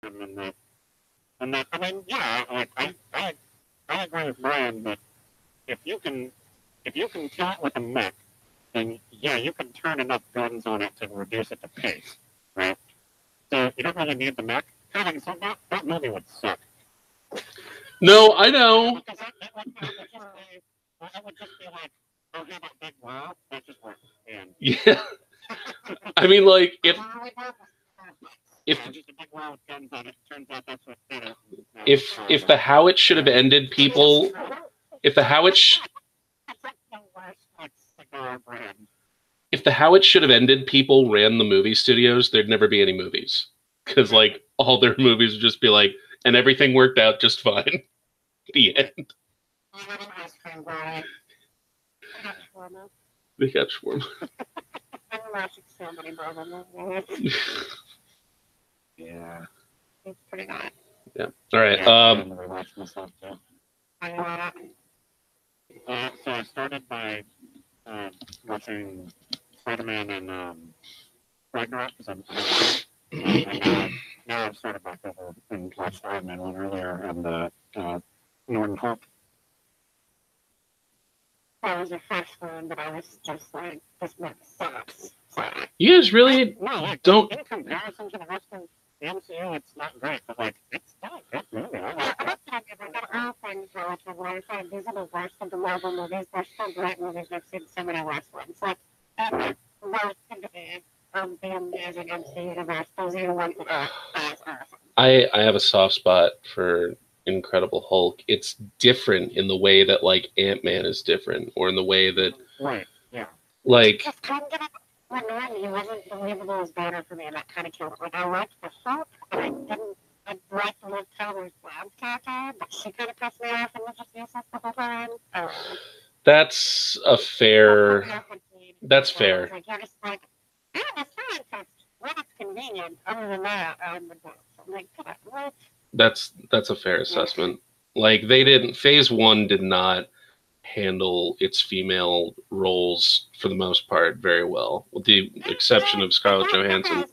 and that, I mean, yeah, like I agree with Brian that if you can kill it with a mech, then yeah, you can turn enough guns on it to reduce it to pace, right? So you don't really need the mech. Having said that, that movie would suck. No, I know. Because it would just be like, oh, hey, that big wow, that just worked. And Yeah. I mean, like, if just a big wow with guns on it, turns out that's what did it. if the how it should have ended people, if the how it should have ended people ran the movie studios, there'd never be any movies. Because, like, all their movies would just be like, and everything worked out just fine. The end. They got shawarma. Yeah. It's pretty good. Yeah. All right. So I started by watching Spider-Man and Ragnarok because and now I've started back over and watched Iron Man 1 earlier and Northern Hope. That was the first one, but I was just like, this book sucks. So, you guys really don't. In comparison to the rest of the MCU, it's not great, but like, it's still a good movie. all things relative. When I say these are the worst of the Marvel movies, they're still great movies. I've seen so many worse ones. Like, at the worst of the amazing MC universe, those are the ones that are awesome. I have a soft spot for Incredible Hulk. It's different in the way that, like, Ant-Man is different, or in the way that, right, yeah, like, just kind of when he wasn't believable as better for me, and that kind of killed it. Like, I liked the Hulk, and I liked the Liv Tyler's Lab character, but she kind of pissed me off and was just useless the whole time. That's a fair. That's fair. Like, you're just like, I'm a scientist. When it's convenient, other than that, I'm like, what? That's a fair assessment. Like, they didn't. Phase 1 did not handle its female roles for the most part very well, with the exception of Scarlett Johansson.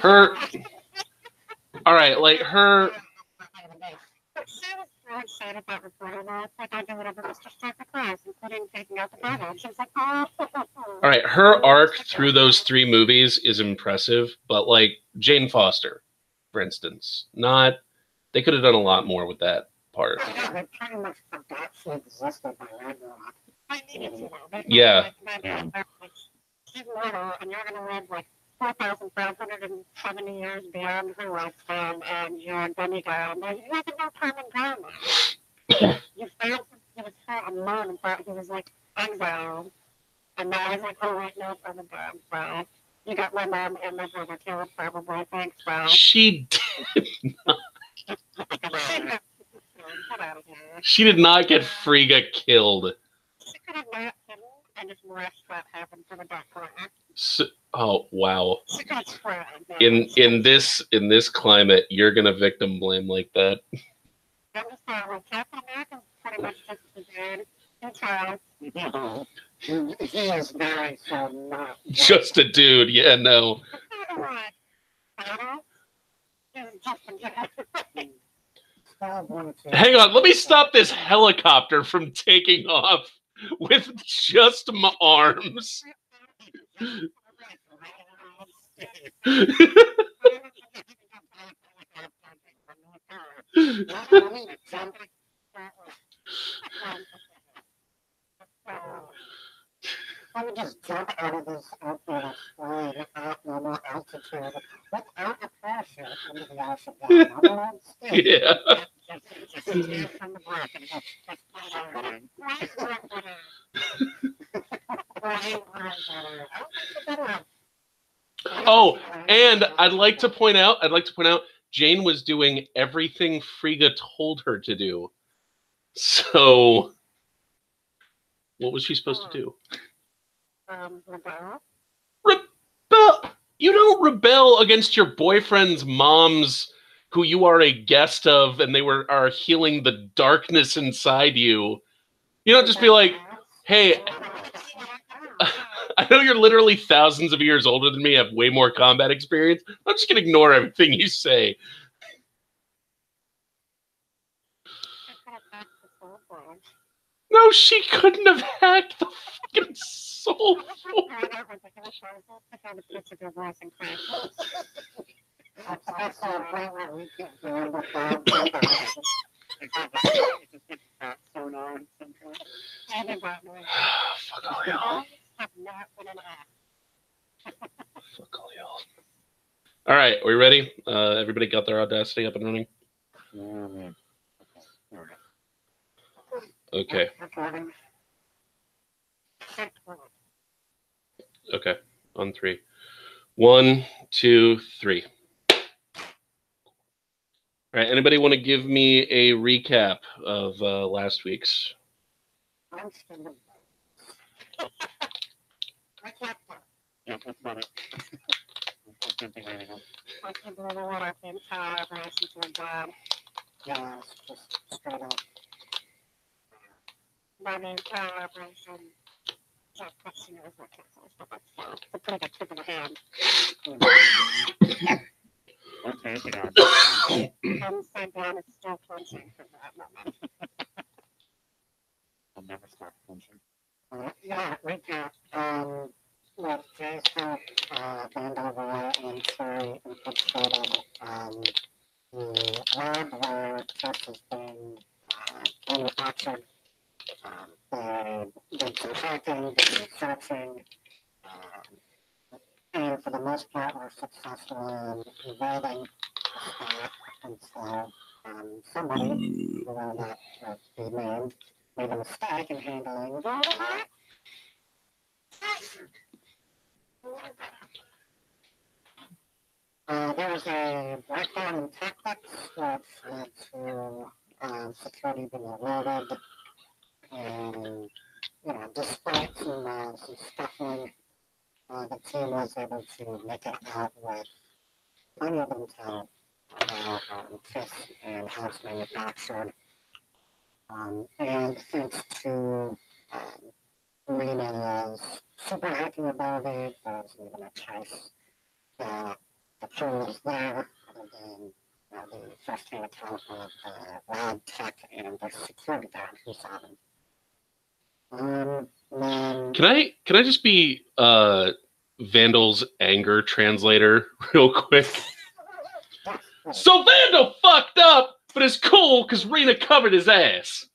Her. All right, like her. All right, her arc through those 3 movies is impressive, but like Jane Foster, for instance, not. They could have done a lot more with that part. Yeah. She's mortal, and you're going to live like 4,570 years beyond her lifespan, and you're a demigod. There's no common ground there. You found he was hurt alone and thought he was like exiled, and now he's like, oh, wait, no, I'm dead. Well, you got my mom and my brother killed, probably. Thanks, well. She did not. She did not get Frigga killed. She could have not him and just watched what happened to the doctor. So, oh wow! She got sprayed. In this climate, you're gonna victim blame like that. I'm just saying, like, Captain America's pretty much just a dude. He tries. no, he is very so not. Just a dude, yeah, no. Hang on, let me stop this helicopter from taking off with just my arms. Let me just jump out of this airplane flying at normal altitude without a parachute into the ocean. Yeah. Oh, and I'd like to point out, Jane was doing everything Frigga told her to do. So, what was she supposed to do? Rebel. Rebel. You don't rebel against your boyfriend's mom's, who you are a guest of, and they are healing the darkness inside you. You don't just be like, hey, I know you're literally thousands of years older than me, have way more combat experience. I'm just going to ignore everything you say. No, she couldn't have hacked the fucking soul forge. Fuck all y'all. Fuck all y'all. All right, are we ready? Everybody got their Audacity up and running? Okay. Okay. On 3. 1, 2, 3. All right. Anybody want to give me a recap of last week's? Yeah, that's about it. Yeah, it's just straight up. My name operation. Just question was what stuff like that. The pretty good tip of the hand. Okay, Down is still punching from that moment. I'll never stop punching. Yeah, recap. With Jason, Vandover, and Terry infiltrated, the lab where Tess has been, manufactured. They did some hacking, did some searching, and for the most part were successful in evading the staff until somebody, who will not be named, made a mistake in handling there was a breakdown in tactics which led to security being alerted, and despite some stuffing, the team was able to make it out with plenty of intel about Kiss and how it's manufactured. And thanks to Rena's super hacking ability, there was even a chase that the crew was there, other than the first-hand account of the lab tech and the security guard who saw them. Can I just be Vandal's anger translator real quick? So Vandal fucked up, but it's cool because Rena covered his ass.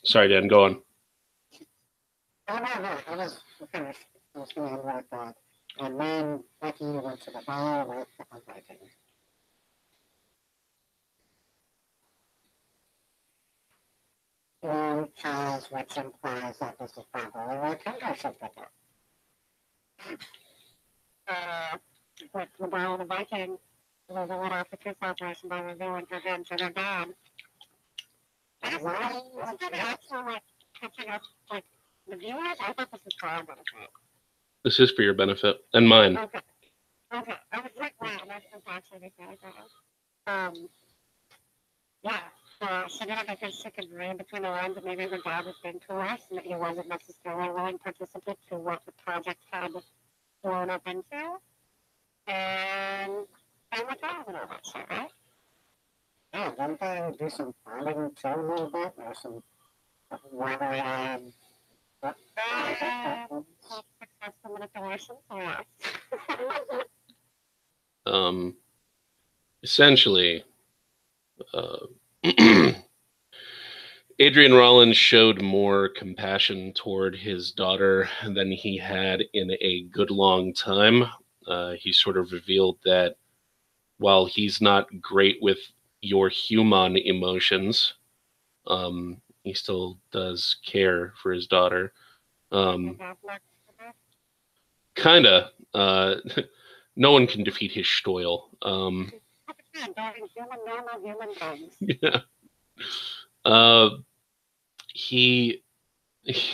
Sorry, Dan, go on. No, I was finished. I was going to write that. And then Becky went to the bar with the Viking. Because which implies that this is probably where Kendra should pick up. With the bar with the Viking, was a little off the truth operation by revealing her hand to their dad. That's why like catching up like the viewers. I thought this was for our benefit. This is for your benefit and mine. Okay. I was like, wow, that's actually really good. Yeah. She did it because she could read between the lines that maybe her dad was being coerced and that he wasn't necessarily a willing participant to what the project had blown up into. And what ties and all that shit, right? Yeah, didn't they do some farming too a little bit? Or some weather successful manipulation? Essentially, Adrian Rollins showed more compassion toward his daughter than he had in a good long time. He sort of revealed that while he's not great with your human emotions, he still does care for his daughter. Kinda. No one can defeat his Stoil. Yeah. He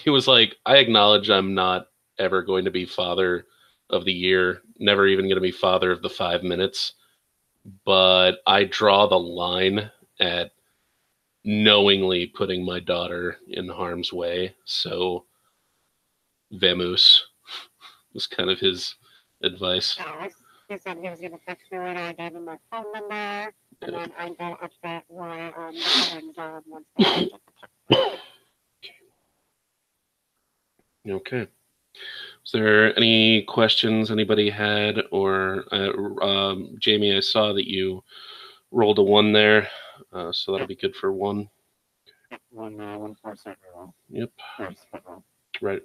was like, I acknowledge I'm not ever going to be father of the year, never even going to be father of the 5 minutes. But I draw the line at knowingly putting my daughter in harm's way. So Vamoose was kind of his advice. He said he was going to text me later. I gave him my phone number, and then I go up that why the phone job once they get the text. Okay. Is there any questions anybody had? Or Jamie, I saw that you rolled a 1 there, so that'll be good for 1. One 4-cent roll. Yep. Or split roll. Right.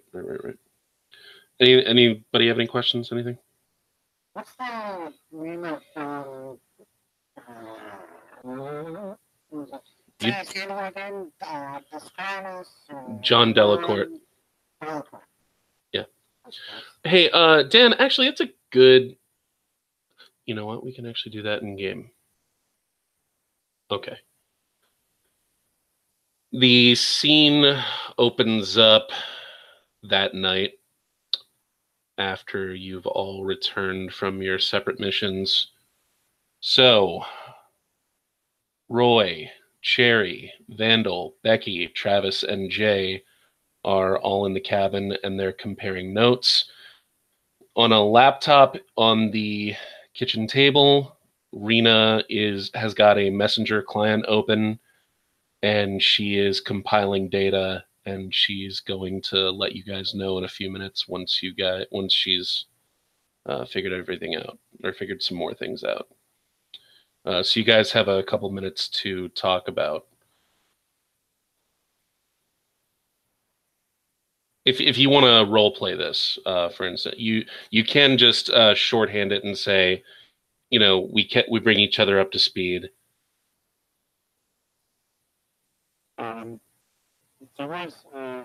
Anybody have any questions? Anything? What's the name of John Delacourt. Yeah. Hey, Dan, actually, it's a good... You know what? We can actually do that in game. Okay. The scene opens up that night after you've all returned from your separate missions. So, Roy, Cherry, Vandal, Becky, Travis, and Jay are all in the cabin, and they're comparing notes. On a laptop on the kitchen table, Rena has got a messenger client open, and she is compiling data, and she's going to let you guys know in a few minutes once she's figured everything out, or figured some more things out. So you guys have a couple minutes to talk about. If you want to role play this, for instance, you can just shorthand it and say, we bring each other up to speed. So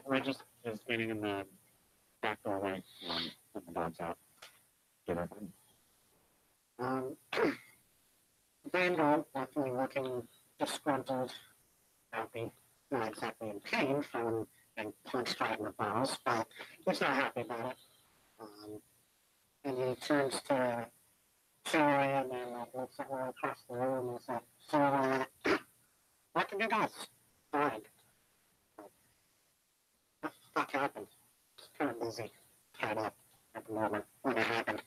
we're just standing in the back doorway with the dogs out. Get open. Vandal definitely looking disgruntled, happy, not exactly in pain from being punched right in the balls, but he's not happy about it. And he turns to Cherry and then looks at her across the room and says, "So, what can you guys find? What the fuck happened? It's kind of busy, tied up at the moment. What happened?"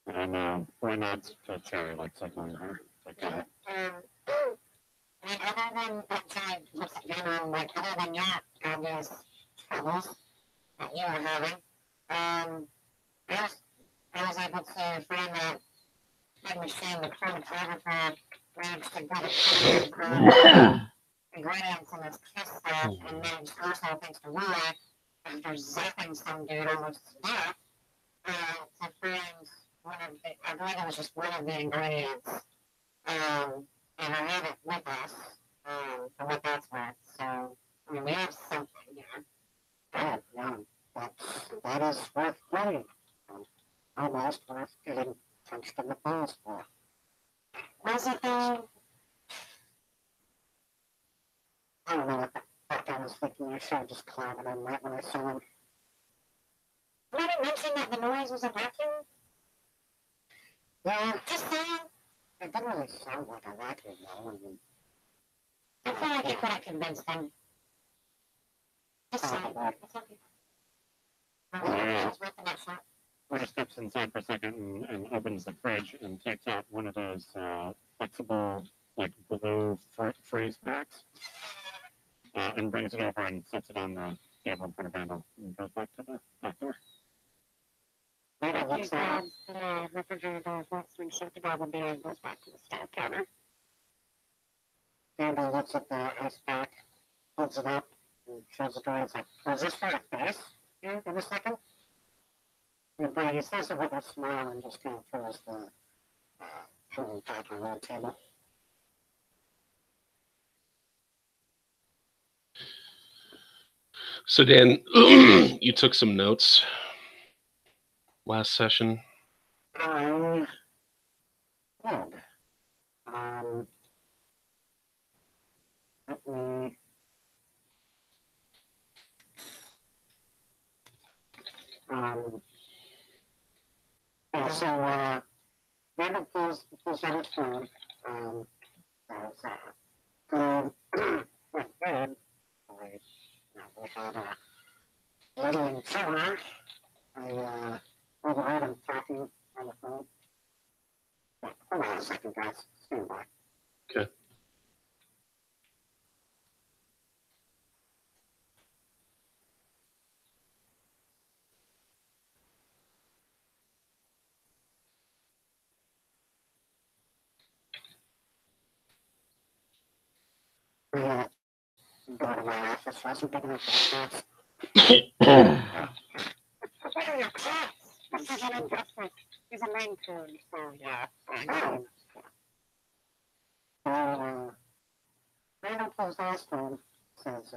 And Roy nods to Cherry, like signaling her. Like, And other than that time, looks at Venom, like other than your obvious troubles that you were having, I was able to find that big machine, the chromatographer, managed to get ingredients in its test lab, and managed also, thanks to Roy, after zapping some dude almost to death, to find one of the, I believe it was just one of the ingredients. And I have it with us, for what that's worth. So, I mean, we have something here. Oh, no, that is worth noting. Almost worth getting punched in the balls for. Was it though? I don't know what I was thinking. I should have just clouded on that when I saw him. Did I mention that the noise was a vacuum? Yeah, just saying. It didn't really sound like a vacuum, though. I feel like you could have convinced them. Just saying. It's okay. Roy steps inside for a second and opens the fridge and takes out one of those flexible, like, blue freeze packs and brings it over and sets it on the table in front of Vandal and goes back to the back door. Vandal looks at the refrigerator door, walks and shuts the door beer and goes back to the stove counter. Vandal looks at the ice pack, holds it up, and shows the door and says, "Was this for a face? Yeah, in a second?" But he says it with a smile and just kind of throws the food back on the table. So Dan, you took some notes last session. Good. Let me Yeah, so, Randall pulls out his phone. There's, with Ben, we had a little encounter. I overheard him talking on the phone. Hold on a second, guys. Stand by. Okay. Go to my office. Wasn't big enough for the class. This is an investment. He's a main coon, so yeah. Randall pulls last phone, says,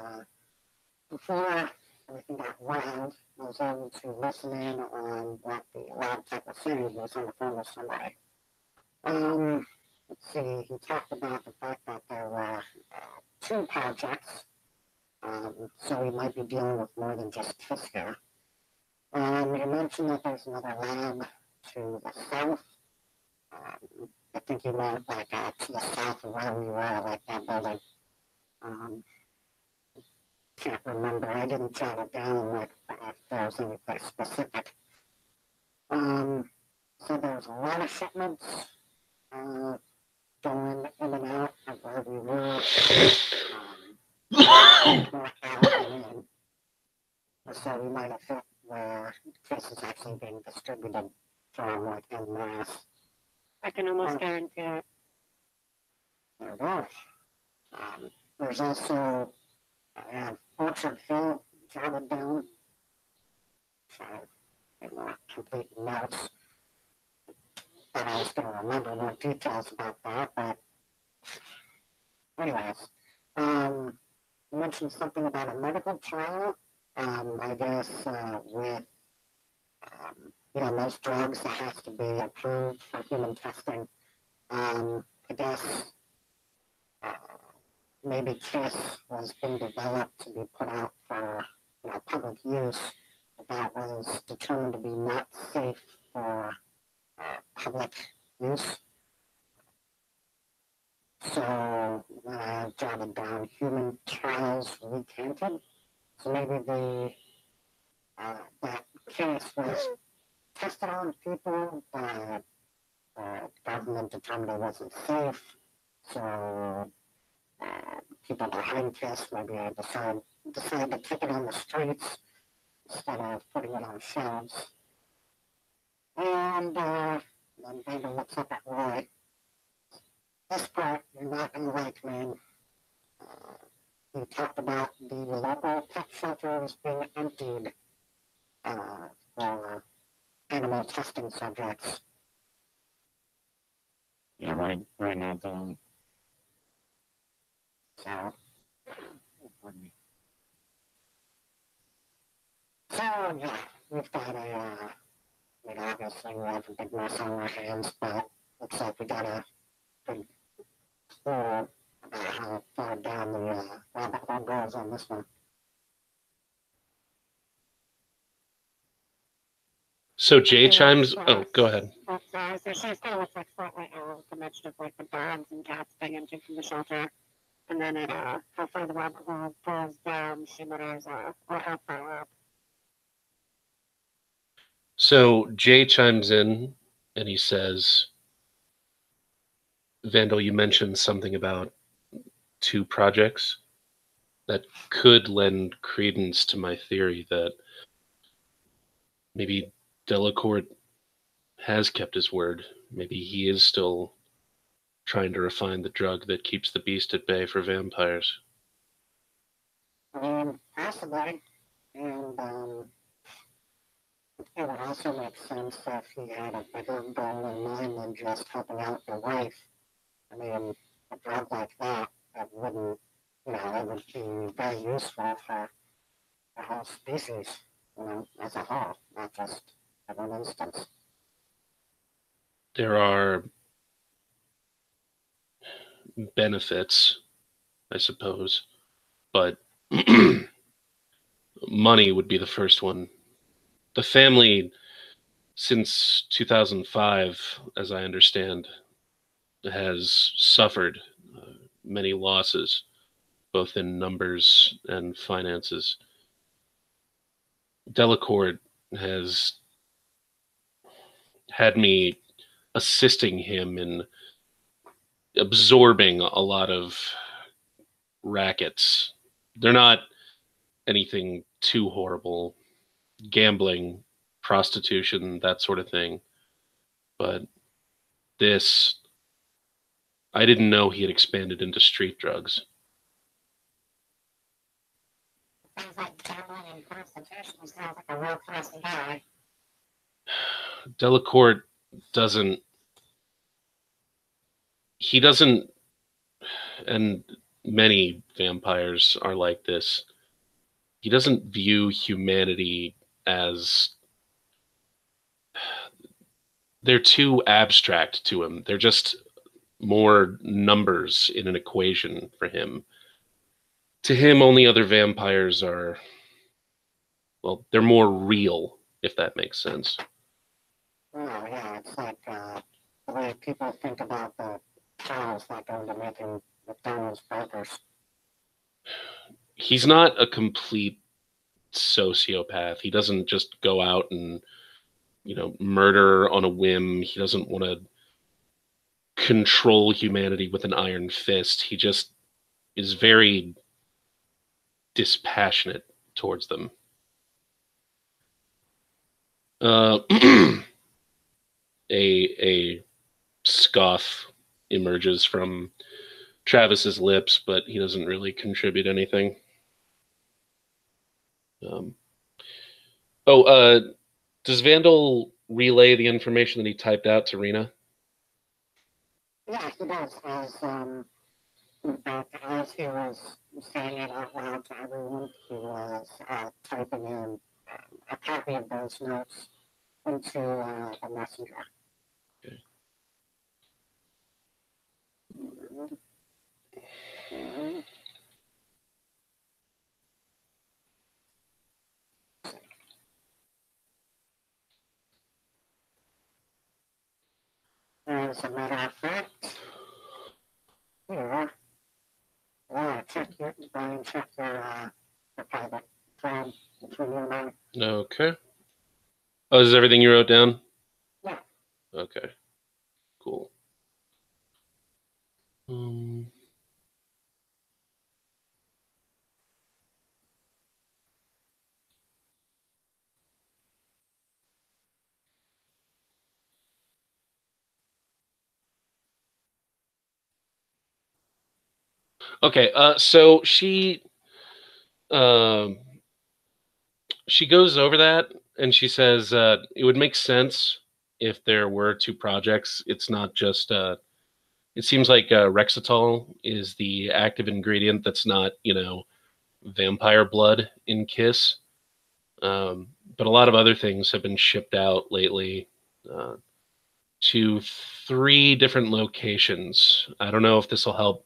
before everything got wild, I was able to listen in on what the lab tech was saying. He was on the phone with somebody. Let's see, he talked about the fact that there were 2 projects, so we might be dealing with more than just KISS here. You mentioned that there's another lab to the south. I think you meant like to the south of where we were, like that building. Can't remember. I didn't jot it down like if there was anything specific. So there's a lot of shipments going in and out of where we were. So we might have hit where this is actually being distributed from like en masse. I can almost guarantee it. There it is. There's also Orchard Hill jotted down. So in complete notes. But I was going to remember more details about that. But anyways, you mentioned something about a medical trial. I guess with most drugs that has to be approved for human testing. I guess maybe KISS was being developed to be put out for public use, but that was determined to be not safe for public use. So I jotted down human trials recanted. So maybe that KISS was tested on people, but the government determined it wasn't safe. So people behind KISS maybe decided to take it on the streets instead of putting it on shelves. And then Vader looks up at Roy. This part you're not going to like, man. He talked about the local pet shelters being emptied for animal testing subjects. Yeah, right now, Tom. So yeah, we've got obviously we have a big mess on our hands, but looks like we got a big clue about how far down the rabbit hole goes on this one. So Jay chimes. Oh, go ahead. So she's kind of like slightly the midst of like the dogs and cats being emptied from the shelter. And then it, how far the rabbit hole goes down, she mutters, or how far up. So Jay chimes in and he says, Vandal, you mentioned something about 2 projects that could lend credence to my theory that maybe Delacourt has kept his word. Maybe he is still trying to refine the drug that keeps the beast at bay for vampires. Possibly. And it would also make sense if he had a bigger goal in mind than just helping out your wife. I mean, a drug like that wouldn't, it would be very useful for the whole species, as a whole, not just in one instance. There are benefits, I suppose, but money would be the first one the family, since 2005, as I understand, has suffered many losses, both in numbers and finances. Delacourt has had me assisting him in absorbing a lot of rackets. They're not anything too horrible. Gambling, prostitution, that sort of thing. But this, I didn't know he had expanded into street drugs. Sounds like gambling and prostitution. Sounds like a real classy guy. Delacourt doesn't, he doesn't, and many vampires are like this, he doesn't view humanity as, they're too abstract to him. They're just more numbers in an equation for him. To him, only other vampires are, well, they're more real, if that makes sense. Oh, yeah, it's like the way people think about the cows that go into making McDonald's burgers. He's not a complete sociopath. He doesn't just go out and, murder on a whim. He doesn't want to control humanity with an iron fist. He just is very dispassionate towards them. A scoff emerges from Travis's lips, but he doesn't really contribute anything. Does Vandal relay the information that he typed out to Rena? Yeah, he does. As he was saying it out loud to everyone, he was typing in a copy of those notes into a messenger. Okay. As a matter of fact, here, check your private phone between you and I. Okay. Oh, is this everything you wrote down? Yeah. Okay. Cool. Okay, so she goes over that and she says it would make sense if there were two projects. It's not just it seems like Rexitol is the active ingredient that's not, vampire blood in Kiss. But a lot of other things have been shipped out lately to 3 different locations. I don't know if this will help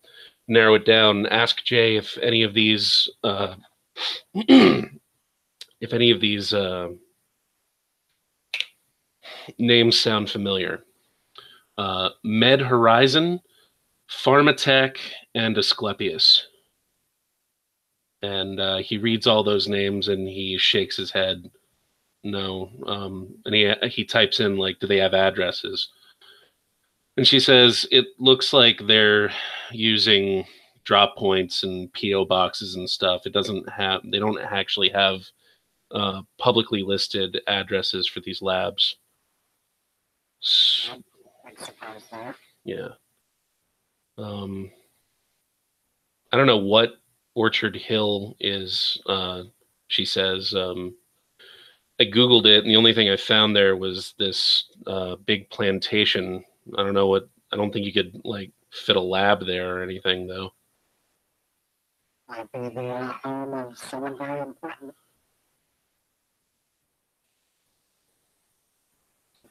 narrow it down. Ask Jay if any of these names sound familiar. Med Horizon, Pharmatech, and Asclepius. And he reads all those names and he shakes his head. No. And he types in, like, do they have addresses? And she says, it looks like they're using drop points and PO boxes and stuff. They don't actually have publicly listed addresses for these labs. Yeah. I don't know what Orchard Hill is, she says. I Googled it, and the only thing I found there was this big plantation. I don't think you could, like, fit a lab there or anything, though. Might be the home of someone very important.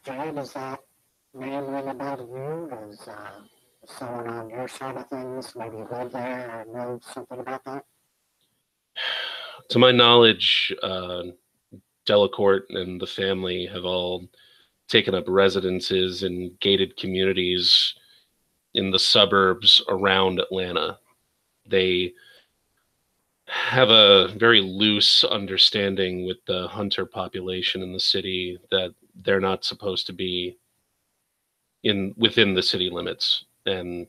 Jay, does that name ring a bell to you? Does someone on your side of things maybe live there or know something about that? To my knowledge, Delacourt and the family have all taken up residences in gated communities in the suburbs around Atlanta. They have a very loose understanding with the hunter population in the city that they're not supposed to be within the city limits, and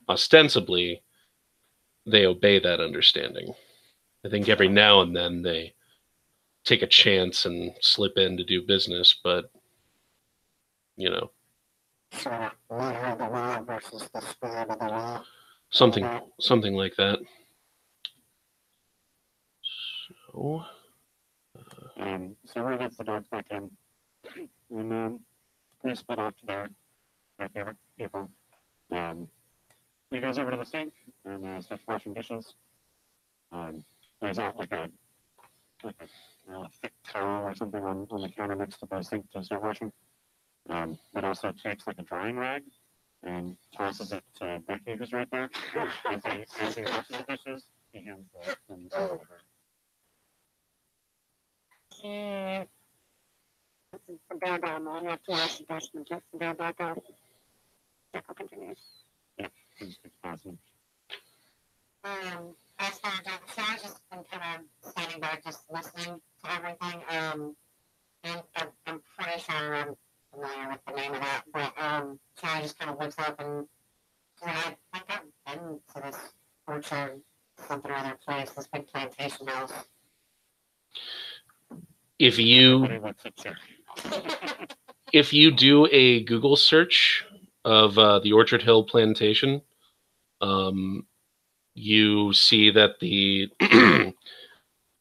ostensibly they obey that understanding. I think every now and then they take a chance and slip in to do business, but So, letter of the law versus the spirit of the law. something like that. So, So we get the dogs back in, and we split off to their favorite people. He goes over to the sink and starts washing dishes. There's out like a thick towel or something on the counter next to the sink to start washing. But also takes like a drying rag and tosses it to Becky, who's right there. As he washes the dishes, he hands the things over to her. This is the bear down there. You have to wash the dish and take the bear back up. Deco continues. Yeah, it's awesome. As far as I've just been kind of standing back, just listening to everything. And I'm pretty sure I'm familiar with the name of that, but Sarah just kind of looks up and she's like, I think I've been to this orchard, something or other place, this big plantation house. if you do a Google search of the Orchard Hill Plantation, you see that the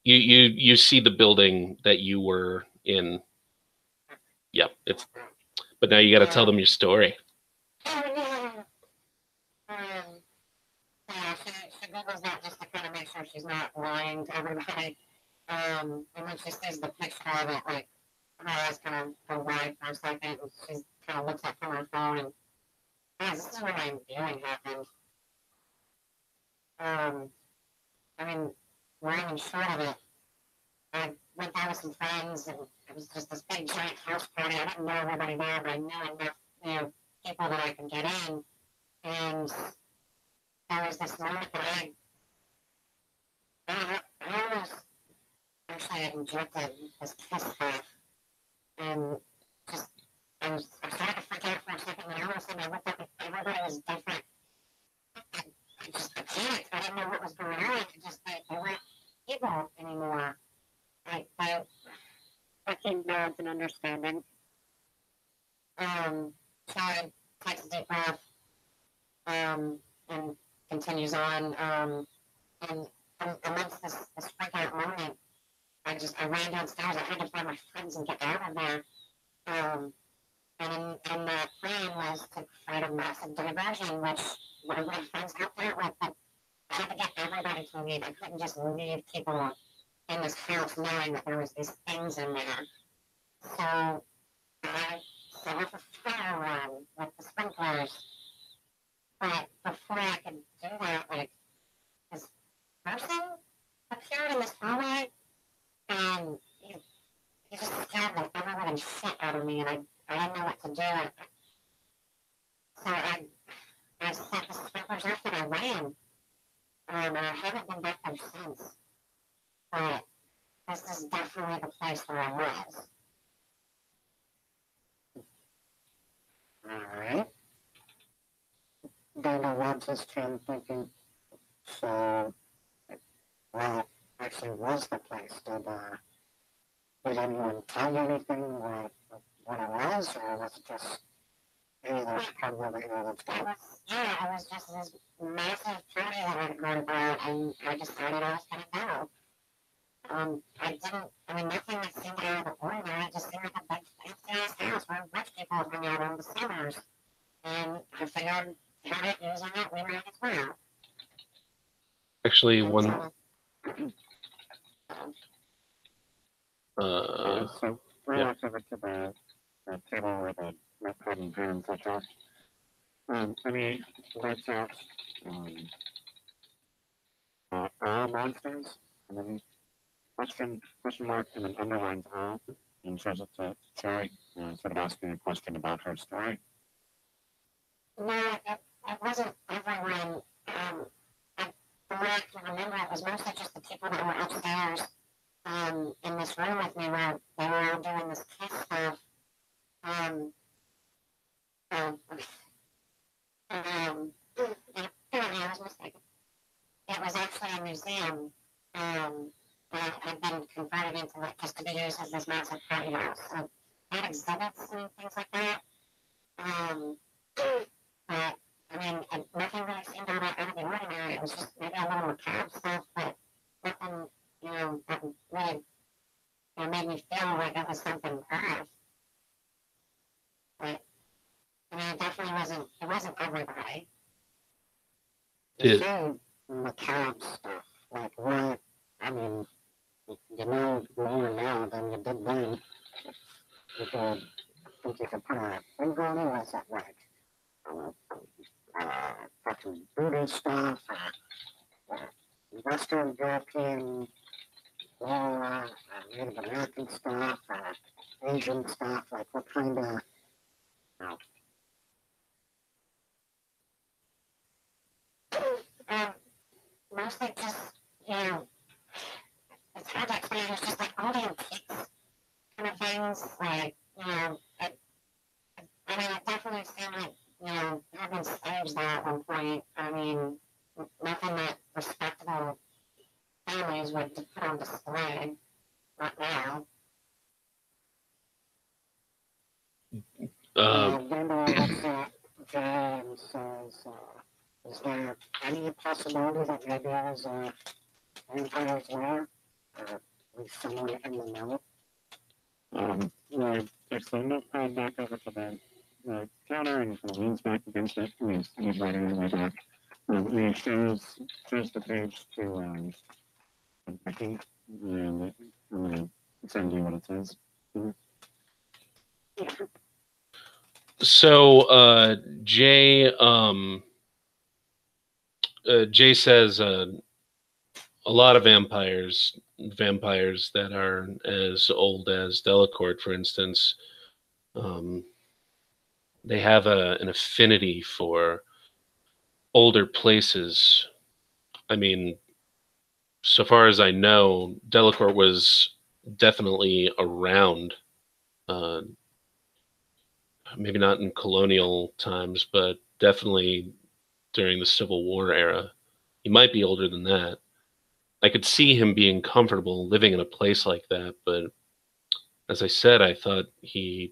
you see the building that you were in. Yeah, but now you got to tell them your story. Yeah, she Googles that just to kind of make sure she's not lying to everybody. And when she sees the picture of it, like, her eyes kind of go wide for a second, and she kind of looks up from her phone, and, this is where my viewing happened. I mean, long and short of it, I went out with some friends, and it was just this big giant house party. I didn't know everybody there, but I knew enough, people that I could get in. And there was this moment that I almost actually injected this kiss half, and just I started to freak out for a second, and all of a sudden I looked up and everybody was different. I panicked. I didn't know what was going on. They weren't people anymore. I fucking nods and understanding. Chad takes a deep breath, and continues on, and amidst this freak out moment, I ran downstairs. I had to find my friends and get out of there. And the plan was to create a massive diversion, which one of my friends helped out with, but I had to get everybody to leave. I couldn't just leave people in this house knowing that there was these things in there. So I set up a fire run with the sprinklers. But before I could do that, this person appeared in this hallway, and he just scared the ever living shit out of me, and I didn't know what to do. So I set the sprinklers off and I ran. And I haven't been back there since. But this is definitely the place where I was. Alright. Dana wants his train thinking, so, well, it actually was the place. Did anyone tell you anything what it was, or was it just either part of it or let's go? Yeah, it was just this massive party that I'd heard about, and I decided I was going to go. Nothing that seemed out of the ordinary. It just seemed like a big fancy-ass house where rich people hung out over the summers. And I figured, had it using it, we might as well. Actually, So we walked over to the table where the notepad and pen and such are. And he writes out all monsters, and then question mark, and then underlines all, and says it to Cherry, instead of asking a question about her story. No, it wasn't everyone. From what I can remember, it was mostly just the people that were upstairs in this room with me where they were all doing this kiss stuff. Apparently I was mistaken. It was actually a museum that had been converted into like just to be used as this massive party house. So they had exhibits and things like that. But I mean, nothing really seemed all that out of the ordinary. It was just maybe a little macabre stuff, but nothing, that really made me feel like it was something off. But I mean, it wasn't everybody. It's so macabre stuff. Like, what? I mean, you know more now than you did then. You could put a finger on it, what's that like? Fucking voodoo stuff, Western European, Native American stuff, Asian stuff, like what kind of, Mostly just, it's hard to explain. It's just like all the antiques kind of things. Like, I mean, it definitely seemed like, having slaves there at one point. I mean, nothing that respectable families would put on display. Not now. Vendor looks at Jay and says, is there any possibility that maybe I was vampires there? With someone in the know? There's the notepad back over to the counter and kind of leans back against it. He's writing on the way back. He shows the page to Becky, and I'm going to send you what it says. So Jay Jay says a lot of vampires that are as old as Delacourt, for instance, they have an affinity for older places. I mean, so far as I know, Delacourt was definitely around. Maybe not in colonial times, but definitely during the Civil War era. He might be older than that. I could see him being comfortable living in a place like that, but as I said, I thought he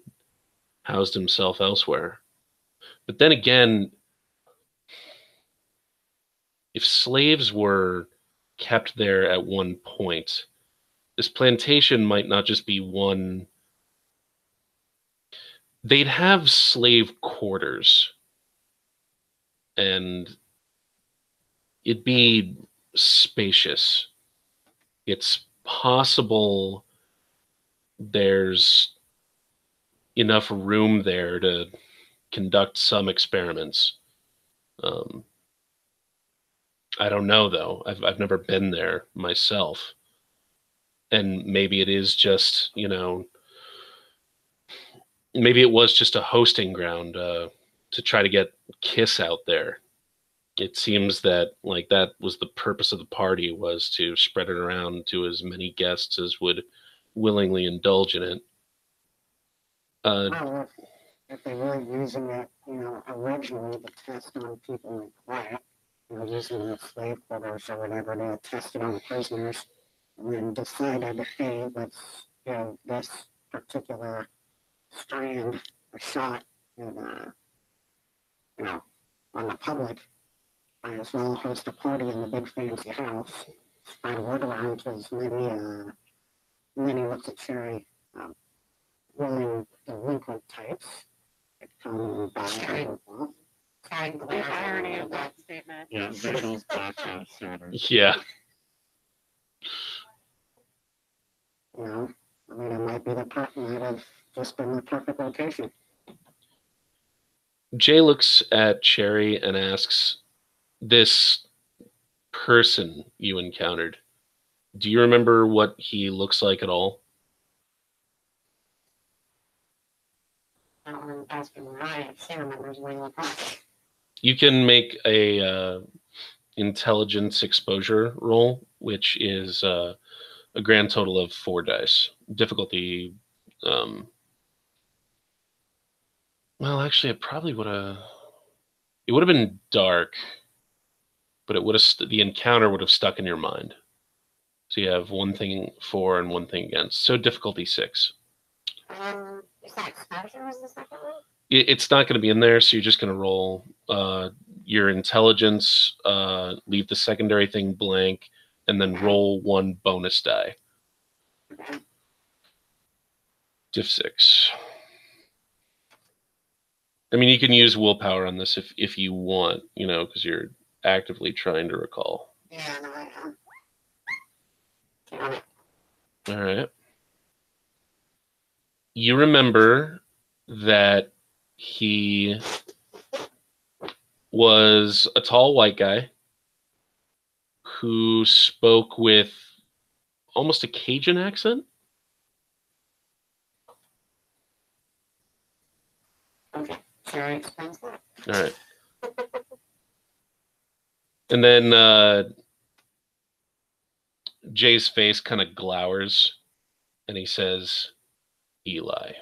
housed himself elsewhere. But then again, if slaves were kept there at one point, this plantation might not just be one. They'd have slave quarters, and it'd be spacious. It's possible there's enough room there to conduct some experiments. I don't know, though. I've never been there myself. And maybe it is just, maybe it was just a hosting ground to try to get Kiss out there. It seems that that was the purpose of the party, was to spread it around to as many guests as would willingly indulge in it. Well, if they were using it, originally to test on people in quiet, using the slave quarters or whatever to test it on the prisoners, and then decided, hey, let's give this particular strand a shot and, on the public. Might as well host a party in the big fancy house, spread word around to as many looks at Cherry, willing delinquent types that come by. The irony of that statement. Yeah, visuals background shatters. Yeah. I mean, it might have just been the perfect location. Jay looks at Cherry and asks, this person you encountered, Do you remember what he looks like at all? Asking Ryan if she remembers what he looked like. You can make a intelligence exposure roll, which is a grand total of 4 dice. Difficulty. Well, actually, it probably would have. It would have been dark, but it would have. The encounter would have stuck in your mind. So you have one thing for and one thing against. So difficulty 6. Is that exposure was the second one? It's not going to be in there, so you're just going to roll your intelligence, leave the secondary thing blank, and then roll 1 bonus die. Diff 6. I mean, you can use willpower on this if you want, you know, because you're actively trying to recall. Yeah, no, I am. All right. You remember that he was a tall white guy who spoke with almost a Cajun accent. Okay, sure, explains that. All right. And then Jay's face kind of glowers, and he says, Eli.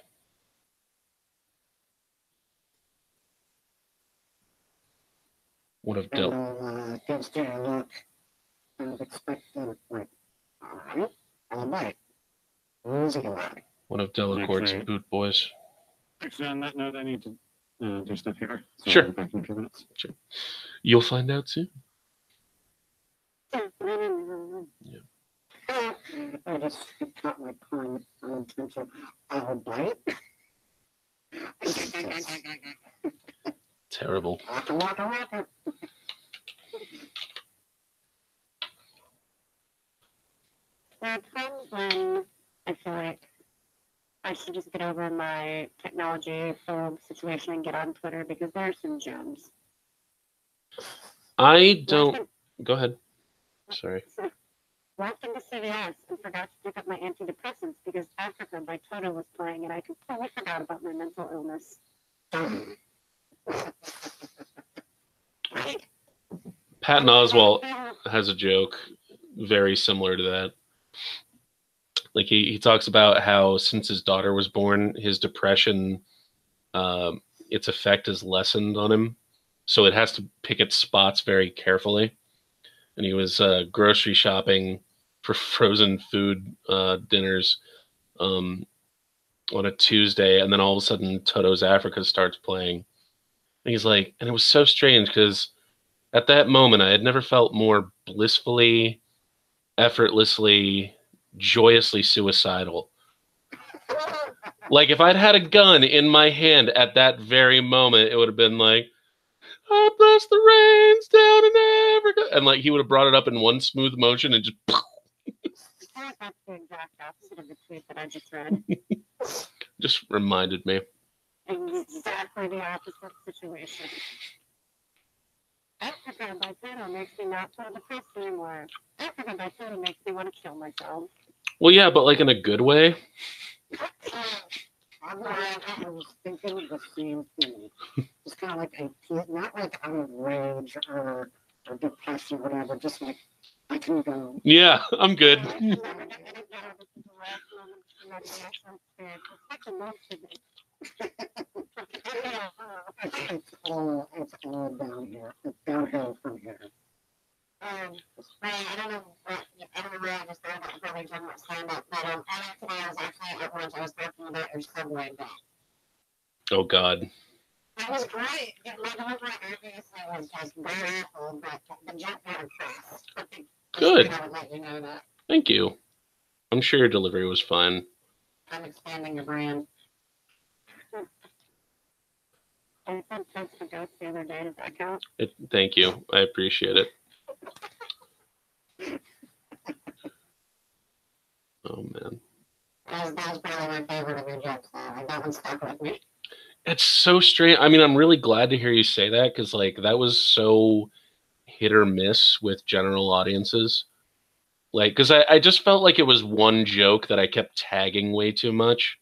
One of Gives you a look and expecting, like, alright, alright. Music alright. one of Delacourt's Okay. boot boys. Actually, on that note, I need to do stuff here. So Sure. I'll be back in a few minutes. You'll find out soon. Yeah. I just caught my point unintentional. I would bite. Terrible. Waka. There are times when I feel like I should just get over my technology phobe situation and get on Twitter because there are some gems. I don't. Go ahead. Sorry. Walked into CVS and forgot to pick up my antidepressants because Africa by Toto was playing and I completely forgot about my mental illness. Patton Oswalt has a joke very similar to that. Like he talks about how since his daughter was born, his depression, its effect has lessened on him. So it has to pick its spots very carefully. And he was grocery shopping for frozen food dinners on a Tuesday. And then all of a sudden Toto's Africa starts playing. And he's like, and it was so strange because at that moment I had never felt more blissfully, effortlessly, joyously suicidal. Like if I'd had a gun in my hand at that very moment, it would have been like, I bless the rains down in Africa. And like he would have brought it up in one smooth motion and just I think that's the exact opposite of the tweet that I just read. just reminded me. Exactly the opposite situation. Africa by Toto makes me not feel depressed anymore. Africa by Toto makes me want to kill myself. Well, yeah, but like in a good way. I was thinking the same thing. It's kind of like not like out of rage or depression or whatever, just like I can go. Yeah, I'm good. It's all down here. It's downhill from here. Right, I don't know where I just thought about probably talking about stand-up, but earlier today I was actually at lunch, I was talking about your subway bet. Oh God. That was great. My delivery obviously was just very awful, but the joke got across. Good. I would let you know that. Thank you. I'm sure your delivery was fine. I'm expanding the brand. I said toast for ghosts the other day. Does that count? Thank you. I appreciate it. Oh man. That was probably my favorite of your jokes, though. Like, that one stuck with me. It's so strange. I mean, I'm really glad to hear you say that because like that was so hit or miss with general audiences. Like, because I just felt like it was one joke that I kept tagging way too much,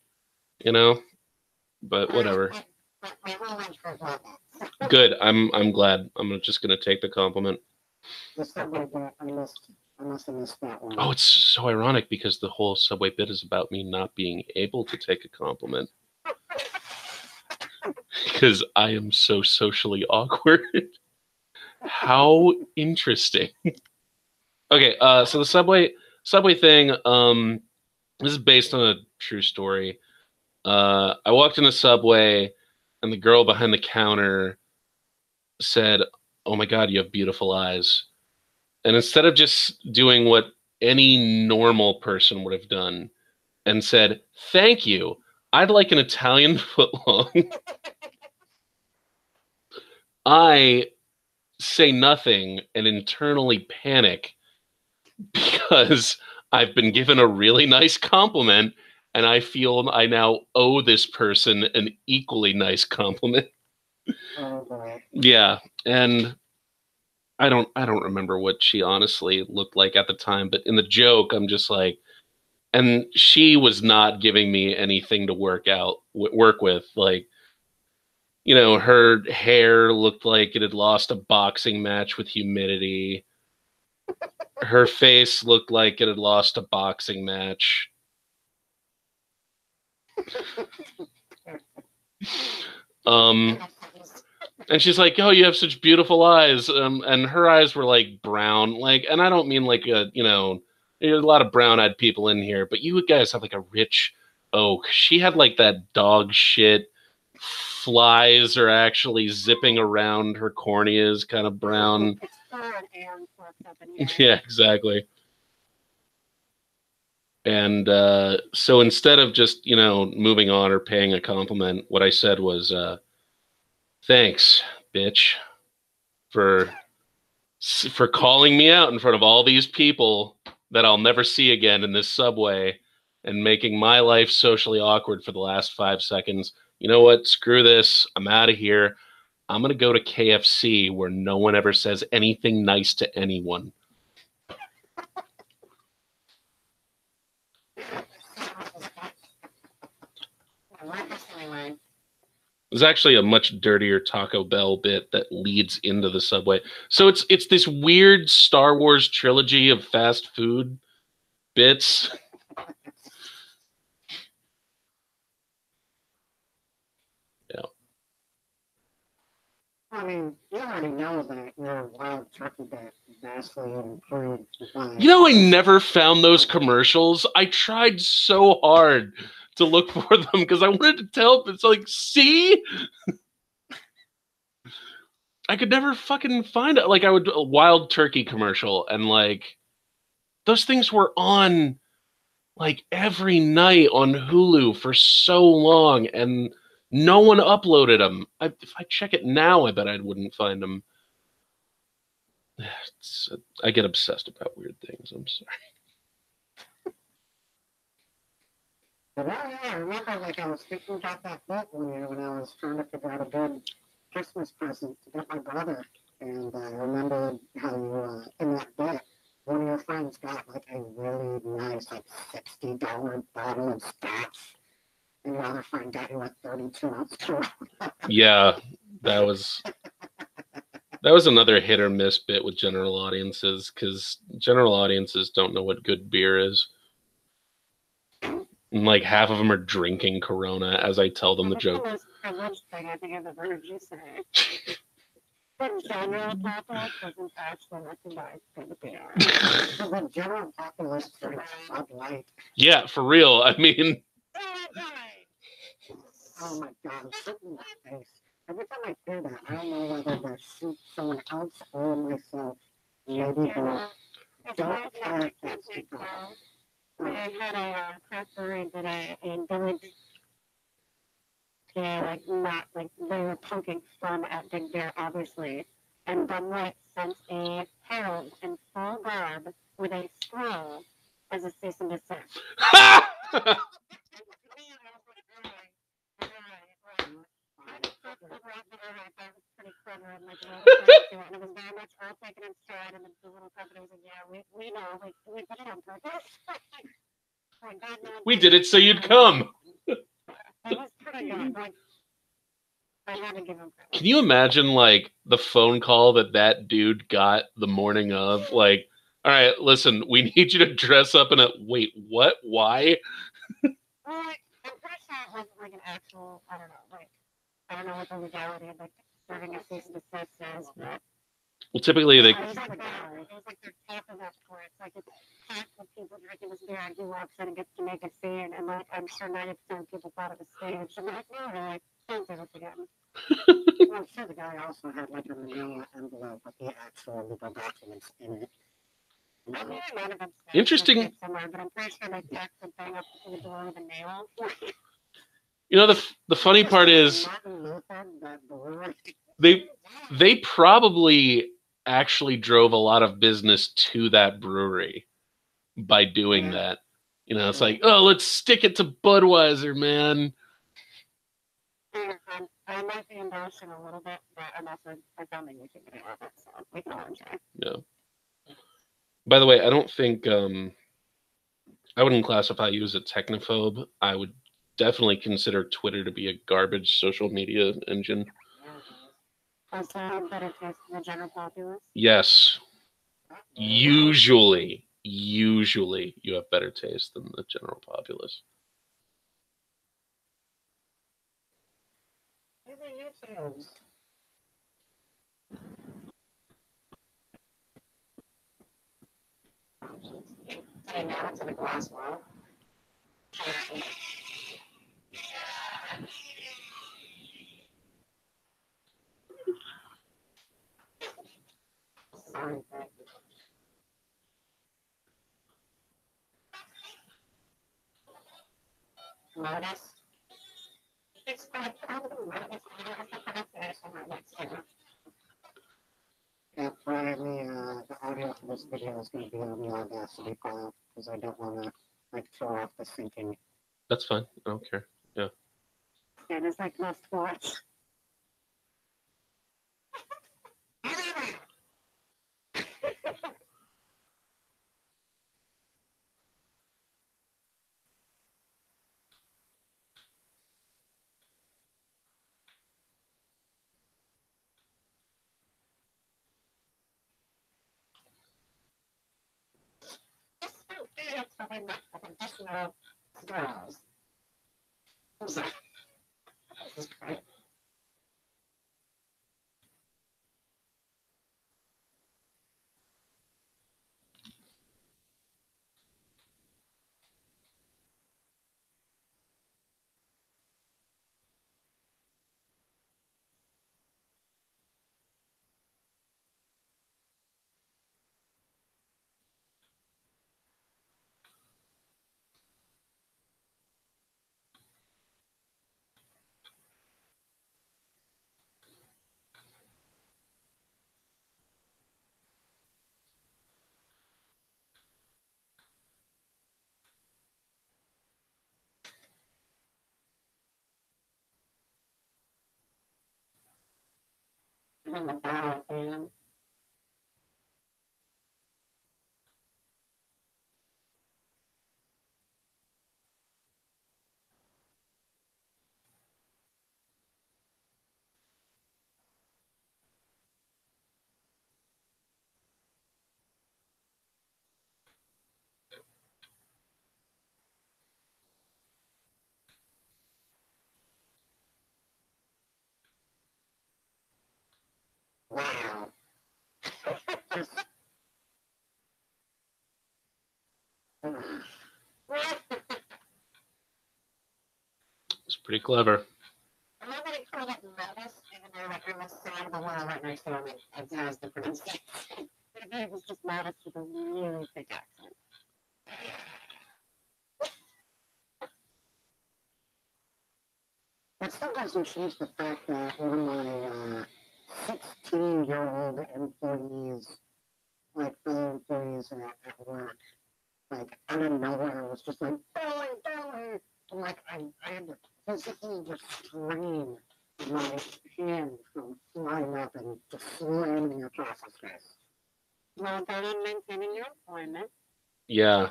you know? But whatever. Good. I'm glad. I'm just gonna take the compliment. The subway bit, I must have missed that one. Oh, it's so ironic because the whole Subway bit is about me not being able to take a compliment. Because I am so socially awkward. How interesting. Okay, so the Subway thing, this is based on a true story. I walked in a Subway and the girl behind the counter said, "Oh my God, you have beautiful eyes." And instead of just doing what any normal person would have done and said, "Thank you, I'd like an Italian footlong," I say nothing and internally panic because I've been given a really nice compliment and I feel I now owe this person an equally nice compliment. Oh boy. Yeah, and I don't remember what she honestly looked like at the time, but in the joke I'm just like, and she was not giving me anything to work with. Like, you know, her hair looked like it had lost a boxing match with humidity. Her face looked like it had lost a boxing match. And she's like, "Oh, you have such beautiful eyes." And her eyes were like brown, like, and I don't mean like there's a lot of brown-eyed people in here, but you guys have like a rich oak. She had like that dog shit. Flies are actually zipping around her corneas, kind of brown. It's fun and flipped up in here. Yeah, exactly. And so instead of just, moving on or paying a compliment, what I said was, "Thanks, bitch, for calling me out in front of all these people that I'll never see again in this subway and making my life socially awkward for the last 5 seconds. You know what? Screw this. I'm out of here. I'm going to go to KFC where no one ever says anything nice to anyone." There's actually a much dirtier Taco Bell bit that leads into the subway. So it's this weird Star Wars trilogy of fast food bits. Yeah. I mean, you already know that your wild turkey bit vastly improved. You know, I never found those commercials. I tried so hard to look for them because I wanted to tell them. It's like, see? I could never fucking find it. Like, I would a wild turkey commercial, and like those things were on like every night on Hulu for so long, and no one uploaded them. If I check it now, I bet I wouldn't find them. I get obsessed about weird things. I'm sorry. But I remember, like, I was thinking about that bit one year when I was trying to figure out a good Christmas present to get my brother. And I remember how you, in that bit, one of your friends got, like, a really nice, like, $60 bottle of scotch. And your other friend got you a 32-ounce Corona. Yeah, that was another hit or miss bit with general audiences, because general audiences don't know what good beer is. And like half of them are drinking Corona as I tell them the joke. That's the most thing I think I've ever heard you say. The general populace doesn't actually recognize good beer. The general populace drinks Bud Light. Yeah, for real. I mean, oh my God, I'm sitting in my face. Every time I hear that, I don't know whether to shoot someone else or myself. Maybe both. Don't panic, that's people. I had a craft brewery that I encouraged to, like, not, like, they were poking fun at Big Bear, obviously. And Bud Light sent a herald in full garb with a scroll as a cease and desist. and it was very much all taken in stride, and the little company was like, yeah, we know, we did it on purpose. Like, God knows, We did it so you'd come. it was pretty good. Like, I had to give him credit. Can you imagine like the phone call that dude got the morning of? Like, all right, listen, we need you to dress up in a. Wait, what? Why? Well, like, I'm pretty sure it wasn't like an actual, I don't know, like, I don't know what the legality of like serving a cease and desist is, but Well, typically they. it was like a gallery. It was like they're talking about court. It's like it's packed with people drinking this beer, and he walks in and gets to make a scene, and like I'm sure 90% of people thought it was staged. And like, no, they're like, don't do this again. Well, I'm sure the guy also had like a manila envelope with the actual legal documents in it. I mean, it might have been staged Interesting. somewhere, but I'm pretty sure they tacked the thing up to the door with a nail. You know, the funny part is Martin Luther, that brewery. they probably actually drove a lot of business to that brewery by doing that. You know, it's like, oh, let's stick it to Budweiser, man. I might be embarrassing a little bit, but I'm also I found the YouTube video of it, so we can all enjoy. Yeah. By the way, I don't think I wouldn't classify you as a technophobe. I would definitely consider Twitter to be a garbage social media engine. Also, have better taste than the general populace. Yes. Usually you have better taste than the general populace. And now to the glass wall. Sorry, but Lotus. It's like probably Lotus. Yeah, apparently, the audio for this video is going to be on the Audacity file because I don't want to like throw off the syncing. That's fine. I don't care. Yeah, there's like must watch. Wow. It's pretty clever. I'm not going to call it Lotus, even though like on the side of the wall right next to him, it has the pronunciation. But if it was just Lotus with a really thick accent. It still doesn't change the fact that one of my 16-year-old employees, like fellow employees at work, like out of nowhere was just like, Billy, Billy! And like I had to physically restrain my hand from flying up and just slamming across his face. Well done on maintaining your employment. Yeah.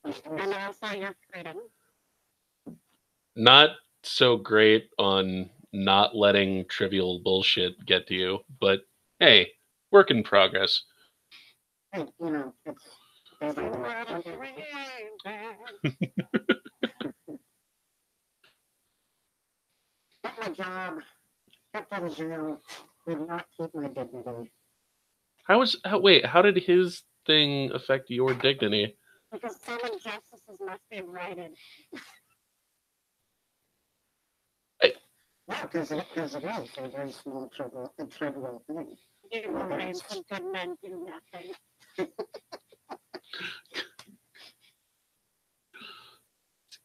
And also your freedom. Not so great on not letting trivial bullshit get to you, but hey, work in progress. Hey, you know, it's Got my job, got out of jail, did not keep my dignity. How did his thing affect your dignity? Because some injustices must be righted. No, because it is a very small, trivial thing. You will raise some good men do nothing.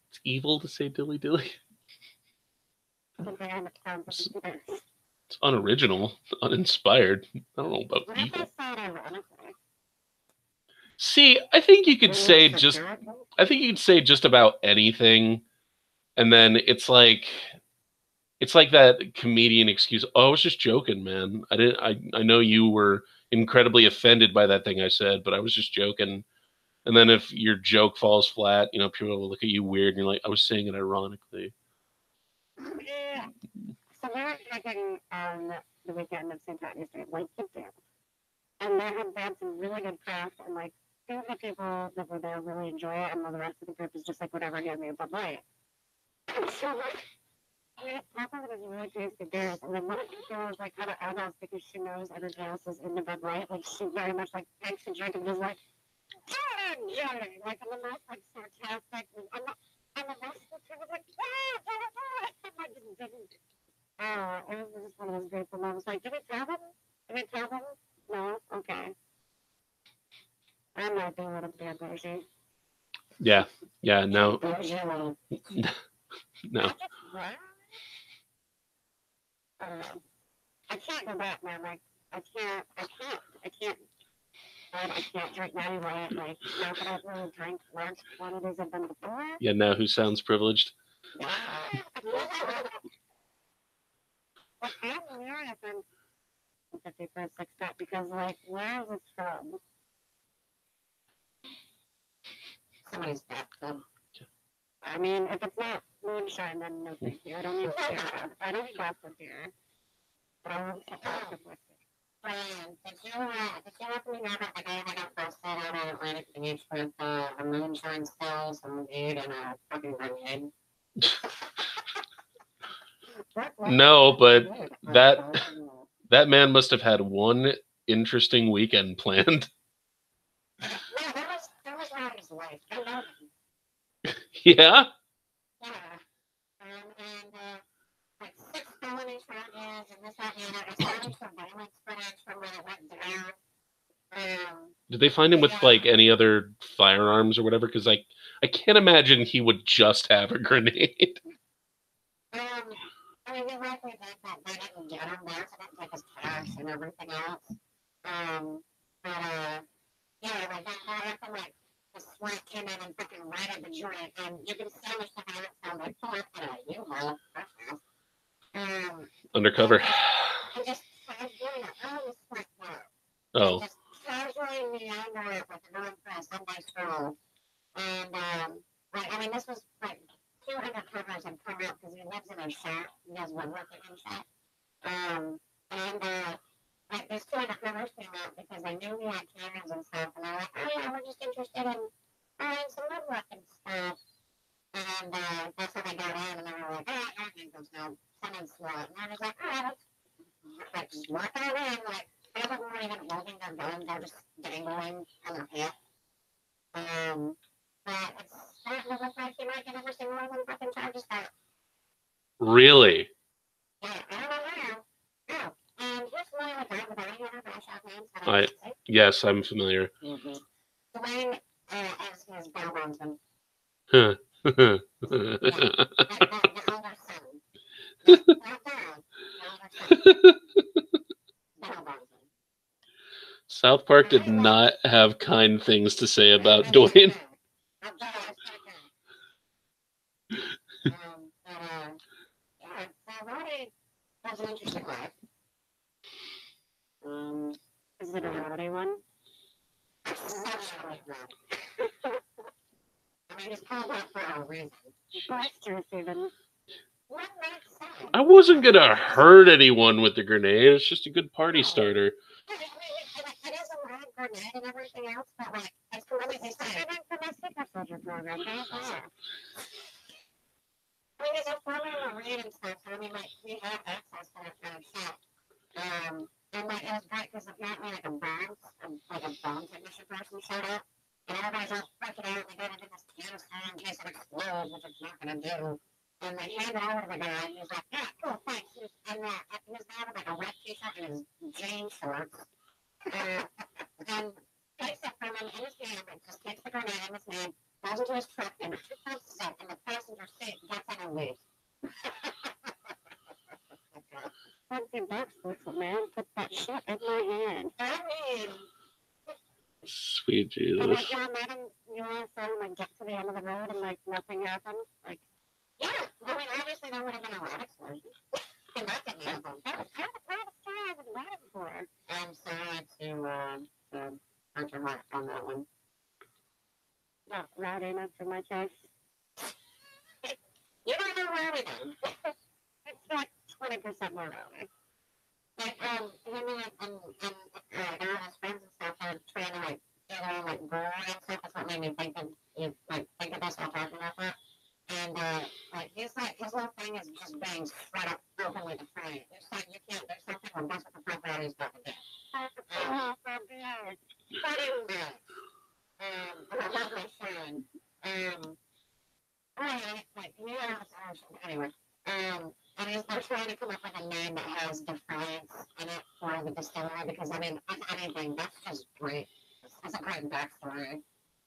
It's evil to say dilly dilly. It's It's unoriginal, uninspired. I don't know about evil. See, I think you could say just about anything, and then it's like that comedian excuse. Oh, I was just joking, man. I know you were incredibly offended by that thing I said, but I was just joking. And then if your joke falls flat, you know, people will look at you weird, and you're like, I was saying it ironically. Yeah. So we were drinking on the weekend of St. Patrick's Day, like you do. And they had some really good craft, and like two of the people that were there really enjoy it, and the rest of the group is just like, whatever, give me a Bud Light. And so Papa was really tasty beers, and then one of the girls like kind of out us because she knows everything else is in the Bud Light. Like she very much like takes the drink and was like, yeah, like in the most like sarcastic. And the rest of the crew was like, and I just didn't. It was just one of those grateful moments. Like, did we tell them? Did we tell them? No? Okay. I'm not doing it bad, bougie. Yeah, no. Bougie little. No. I don't know. I can't go back, man. Like, I can't drink now anyway. Like, not that I've really drank large quantities of them before. Yeah, now who sounds privileged? Yeah. But I'm hilarious and 50 for a six pack because, like, where is it from? Somebody's bathtub. I mean, if it's not moonshine, then no thank you. I don't need beer. I don't need bathtub beer. But I want some bathtub whiskey. Brian, did you let me know about the guy that got busted out on Atlantic Beach with a moonshine still, some dude, and a fucking grenade? No, but that man must have had one interesting weekend planned. Yeah, that was not his life. I know him. Yeah? Yeah. Like 6 felony charges and this, that, and the other. It's starting surveillance footage from when it went down. Did they find him with like any other firearms or whatever? Because I can't imagine he would just have a grenade. I mean, we likely think that they didn't get him there, so they didn't take his cash and everything else. Yeah, like that from like the SWAT came in and fucking righted the joint, and you can see the surveillance sound like, pull up in a U-Haul. Undercover. And just casually, the SWAT car. Oh. Just casually meander it with the road for a Sunday stroll. And, like, I mean, this was like 2 undercovers had come out because he lives in a shack. He has one working in shack. Like, these 2 undercovers came out because they knew we had cameras and stuff. And they're like, oh, yeah, we're just interested in some woodworking stuff. And that's how they got in. And they were like, all right, I think there's no someone's SWAT. And I was like, all right, let's just walk on in. Like, they weren't even holding their guns. They're just dangling on their hip. But it's starting to look like you might get every single one of them fucking charges out. Really? Yeah, I don't know how. Oh, and you're familiar with Dwayne the Bounty Hunter by shout names? Yes, I'm familiar. Mm-hmm. Dwayne as his bail bondsman. Huh. The older son. Not dad. The older son. Bail bondsman. South Park did not have kind things to say about Dwayne. called that for a reason. Blisters even. What makes sense? I wasn't gonna hurt anyone with the grenade. It's just a good party starter. I mean, it is a rad grenade and everything else, but like, it's really the same. I went for my Secret Soldier program. There's that. I mean, there's a formula read and stuff, so I mean, like, we have access to that kind of stuff. And like, it was great because apparently, like, a bomb technician person showed up, and everybody's all freaking out, they gotta do this canister in case it explodes, which it's not gonna do. And they hand it over to the guy, and he's like, yeah, cool, thanks. And he was there with, like, a red t-shirt and his jean shorts. And takes it from him in his hand, and just takes the grenade in his hand, goes into his truck, and punches it in the passenger seat, gets in and leaves. $20 worth of man. Put that shit in my hand. I mean, Sweet And Jesus. like, you imagine you want to like get to the end of the road and like nothing happens. Like, yeah, I mean, obviously there would have been a lot of explosions. And that didn't happen. that was kind of the proudest story I've been waiting for. I'm sorry to Hunter Mark on that one. Not routing up for my case. You don't know where we go. It's like 20% more routing. Like, him and all his friends and stuff are trying to, like, get on, like, brewery and stuff. That's what made me think of, think of us all talking about that. And, like, his whole thing is just being straight up openly defiant. It's like, you can't, there's some people, that's what the property is about to do. But anyway, I love my friend. Anyway, and they're trying to come up with a name that has defiance in it for the distillery because, I mean, if anything, that's just great. That's a great backstory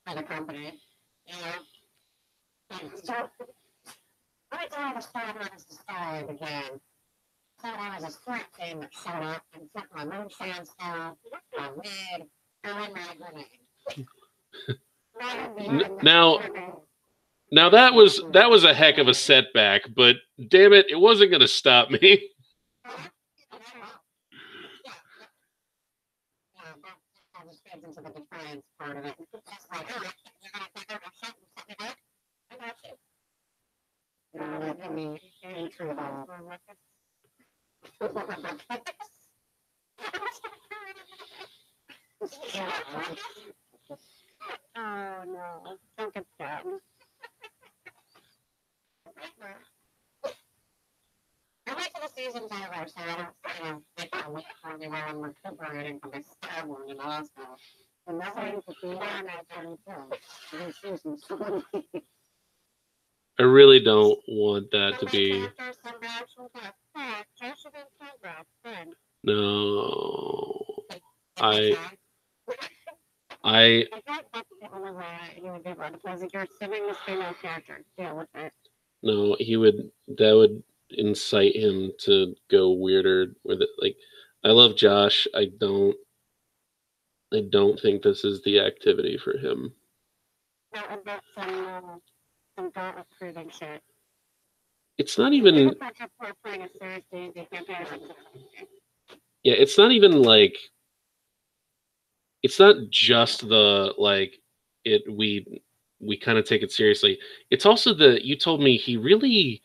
for the company, you know? And so, let me tell you the story of how this distillery began. So there was a SWAT team that showed up and took my moonshine stuff, my weed, and my grenade. Now that was a heck of a setback, but damn it, it wasn't gonna stop me. Into the defiance part of it. Just like, oh, you're gonna take over shit and set me back? I got you. I mean, ain't true at all. Oh no, don't get that. I wait till the season's over, so I don't, make a week for me while I'm recuperating from my stab wound in the hospital. And that's what it's doing at 22. I really don't want that to be. No. I I thought that's the only way you would do it. Because if you're assuming this female character, deal with it. no, that would incite him to go weirder with it. Like, I love Josh. I don't think this is the activity for him. That would be some gauntlet proving shit. It's not even. Playing a serious D&D campaign. Yeah, it's not even like. It's not just the like it. We kind of take it seriously. It's also you told me he really.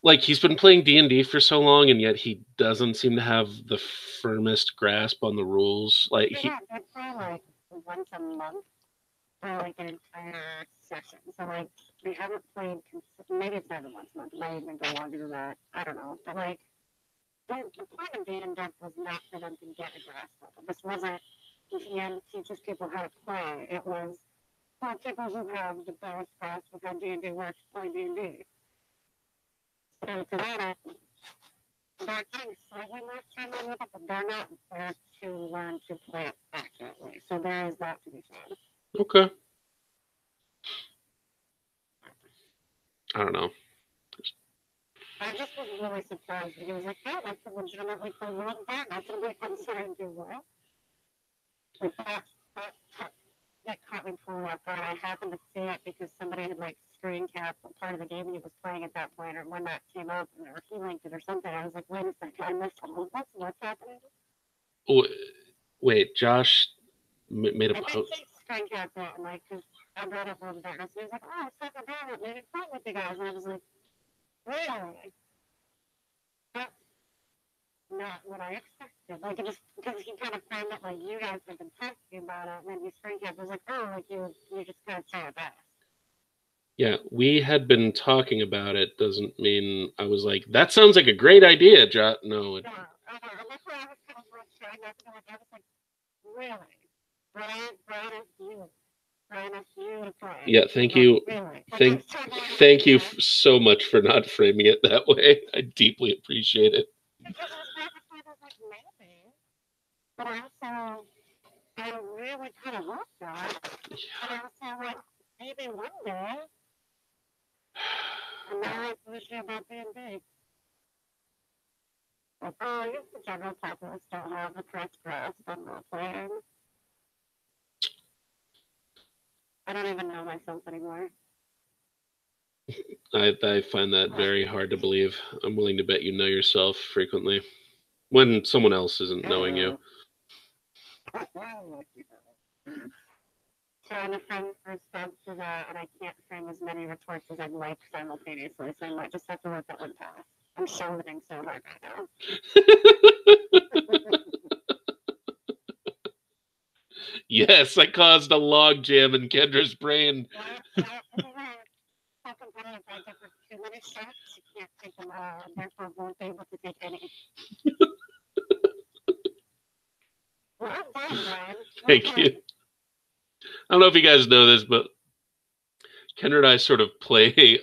Like, he's been playing D&D for so long, and yet he doesn't seem to have the firmest grasp on the rules. Like, Yeah, they play like once a month for like an entire session. So like we haven't played. Maybe it's never once a month. It might even go longer than that. I don't know. But like the point of being in depth was not for them to get a grasp of it. This wasn't DM teaches people how to play. It was for people who have the best grasp of how D&D works, play D&D. So to that, they're getting slightly more time on it, but they're not there to learn to play it accurately. So there is that to be said. okay. I don't know. I just was really surprised. He was like, "Hey, I could legitimately play World of Dark. I could be concerned and do well." Like that caught me pulling up, but I happened to see it because somebody had like screen capped part of the game he was playing at that point, or when that came up, or he linked it or something. I was like, "Wait a second, I missed all of this. What's happening?" Wait, Josh made a I post. think he screen capped it, and like, 'cause I brought up one there. So he was like, oh, it's fucking bad. Maybe fight with you guys. And I was like, really? That's not what I expected. Like, it just, because he kind of found out, like, you guys had been talking about it, and then you spring up was like, oh, like, you just kind of say it best. Yeah, we had been talking about it. Doesn't mean I was like, that sounds like a great idea, Jot. No. And that's why I was kind of like trying not to be like, I was like, really? Brian asked you to play. Yeah, thank you. Really? Thank you so much for not framing it that way. I deeply appreciate it. Because it was like, maybe. But also, I really kind of love that. And also, like, maybe one day. And now it's the issue about being big. Like, oh, I guess the general populace don't have the correct grasp on role playing. I don't even know myself anymore. I find that very hard to believe. I'm willing to bet you know yourself frequently when someone else isn't knowing you. Trying to frame the response to that, and I can't frame as many retorts as I'd like simultaneously, so I might just have to let that one pass. I'm shouldering so hard right now. Yes, I caused a log jam in Kendra's brain. Too many shots, you can't take them all, and therefore won't be able to take any. Well, I'm done, Brian. Thank you. I don't know if you guys know this, but Kendra and I sort of play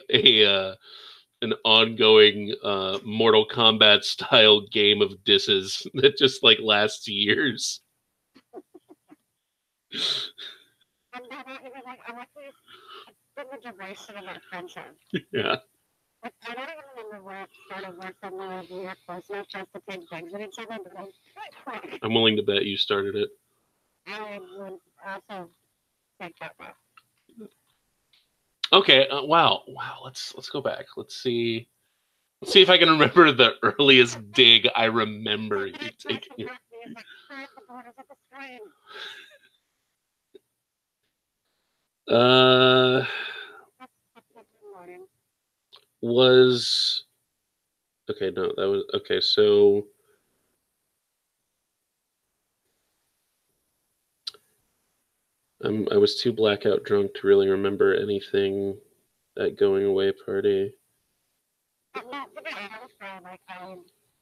an ongoing Mortal Kombat style game of disses that just like lasts years. I'm actually, it's been the duration of our friendship. Yeah. Like, I don't even remember where it started, where suddenly we were close enough for us to take things at each other, but like, I'm willing to bet you started it. I would also take that back. Okay. Wow. Let's go back. Let's see if I can remember the earliest dig I remember you taking. Was okay. No, that was okay. So I was too blackout drunk to really remember anything at going away party.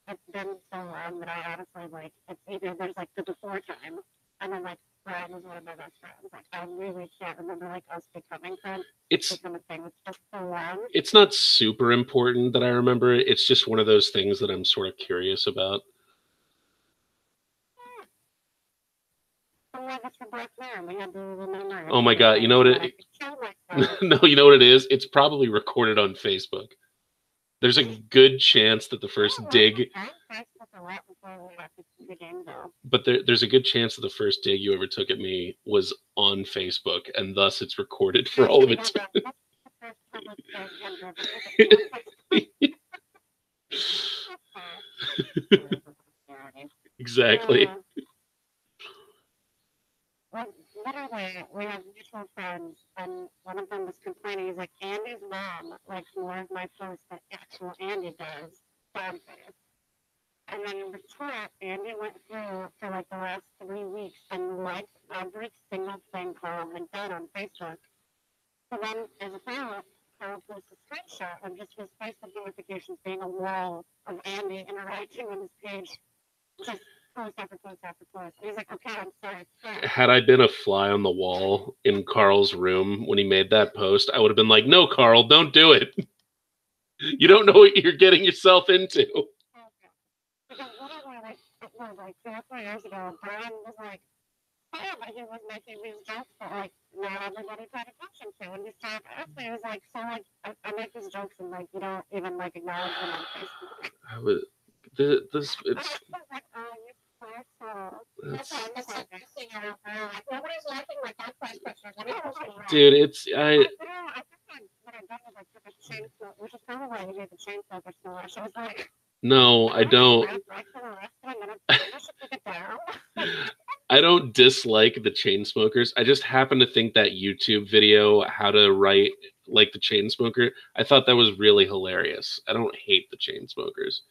It's been so long that I honestly, like, it's either there's like the before time, and then like Brian was one of my best friends. Like, I really can't remember like us becoming friends. It's become a thing. It's just so long. It's not super important that I remember it. It's just one of those things that I'm sort of curious about. Oh my god, you know what it No, you know what it is? It's probably recorded on Facebook. There's a good chance that the first dig But there's a good chance that the first dig you ever took at me was on Facebook, and thus it's recorded for all of its Exactly. Like, literally, we have mutual friends, and one of them was complaining. He's like, Andy's mom likes more of my posts than actual Andy does. Sad face. And then in return, Andy went through for like the last 3 weeks and liked every single thing Carl had done on Facebook. So then, as a follow-up, Carl posted a screenshot of just his Facebook notifications being a wall of Andy interacting with his page. Just post after post after post. And he's like, okay, I'm sorry. Had I been a fly on the wall in Carl's room when he made that post, I would have been like, no, Carl, don't do it. You don't know what you're getting yourself into. Because literally, like, it was like 2 or 3 years ago, Brian was like, oh, but he was making these jokes that, like, not everybody paid attention to. And he started asking, he was like, so, like, I make these jokes and, like, you don't even, like, acknowledge them on Facebook. I was, this, it's... Dude, it's, No, I don't. I don't dislike the Chainsmokers. I just happen to think that YouTube video, how to write like the Chainsmoker, I thought that was really hilarious. I don't hate the Chainsmokers.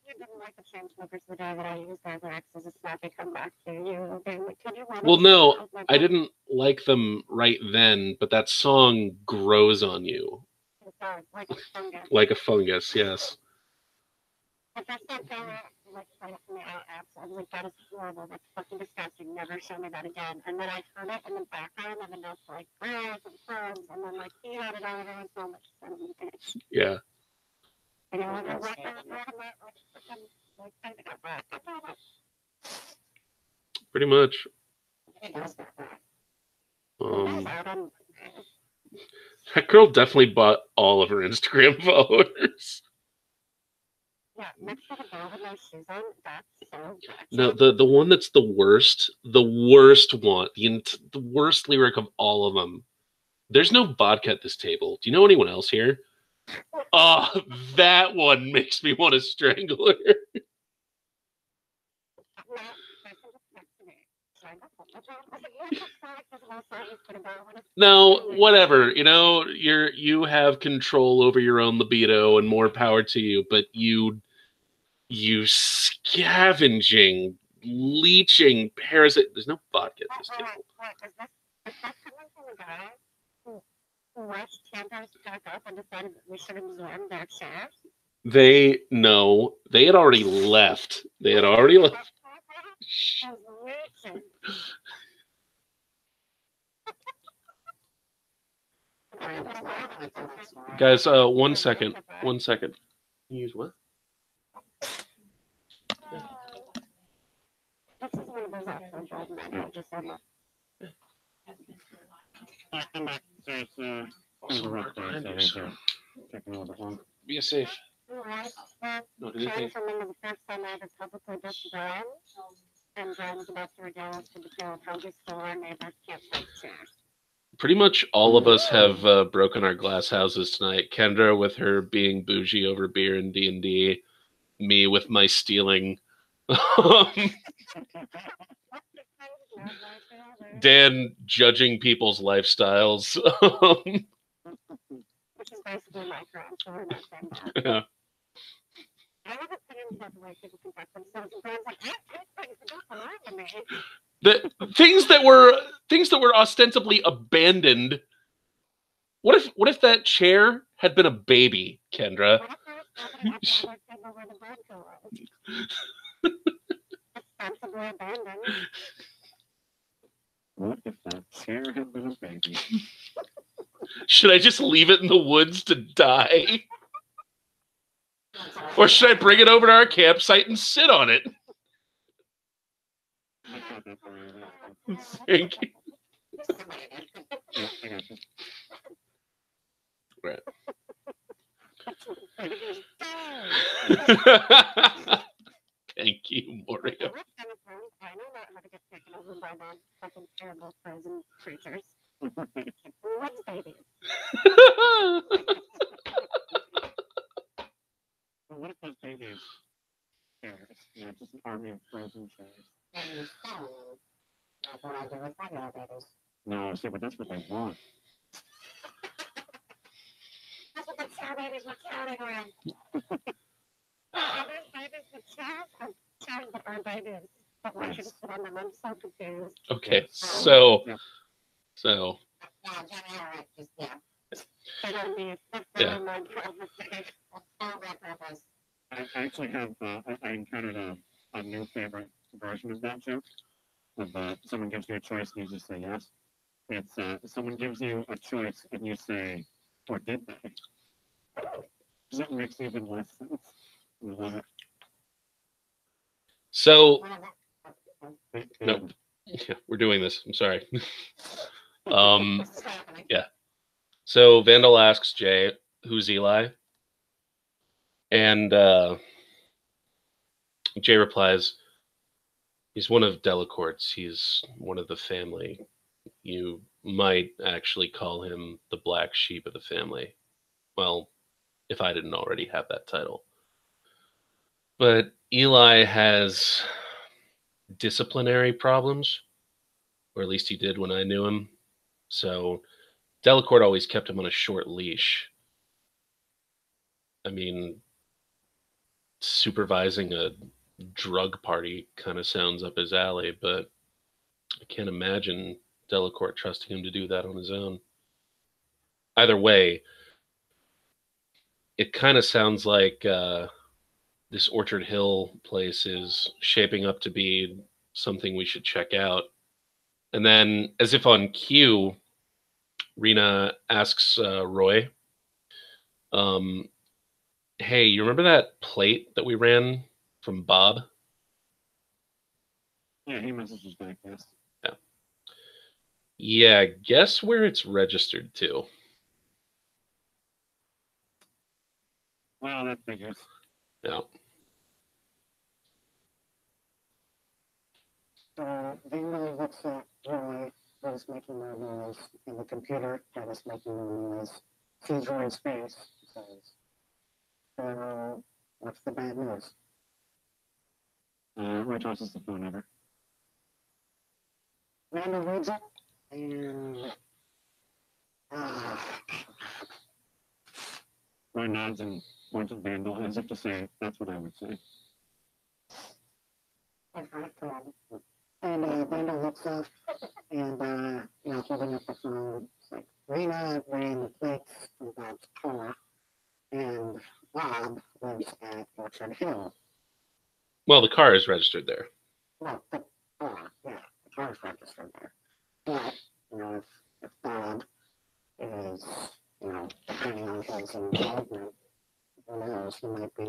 You didn't like the Chainsmokers the day that I used their lyrics as a snappy comeback to you. Could you Well, no, I didn't like them right then, but that song grows on you. Like a fungus. Like a fungus, yes. The first time they were like playing it from the apps, I was like, that is horrible. That's fucking disgusting. Never show me that again. And then I heard it in the background of enough like girls and friends, and then like he had it on, and I was so much son of a bitch. Yeah. And I was like, like, Pretty much. That girl definitely bought all of her Instagram followers. Yeah, next to the girl with no shoes on, that's so good. No, the one that's the worst one, the worst lyric of all of them. There's no vodka at this table. Do you know anyone else here? Oh, that one makes me want to strangle her. No, whatever. You know, you have control over your own libido, and more power to you. But you scavenging, leeching parasite. There's no vodka at this table. Is that coming from a guy who watched campers pack up and decided that we should absorb their shares? They had already left. They had already left. Guys, 1 second. 1 second. Use what? Be safe. No, do you think? The first time I ever publicly dissed Brian, and Brian was about to regale us with the tale of how we stole our neighbor's campsite chairs. Pretty much all of us have broken our glass houses tonight. Kendra with her being bougie over beer and D&D. Me with my stealing. Dan judging people's lifestyles. Which is basically my crime, so we're not saying that. Yeah. I haven't put in the way people conduct themselves, and Brian's like, I think things don't belong to me. The things that were ostensibly abandoned. What if that chair had been a baby, Kendra? Ostensibly abandoned. What if that chair had been a baby? Should I just leave it in the woods to die? Or should I bring it over to our campsite and sit on it? Thank you. Right. Thank you, Moria. I know not how to get taken over by the fucking terrible frozen creatures. What's babies? Well, what if those babies? Yeah, just an army of frozen chairs. That's what I do with regular babies. No, see, but that's what they want. That's what the chair babies were counting on. Other babies with chairs are chairs that are babies. But why should sit on them? I'm so confused. Okay, so I actually have, I encountered a new favorite version of that joke. Of, someone gives you a choice and you just say yes. It's, someone gives you a choice and you say, or did they? That makes even less sense. I love it. So, no, yeah, we're doing this. I'm sorry. Yeah. So Vandal asks Jay, "Who's Eli?" And Jay replies, "He's one of Delacourt's. He's one of the family. You might actually call him the black sheep of the family. Well, if I didn't already have that title. But Eli has disciplinary problems, or at least he did when I knew him. So Delacourt always kept him on a short leash. I mean, supervising a drug party kind of sounds up his alley, but I can't imagine Delacourt trusting him to do that on his own. Either way, it kind of sounds like this Orchard Hill place is shaping up to be something we should check out. And then, as if on cue, Rena asks Roy, hey, you remember that plate that we ran from Bob? Yeah, he messages back, yes. Yeah, guess where it's registered to? Well, that figures. Yeah. They really looks at Roy that is making no noise, and the computer that is making no noise sees Roy's face, says, what's the bad news? Roy tosses the phone over. Randall reads it, and Roy nods and points at Vandal as if to say, that's what I would say. and Randall looks up, and holding up the phone, it's like, Rena ran the plates from Bob's car, and Bob lives at Orchard Hill. Well, the car is registered there. Well, the car's registered there. But, if Bob is, depending on his involvement, who knows, he might be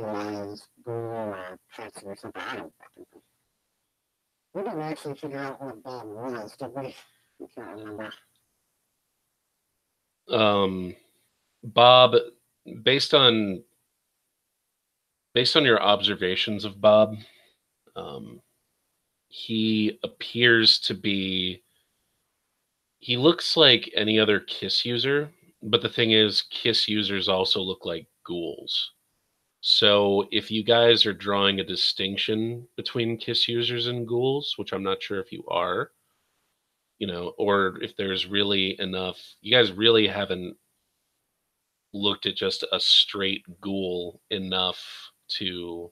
Eli's guru or Patsy or something. I don't fucking know. We didn't actually figure out what Bob was, did we? I can't remember. Bob, based on your observations of Bob, he appears to be, he looks like any other KISS user, but the thing is, KISS users also look like ghouls. So if you guys are drawing a distinction between KISS users and ghouls, which I'm not sure if you are, or if there's really enough, you guys really haven't looked at just a straight ghoul enough to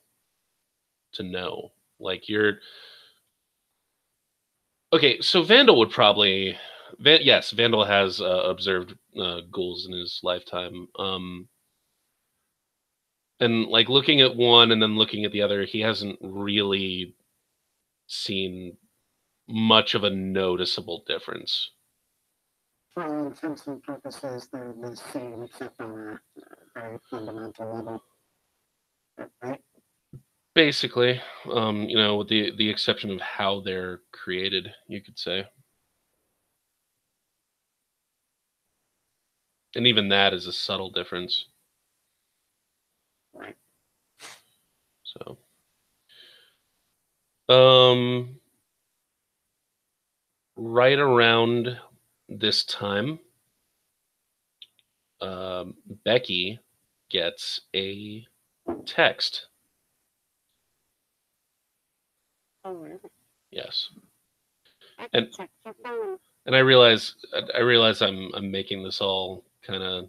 know. Like okay, so Vandal would probably, yes, Vandal has observed ghouls in his lifetime. And like looking at one and then looking at the other, he hasn't really seen much of a noticeable difference. For all intents and purposes, they're the same, except on a very fundamental level. Right? Basically, with the exception of how they're created, you could say. And even that is a subtle difference. Right. So, right around this time, Becky gets a text. Oh, really? Yes. I And- can check your phone. And I realize I'm making this all kind of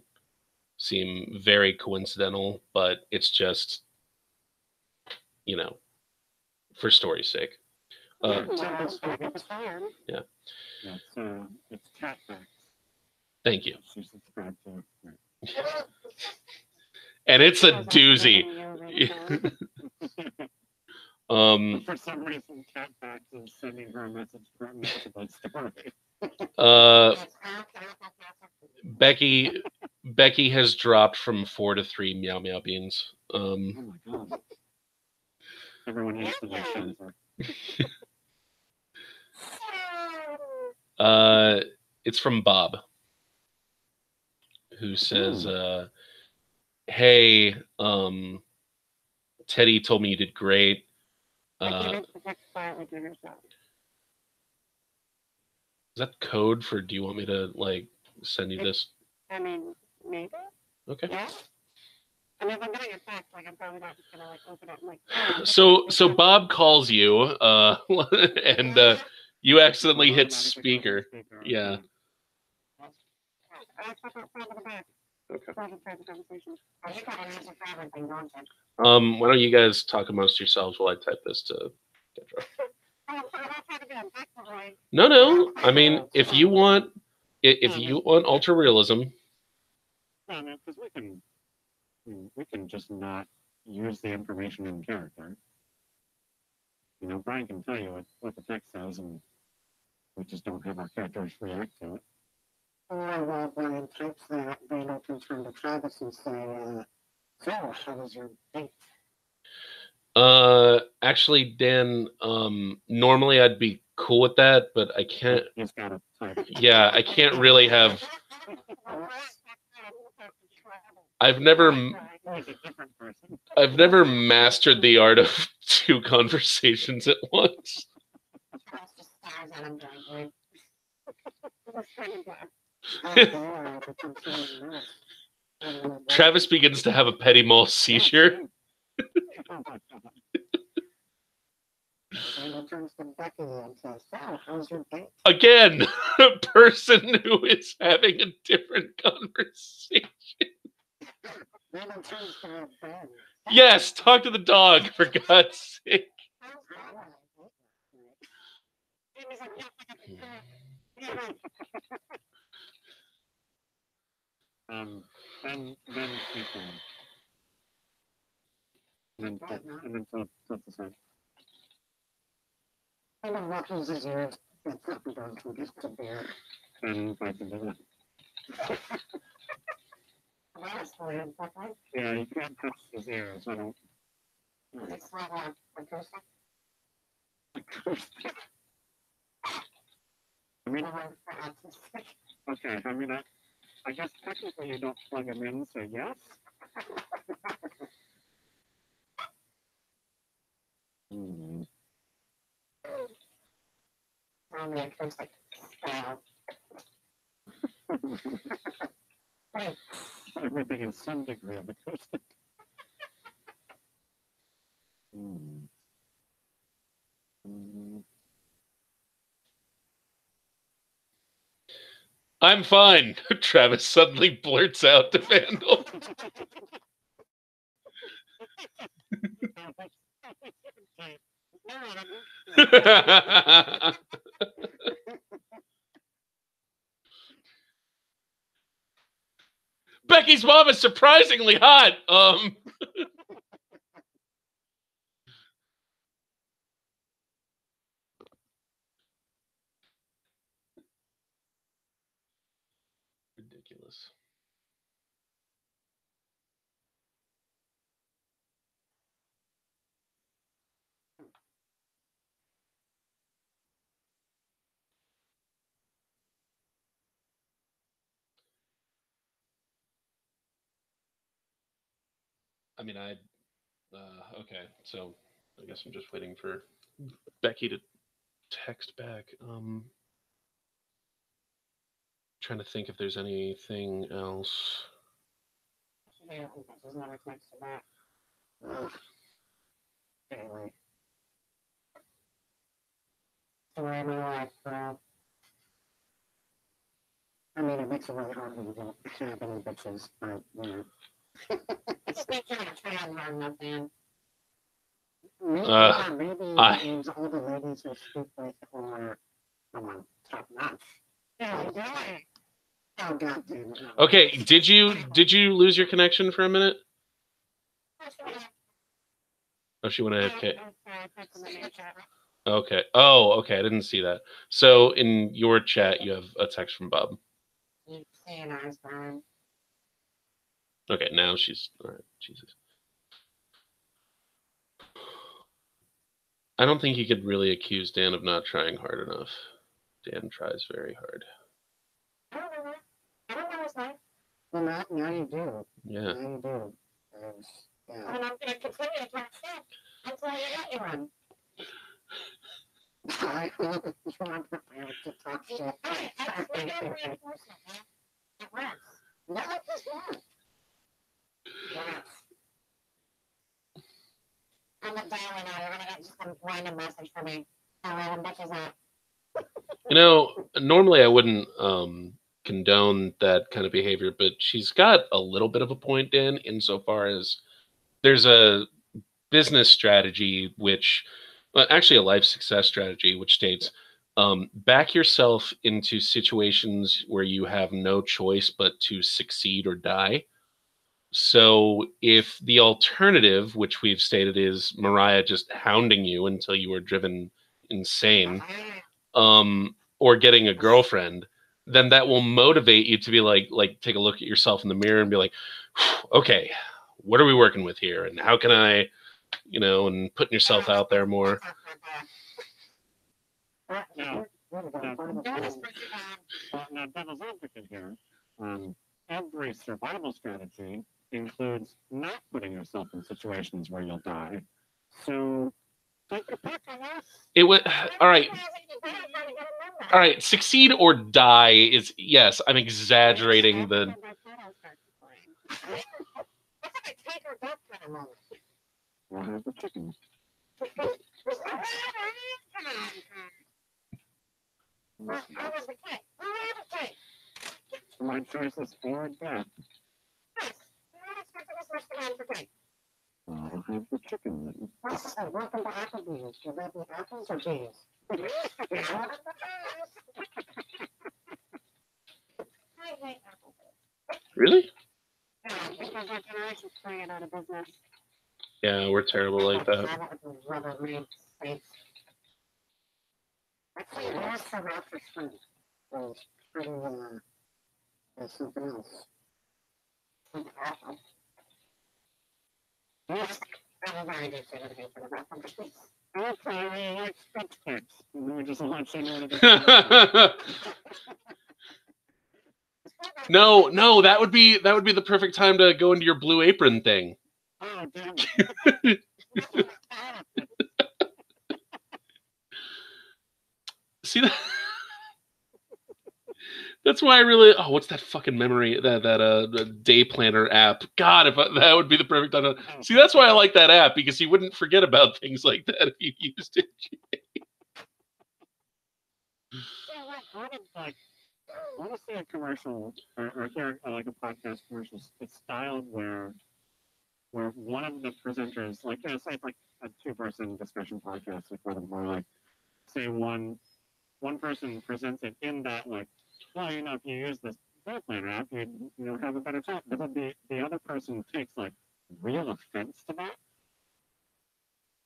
seem very coincidental, but it's just, for story's sake. Well, it's fine. Yeah. It's cat facts. Thank you. She subscribed to it. And it's a doozy. For some reason, cat facts is sending her a message about story. Becky has dropped from 4 to 3 meow meow beans. Oh my god. Everyone hates the Jennifer. It's from Bob, who says, hey, Teddy told me you did great. Is that code for, do you want me to send you this? I mean, maybe. Okay. Yeah. And if I'm getting a text, like I'm probably not just gonna like open it and like. So Bob calls you, and you accidentally hit speaker. Yeah. I put that front of the back. Okay. So I can try the conversation. I just got an answer for everything, don't you? Why don't you guys talk amongst yourselves while I type this to Kendra? I'll try to be a back boy. No. I mean, if you want ultra realism, Yeah, man, because we can just not use the information in character. You know, Brian can tell you what the text says, and we just don't have our characters react to it. Or while Brian types that, Brandon can turn to Travis and say, so, how was your date? actually, Dan, normally I'd be cool with that, but I can't. He's got to type. Yeah, I can't really have. I've never mastered the art of two conversations at once. Travis begins to have a petit mal seizure. Again, a person who is having a different conversation. Yes, talk to the dog, for God's sake. Then speak on. And then flip the side. And then what uses yours? That's not going to just a beer. And I can do that. That's weird, but I Yeah, you can't touch his ears. I don't. it's like a acoustic. I mean, okay. I mean, I guess technically you don't plug them in, so yes. On the acoustic scale. Everything in some degree of acoustic. I'm fine, Travis suddenly blurts out to Vandal. Becky's mom is surprisingly hot. Ridiculous. I mean, okay, so I guess I'm just waiting for Becky to text back. Trying to think if there's anything else. Yeah, there's never connects to that. Anyway. So I mean, like, I mean, it makes it really hard when you don't have any bitches, but, you know. Speaking of trans on nothing. Maybe it means all the ladies who speak with are top notch. Yeah, yeah. Oh, God damn it. Okay, did you lose your connection for a minute? Oh, she went ahead. Okay. Oh, okay. I didn't see that. So in your chat, you have a text from Bob. Okay, now she's all right. Jesus. I don't think you could really accuse Dan of not trying hard enough. Dan tries very hard. I don't know his name. Well, now you do. Yeah. Now you do. Yeah. And I'm going to continue to talk shit until you get you one. I want prepared to talk shit. It works. No, it does not. Yes. message for me. How much is that? You know, normally I wouldn't condone that kind of behavior, but she's got a little bit of a point, Dan, insofar as there's a business strategy, which, well, actually a life success strategy, which states back yourself into situations where you have no choice but to succeed or die. So if the alternative, which we've stated, is Mariah just hounding you until you are driven insane, or getting a girlfriend, then that will motivate you to be like take a look at yourself in the mirror and be like, okay, what are we working with here, and how can I, and putting yourself out there more. Now, devil's advocate here, every survival strategy includes not putting yourself in situations where you'll die. So, take your pick, I guess. It would. All right. All right. Succeed or die is, yes, I'm exaggerating the. We'll have the chicken. My choice is for death. I'll have the chicken then. Welcome to Applebee's. Would that be apples or cheese? I hate Applebee's. Really? Yeah, because our generation's putting it out of business. Yeah, we're terrible like that. Rubber meat steaks. Actually, there's some after food. There's something else. Something awful. Yes, everybody gets it okay for the bathroom. Okay, I like spit sticks. We just watching one of the. No, that would be the perfect time to go into your Blue Apron thing. Oh, damn it. See that? That's why I really. Oh, what's that fucking memory? That day planner app. God, that would be the perfect time. See, that's why I like that app, because you wouldn't forget about things like that if you used it. I want to see a commercial or hear like a podcast commercial. It's styled where one of the presenters, like, say it's like a two-person discussion podcast, like where like say one person presents it in that, like, well, if you use this day planner app, you have a better time. But then the other person takes like real offense to that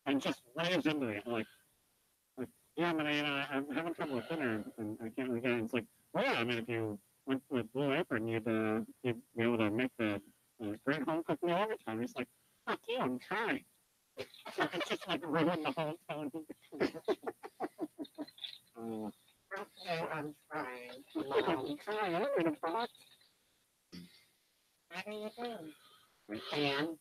and just lays into it, like yeah, but I'm having trouble with dinner and I can't really get it. It's like, well, yeah, I mean, if you went with Blue Apron, you'd be able to make the great home cooked meal every time. It's like, fuck you, I'm trying. It's just like ruin the whole tone. I'm trying. I'm trying. I don't need a box. How do you do? And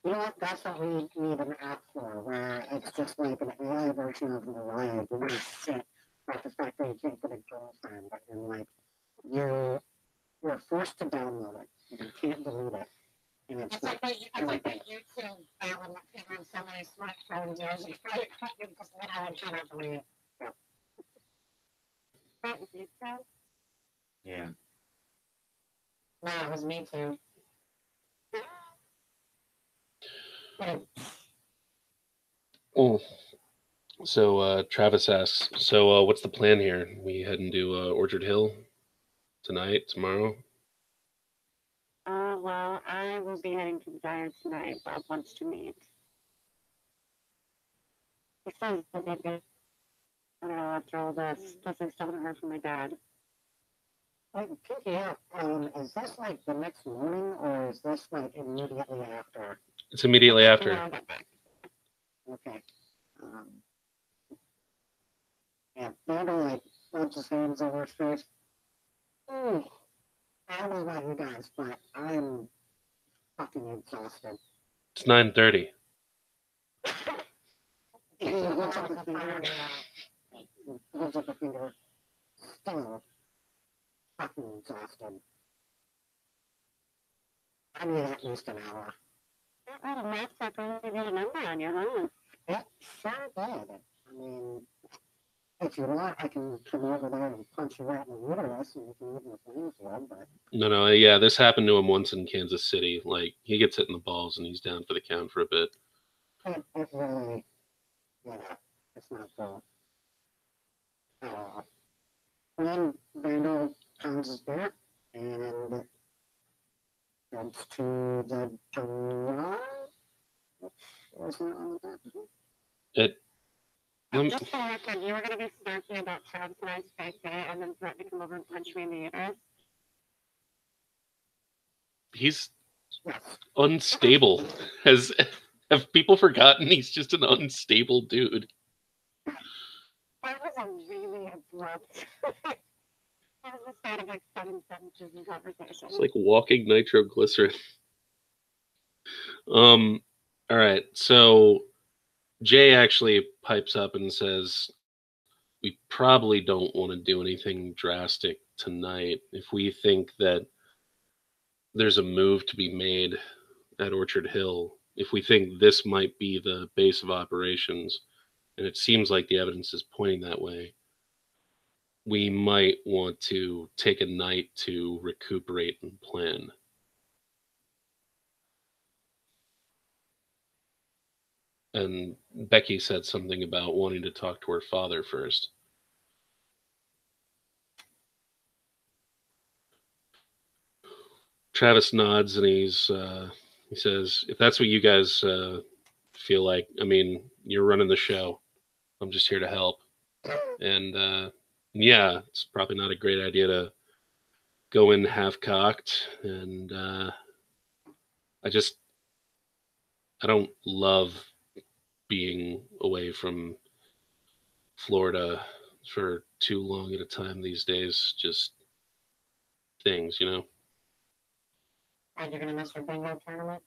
you know what? That's what we need an app for, where it's just like an AI version of Mariah doing shit about the fact that you can't get a girlfriend, but you're forced to download it. You can't delete it. And it's like the YouTube ballad that came on so many smartphones years ago. You just literally cannot believe it. That was you too? Yeah. No, it was me too. Oh. So Travis asks, so what's the plan here? We heading to Orchard Hill tonight, tomorrow? Well, I will be heading to the diner tonight. Bob wants to meet. He says that they've got, I don't know, after all this, plus I still haven't heard from my dad. Like, PPF, is this like the next morning, or is this like immediately after? It's immediately after. Okay. Yeah, Bobby like puts his hands over his face. I don't know about you guys, but I am fucking exhausted. It's 9:30. He looks up the finger. Holds up the finger. Still fucking exhausted. I need at least an hour. Well, the math sucker, you got a number on you, huh? It sure did. I mean, if you want, I can come over there and punch you right in the uterus and you can leave your flames well, but No, yeah, this happened to him once in Kansas City. Like, he gets hit in the balls and he's down for the count for a bit. it really, yeah, it's not cool. And then Vandal pounds his beer and jumps to the door, which wasn't on the back. Let me- Just for the record, you were going to be snarky about Travis and I's fake day and then threaten to come over and punch me in the uterus. he's Yes. unstable. Have people forgotten he's just an unstable dude? That was a really abrupt. That was the start of like 7 sentences in conversation. It's like walking nitroglycerin. All right, so Jay actually pipes up and says, we probably don't want to do anything drastic tonight. If we think that there's a move to be made at Orchard Hill, if we think this might be the base of operations, and it seems like the evidence is pointing that way, we might want to take a night to recuperate and plan. And Becky said something about wanting to talk to her father first. Travis nods and he says, if that's what you guys feel like, I mean, you're running the show. I'm just here to help. And yeah, it's probably not a great idea to go in half-cocked. And I don't love being away from Florida for too long at a time these days. Just things, you know? And you're going to miss your bingo tournament?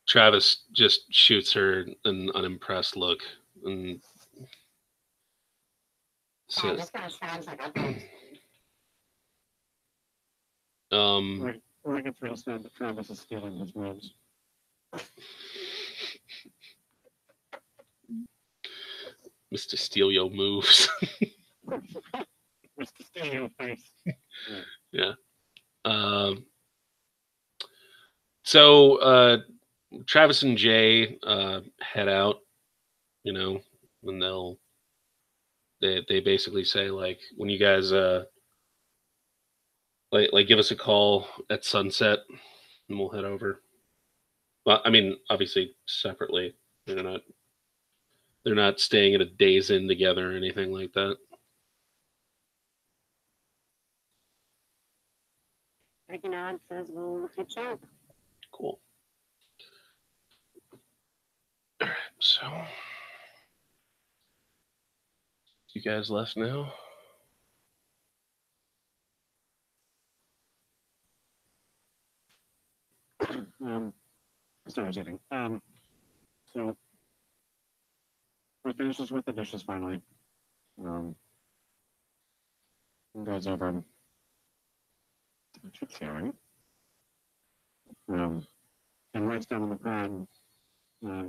Travis just shoots her an unimpressed look and says, This kind of sounds like a I can feel sad that Travis is stealing his moves. Mr. Steal Your Moves. Mr. Steal Your Face. Yeah. So Travis and Jay head out, you know, and they basically say, like, when you guys like give us a call at sunset and we'll head over. Well, I mean, obviously separately. They're not staying at a Days Inn together or anything like that. Ricky Nod says we'll hitch up. Cool. All right, so you guys left now? Sorry, I was eating. So we finishes with the dishes finally. Goes over to Karen. And writes down on the pad,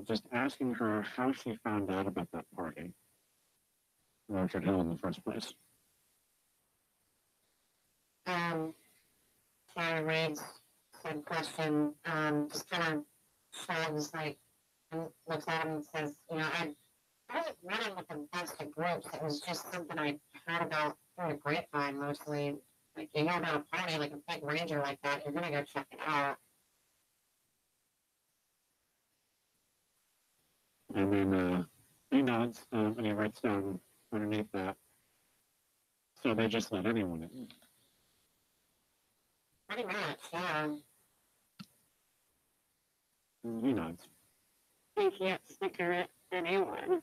just asking her how she found out about that party in Orchard Hill in the first place. Karen reads said question, just kind of shrugs like, and looks at him and says, you know, I wasn't running with the best of groups. It was just something I heard about through the grapevine mostly. Like, you hear about a party, like a big ranger like that, you're going to go check it out. And then he nods and he writes down underneath that. So they just let anyone in. Pretty much, yeah. And he nods. You can't snicker at anyone.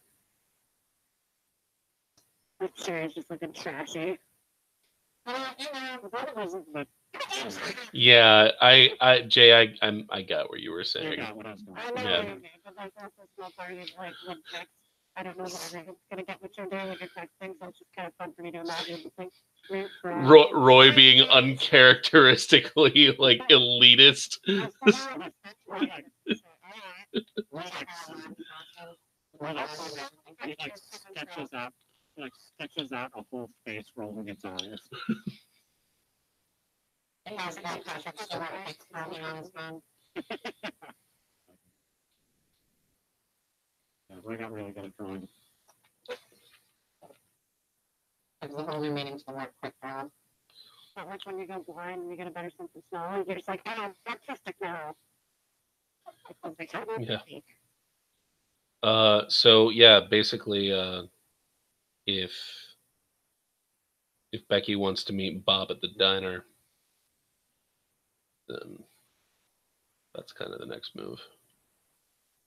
That chair is just looking trashy. You know, one of us is like, Yeah, Jay, I got what you were saying. Yeah, what I was going I know, Yeah. okay, but like that's a small party, like with text. I don't know whether it's gonna get what you're doing with your texting, so it's just kind of fun for me to imagine. Like, Roy being uncharacteristically like elitist. He sketches out a whole face rolling its eyes. He has a guy Patrick Stewart explosion on his gun. Yeah, we got really good at drawing. It's the only meanings to work quick now. But like when you go blind and you get a better sense of smell, you're just like, oh, I'm autistic now. Yeah. So yeah, basically, if Becky wants to meet Bob at the diner, then that's kind of the next move.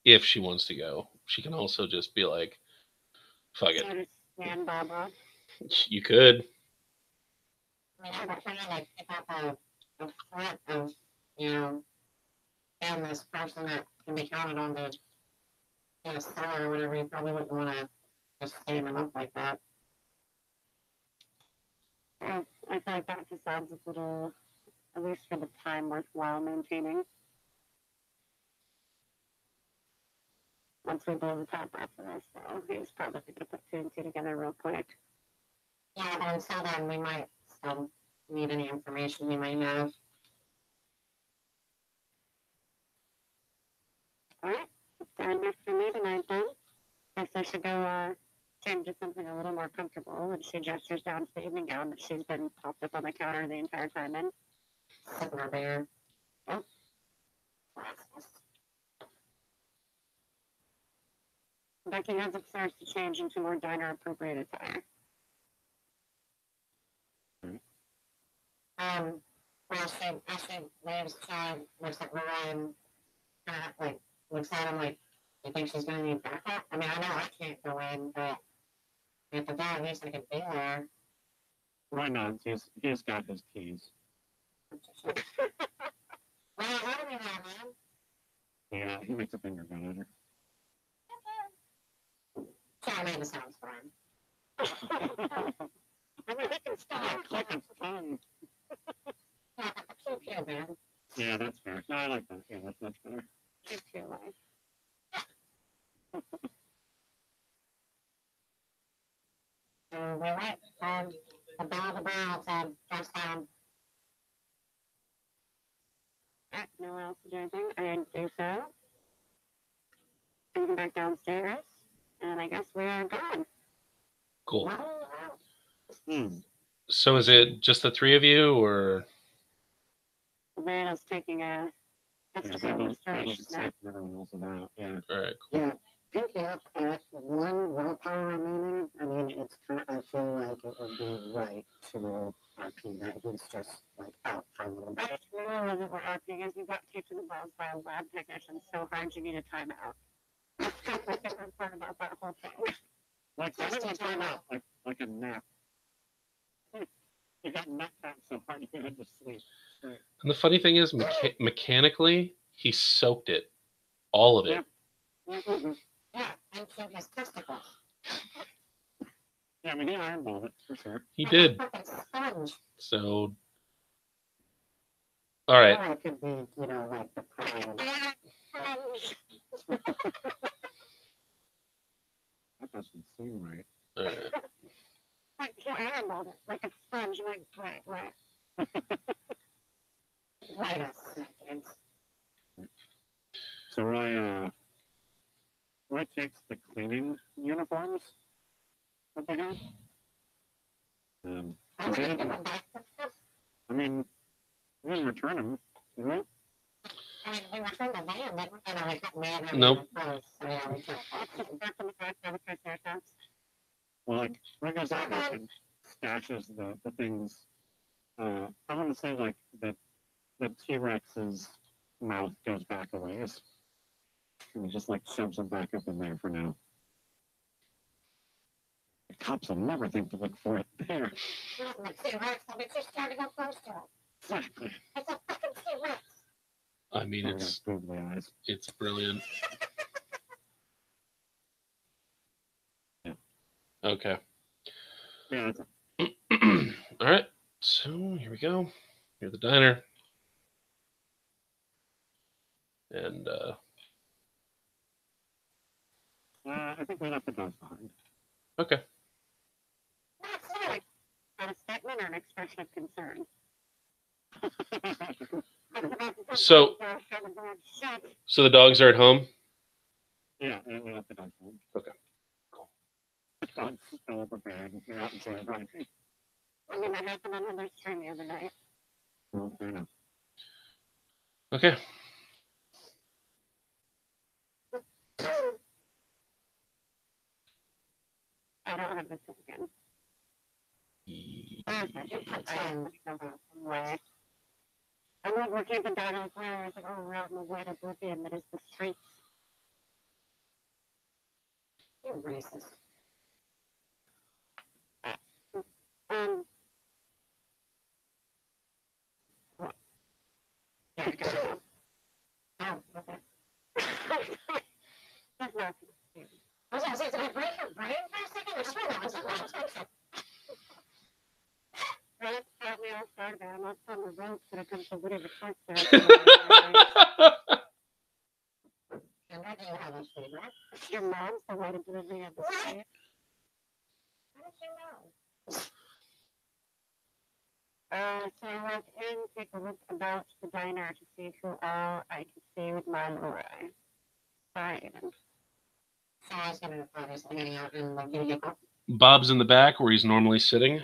If she wants to go, she can also just be like, "Fuck it." And Barbara. You could. I mean, I'm trying to like pick up a threat of, you know, and this person that can be counted on to get a star or whatever. You probably wouldn't want to just stand him up like that. I feel like that just sounds a little, at least for the time, worthwhile maintaining. Once we blow the top off of this, though, he's probably going to put two and two together real quick. Yeah, but until then, we might still need any information we might have. All right, that's fair enough for me tonight, then. Guess I should go change to something a little more comfortable. And she gestures down to the evening gown that she's been popped up on the counter the entire time in. Sitting over there. Oh. Becky heads upstairs to change into more diner-appropriate attire. Well, she leaves, looks at Ryan, like, looks at him like, you think she's going to need backup? I mean, I know I can't go in, but at the very least I could be there. Why not? He's got his keys. Well, how do we know, man? Yeah, he makes a finger gun at her. Sorry, I made the sounds for him. I mean, he can stop. Like it's fun. Yeah, pew pew, man. Yeah, that's fair. No, I like that. Yeah, that's much better. Pew pew life. So we're right. The bell said just down. Alright, no one else to do anything. I didn't do so. I'm back downstairs, and I guess we are gone. Cool. Hmm. So is it just the three of you, or Savannah's taking a That'll save everyone else about. Yeah. all right? Cool. Yeah, picking up at one willpower remaining, I mean, it's kind of, I feel like it would be right to RP that he's just, like, out for a little bit. That's more that we're asking is you got kicked in the balls by a lab technician so hard you need a timeout. That's kind of my favorite part about that whole thing. Like not even a timeout, like a nap. You got knocked out so hard you had to sleep. And the funny thing is, mechanically, he soaked it, all of it. Yeah, into his testicles. Yeah, I mean, he ironballed it for sure. He did. Fucking sponge. So, all right. Or it could be, you know, like the prime. That doesn't seem right. All right. Like, you eyeballed it like a sponge. Like, right. Wait a second. So Roy takes the cleaning uniforms that they have. Are we gonna give him back to stuff? I mean, we didn't return them, did we? I mean, we returned the van, didn't we? And I got mad at Nope. So yeah, we took Back from the fact that the Triceratops. Well, like, Ring goes out and stashes the things. I want to say, like, that the T-Rex's mouth goes back a ways. And he just, like, shoves them back up in there for now. The cops will never think to look for it there. the T-Rex, I'll be too scared to go close to it. Exactly. It's a fucking T-Rex. I mean, It's googly eyes. it's brilliant. Yeah. Okay. Yeah, that's All right. So here we go. Here's the diner. And I think we left the dogs behind. Okay. That's like a statement or an expression of concern. So the dogs are at home? Yeah, we left the dogs behind. Okay. Cool. The dogs still prepared. You're out enjoying life. I mean, that happened on another stream the other night. Well, fair enough. Okay. I don't have this again. I'm like looking at the dog on the floor. I was like, oh, we're out in the white oblivion that is the streets. You're racist. What? Yeah, go. Oh, okay. That's not. I was going to say, did I break your brain for a second? I swear that was not. Right, caught me off guard there. I'm not on the ropes when it comes to whatever parts there. And I do have a favorite. Your mom's the one to deliver me of the state. How did you know? So I went in to take a look about the diner to see who all I could see with my little eye. Sorry, Aiden. So I was going to obviously getting out and like getting it up. Bob's in the back where he's normally sitting.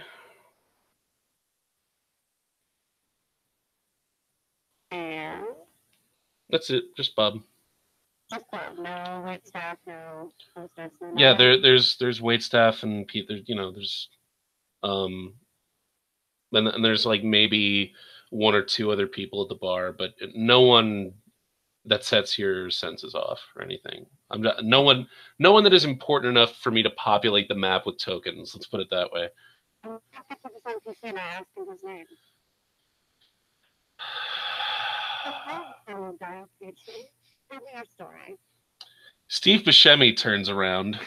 And That's it. Just Bob. just Bob. No wait staff, no hostess, no Yeah, nothing. there's wait staff and Pete. There's and there's like maybe one or two other people at the bar, but no one that sets your senses off or anything. No one that is important enough for me to populate the map with tokens. Let's put it that way. I picked up this NPC and I asked him his name. Hello, dial PhD. Tell me your story. Steve Buscemi turns around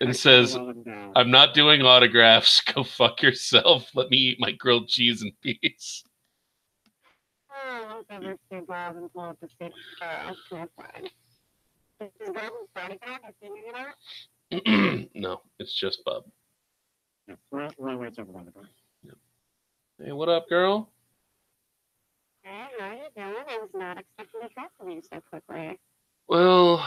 and says, "I'm not doing autographs. Go fuck yourself. Let me eat my grilled cheese in peace." Oh, I never see Bob and pull up the state fine. Is Bob's bodyguard? Has he figured it out? No, it's just Bob. Yeah, we're waiting over by the door. Hey, what up, girl? Hey, how you doing? I was not expecting to talk to you so quickly. Well,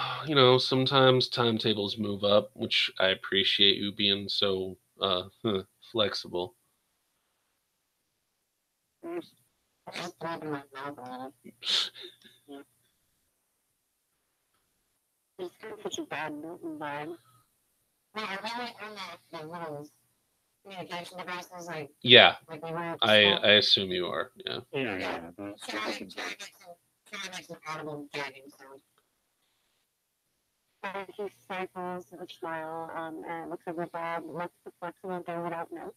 sometimes timetables move up, which I appreciate you being so flexible. Just grabbing my mouth a little. Yeah. It's kind of such a bad Newton vibe. Wait, are we like on the little communication devices? Yeah, Like we were at I assume you are. Yeah. Yeah. Can I make some audible gagging sound? He cycles with a smile and looks over at Bob, lets the flexible go without note,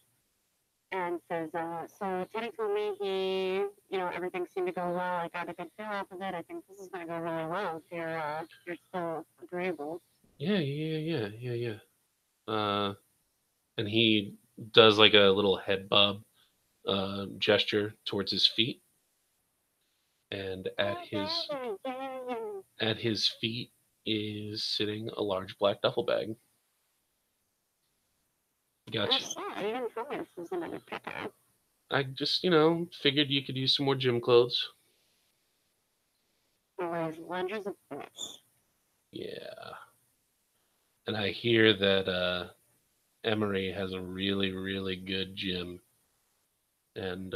and says, so Teddy told me everything seemed to go well. I got a good feel off of it. I think this is going to go really well if you're still agreeable. Yeah. And he does like a little head bob gesture towards his feet, and at his feet is sitting a large black duffel bag. Gotcha. I didn't tell me this was another pickup. I just, figured you could use some more gym clothes. There's lunges of fish. Yeah. And I hear that Emory has a really, really good gym. And,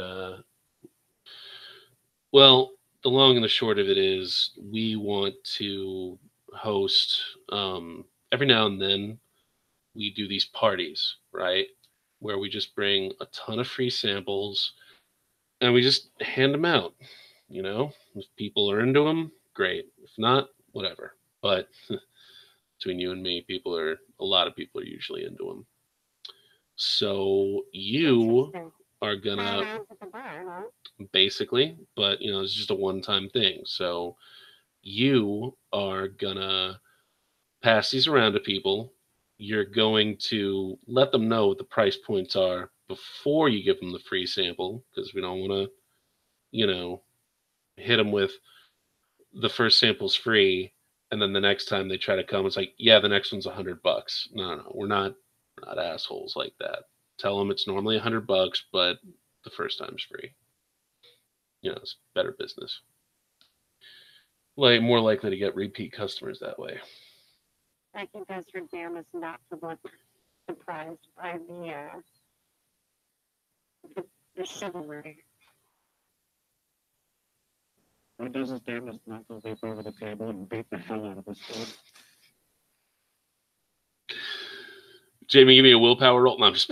well, the long and the short of it is we want to host, every now and then, we do these parties, right? Where we just bring a ton of free samples and we just hand them out. If people are into them, great. If not, whatever. But between you and me, a lot of people are usually into them. So you are gonna basically, but it's just a one-time thing. So you are gonna pass these around to people. You're going to let them know what the price points are before you give them the free sample, because we don't want to, hit them with the first sample's free And then the next time they try to come, it's like, yeah, the next one's $100. No, we're not assholes like that. Tell them it's normally $100, but the first time's free. It's better business. Like more likely to get repeat customers that way. I think that's for damn not to look surprised by the chivalry. What does his damnedest not to leap over the table and beat the hell out of this dude? Jamie, give me a willpower roll. No, I'm just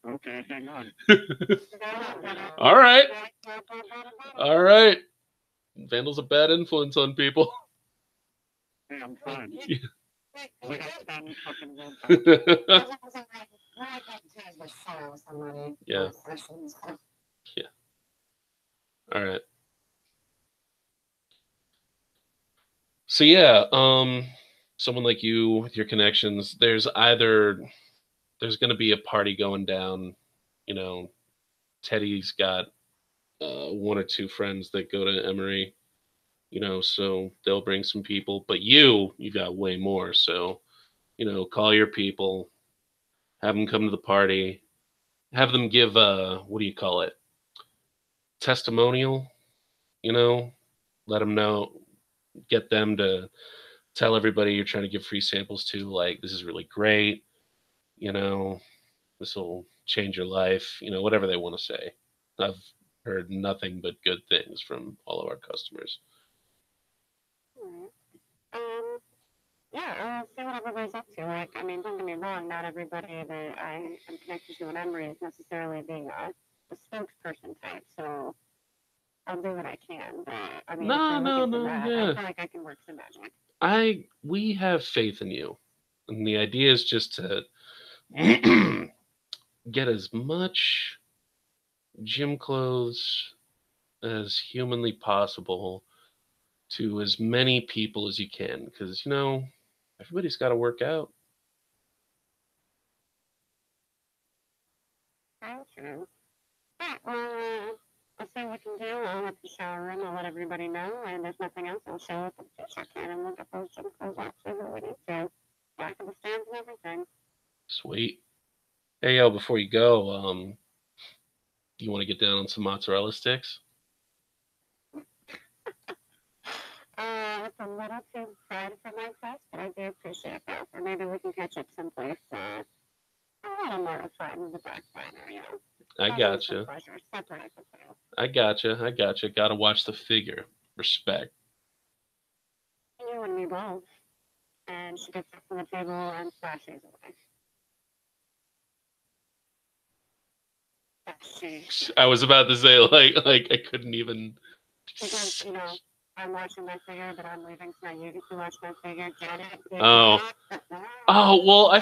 Okay, hang on. All right. All right. Vandal's a bad influence on people. Hey, I'm fine. Yeah. We got 10 fucking willpower. Yeah. Yeah. All right. So yeah, someone like you with your connections, there's going to be a party going down. Teddy's got one or two friends that go to Emory. So they'll bring some people. But you got way more. So, call your people, have them come to the party, have them give what do you call it? Testimonial. Let them know, get them to tell everybody you're trying to give free samples to, like, this is really great. This will change your life. Whatever they want to say. I've heard nothing but good things from all of our customers. Yeah, I'll see what everybody's up to. Like, I mean, don't get me wrong, not everybody that I am connected to in Emory is necessarily being a spokesperson type, so I'll do what I can. But, I mean, No, if they're looking for yeah. that, I feel like I can work some magic. We have faith in you. And the idea is just to get as much gym clothes as humanly possible to as many people as you can. Because, everybody's got to work out. Thank you. Yeah, well, I'll see what we can do. I'll let the shower room. I'll let everybody know. And if nothing else, I'll show up and check in and look at those gym clothes actually that we need to. Back in the stands and everything. Sweet. Hey, yo, before you go, you want to get down on some mozzarella sticks? It's a little too fried for my taste, but I do appreciate that. Or maybe we can catch up someplace a little more fried in the back burner, I gotcha. I gotcha. Gotta watch the figure. Respect. You and me both. And she gets up from the table and slashes away. I was about to say, like I couldn't even. Because, I'm watching my figure, but I'm leaving, so you get to watch my figure. Get it? Oh, well, I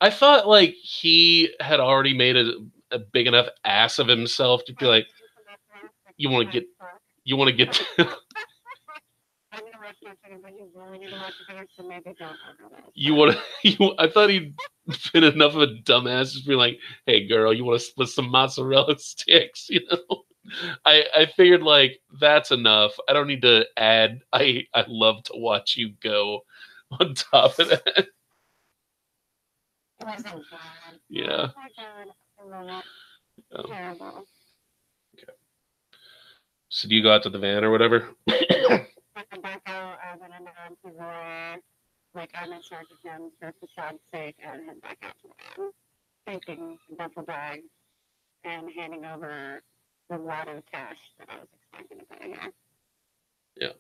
thought like he had already made a big enough ass of himself to be like, you want to get. I thought he'd been enough of a dumbass to be like, hey girl, you want to split some mozzarella sticks, I figured like that's enough. I don't need to add I love to watch you go on top of that. Yeah. Okay. So do you go out to the van or whatever? Like I'm in charge of him for facade's sake and head back out to the van, taking the duffel bag and handing over the lot of cash that I was expecting to pay here. Yeah.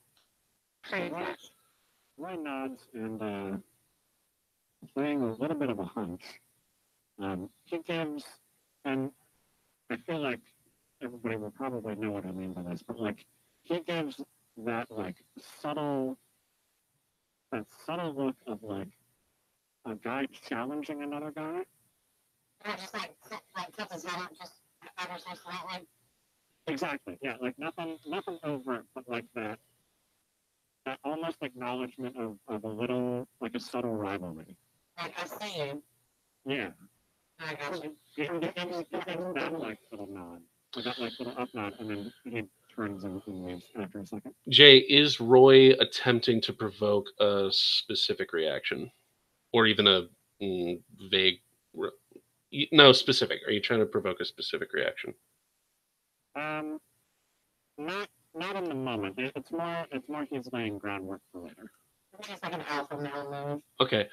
Pretty much. Roy nods and playing a little bit of a hunch. He gives, and I feel like everybody will probably know what I mean by this, but like he gives that like subtle look of like a guy challenging another guy. Just like tip his head up just ever so slightly. Exactly. Yeah, like nothing overt, but like that almost acknowledgement of a little, like a subtle rivalry. Like, I see you. Yeah. I got you. He gives that like little nod, or that like little up nod, and then he turns and leaves after a second. Jay, is Roy attempting to provoke a specific reaction, or even a vague? No, specific. Are you trying to provoke a specific reaction? Not in the moment. It's more he's laying groundwork for later. It's like an alpha male move. Okay.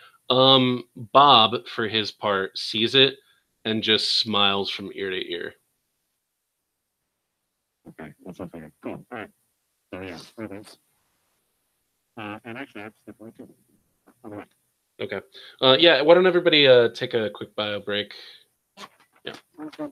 Bob, for his part, sees it and just smiles from ear to ear. Okay, that's what I figured. Cool. All right. So yeah, there it is. And actually, I have to step away too. On the way. Okay. Yeah. Why don't everybody take a quick bio break? Yeah. Okay.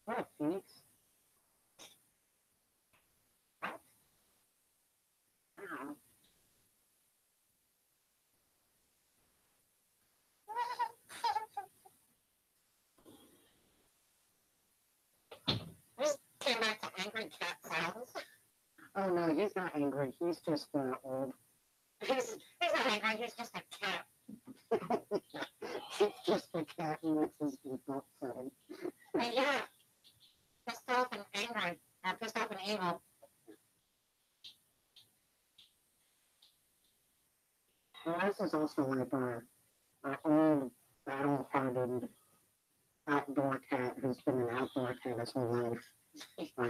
What, Phoenix? Wow. We came back to angry cat sounds. Oh no, he's not angry. He's just old. He's not angry. He's just a cat. He's just a cat. He likes his default setting. But yeah, pissed off and angry. Pissed off and evil. Well, this is also like our old battle-hardened outdoor cat who's been an outdoor cat his whole life. He's not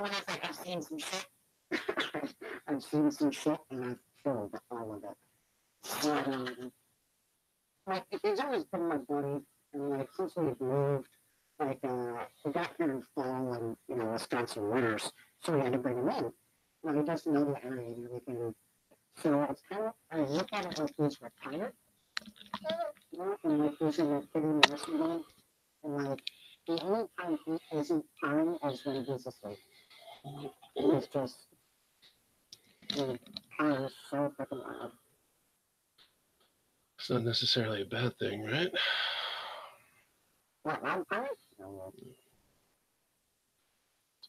one that's like, I've seen some shit. I've seen some shit and I've killed all of it. But, like, he's always been my buddy, and like, since we've moved, like, we got here in fall and, you know, Wisconsin winters, so we had to bring him in. Now, he doesn't know the area and everything. So it's kind of, I look at it like he's retired. You know, and like he's in a pretty nursing home. And like, the only time he isn't time is when he's asleep. He's just, he tires so freaking loud. It's not necessarily a bad thing, right? What, loud tires? No. It's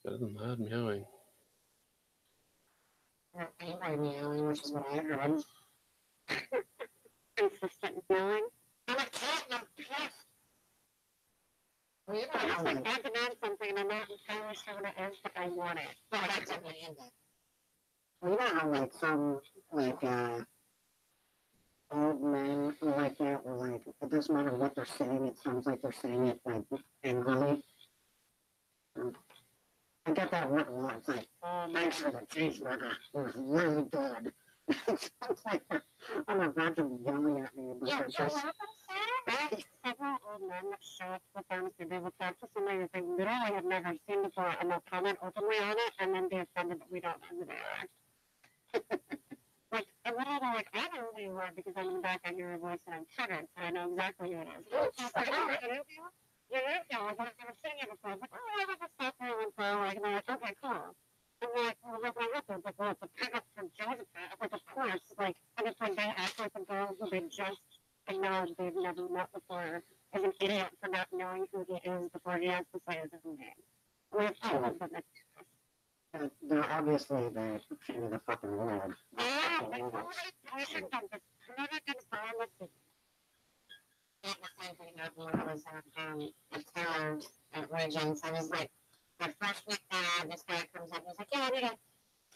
better than loud meowing. Anyway, meowing, which is what I heard. Consistent meowing. I'm a cat and I'm pissed. Well, you know how like I demand something and I'm not entirely sure what it is, but I want it. No, that's a demand it. Well, you know how like some like old men who like that were like it doesn't matter what they're saying, it sounds like they're saying it like angrily. I went and was like, thanks for the cheeseburger. It was really good. It's like, oh my God, they're yelling at me. Yeah, Because you're there's welcome, sir. there's several old men that show up to the farms to be able to talk to somebody that they literally have never seen before, and they'll comment openly on it and then be offended that we don't know who they are. Like, I'm literally like, I know who you are because I'm in the back, I hear your voice, and I'm triggered, and I know exactly who it is. It's like, oh, you know, you're like, I've never seen you before. I'm like, oh, I have a stop here and so, like, and they're like, okay, cool. And they're like, well, what happened? Like, well, it's a pickup from Joseph. Like, of course, like, and it's like they act like the girl who they just acknowledged they've never met before is an idiot for not knowing who he is before he has to say his own name. Like, oh, but that's they're obviously the king of the fucking world. Yeah, like, we should have this. Whoever can find this. That was the same thing happened when I was at Taylor's at Legends. I was like, my first week there, this guy comes up and he's like, yeah, I need a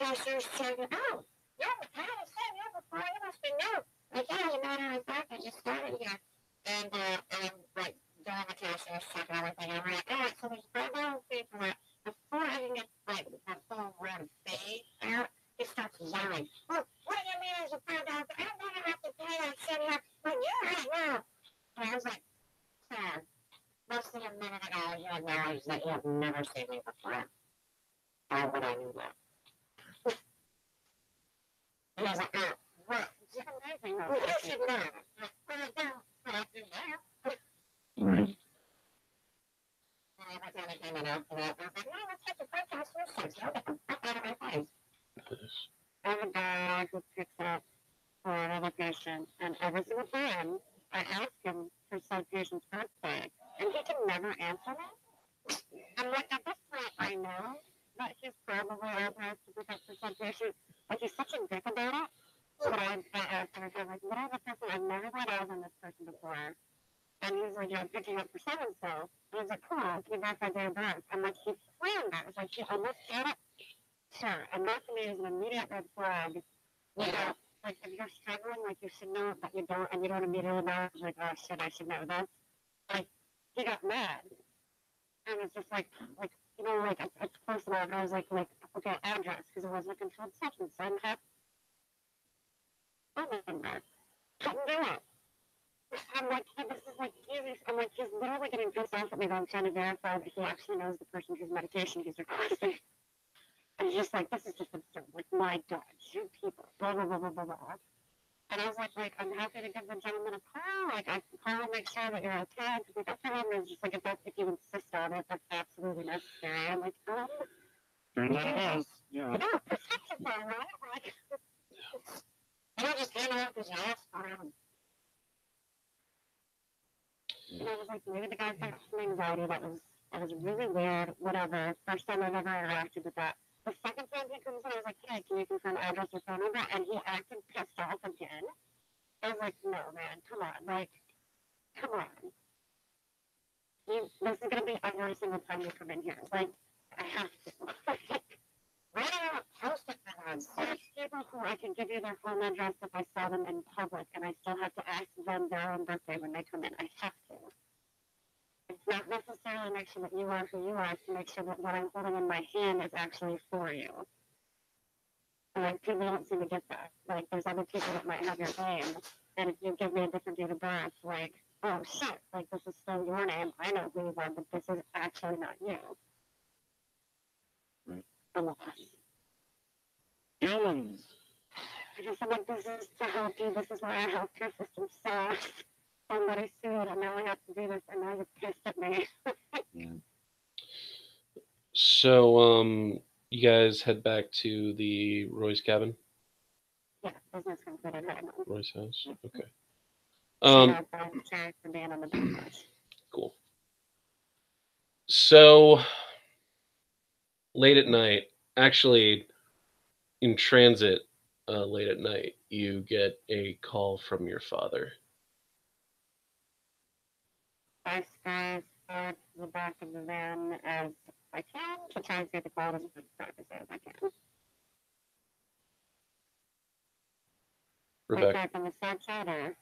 cashier's check. Oh, yeah, I haven't seen you before. You must be new. Like, yeah, you matter of fact, I just started here. And I'm like doing the cashier's check and everything. And I'm like, all right, so there's $5 fee for that. Before I can get like that full round fee out, he starts yelling. Well, what do you mean there's a $5 fee? I'm gonna have to pay that shit here when you're right now. And I was like, sir, less than a minute ago you acknowledged that you have never seen me before. Why would I do that? And I was like, oh, what? It's amazing. Well, you should know. Well, I don't, but I do now. Right. And every time I came in after that, I was like, no, let's get the podcast first. I'll get the fuck out of my face. I have a guy who picks up for another patient, and every single time I ask him for some patient's birthday, and he can never answer me. I'm like, at this point, I know that he's probably authorized to pick up for some patient, but he's such a dick about it. So I asked him, I'm like, what is the person? I've never laid eyes on this person before. And he's like, yeah, I'm picking up for so-and-so. And I was like, cool, I'll give back my day of birth. I'm like, he planned that. It's like, he almost got it. Sure. And that to me is an immediate red flag. Yeah. Like, if you're struggling, like, you should know it, but you don't, and you don't immediately know, it's like, oh, shit, I should know this. Like, he got mad. And it's just like, you know, like, it's close enough. And I was like, okay, address, because it was a controlled substance. So I'm happy. Phone number. Couldn't do it. I'm like, hey, this is like easy. I'm like, he's literally getting pissed off at me that I'm trying to verify that he actually knows the person whose medication he's requesting. And he's just like, this is just absurd. Like, my God, you people, blah, blah, blah, blah, blah, blah. And I was like, I'm happy to give the gentleman a call. Like, I can call and make sure that you're okay. Because like, the problem is just like, if you insist on it, that's absolutely necessary. I'm like, There it is. Yeah. no, prescription for it, right? Like, you don't just hand it off because you asked for it. And I was like, maybe the guy's got some anxiety. That was really weird. Whatever. First time I've ever interacted with that. The second time he comes in, I was like, hey, can you confirm address or phone number? And he acted pissed off again. I was like, no, man, come on. Like, come on. This is going to be every single time you come in here. Like, I have to. Why do I post it for them? There's people who I can give you their home address if I saw them in public, and I still have to ask them their own birthday when they come in. I have to. It's not necessarily make sure that you are who you are, to make sure that what I'm holding in my hand is actually for you. And like, people don't seem to get that. Like, there's other people that might have your name, and if you give me a different date of birth, like, oh shit, like, this is still your name. I know who you are, but this is actually not you. Right. Unless. Humans. I just feel like this is to help you. This is why our healthcare system sucks. Somebody sued, and now I have to do this, and now you're pissed at me. Yeah. So, you guys head back to the Roy's cabin? Yeah, business concluded right now. Roy's house? Okay. Sorry for being on the back. Cool. So, late at night, actually, in transit, late at night, you get a call from your father. I skies to the back of the van as I can to try and get the call as fast as I can. Rebecca. Okay, from the side side or?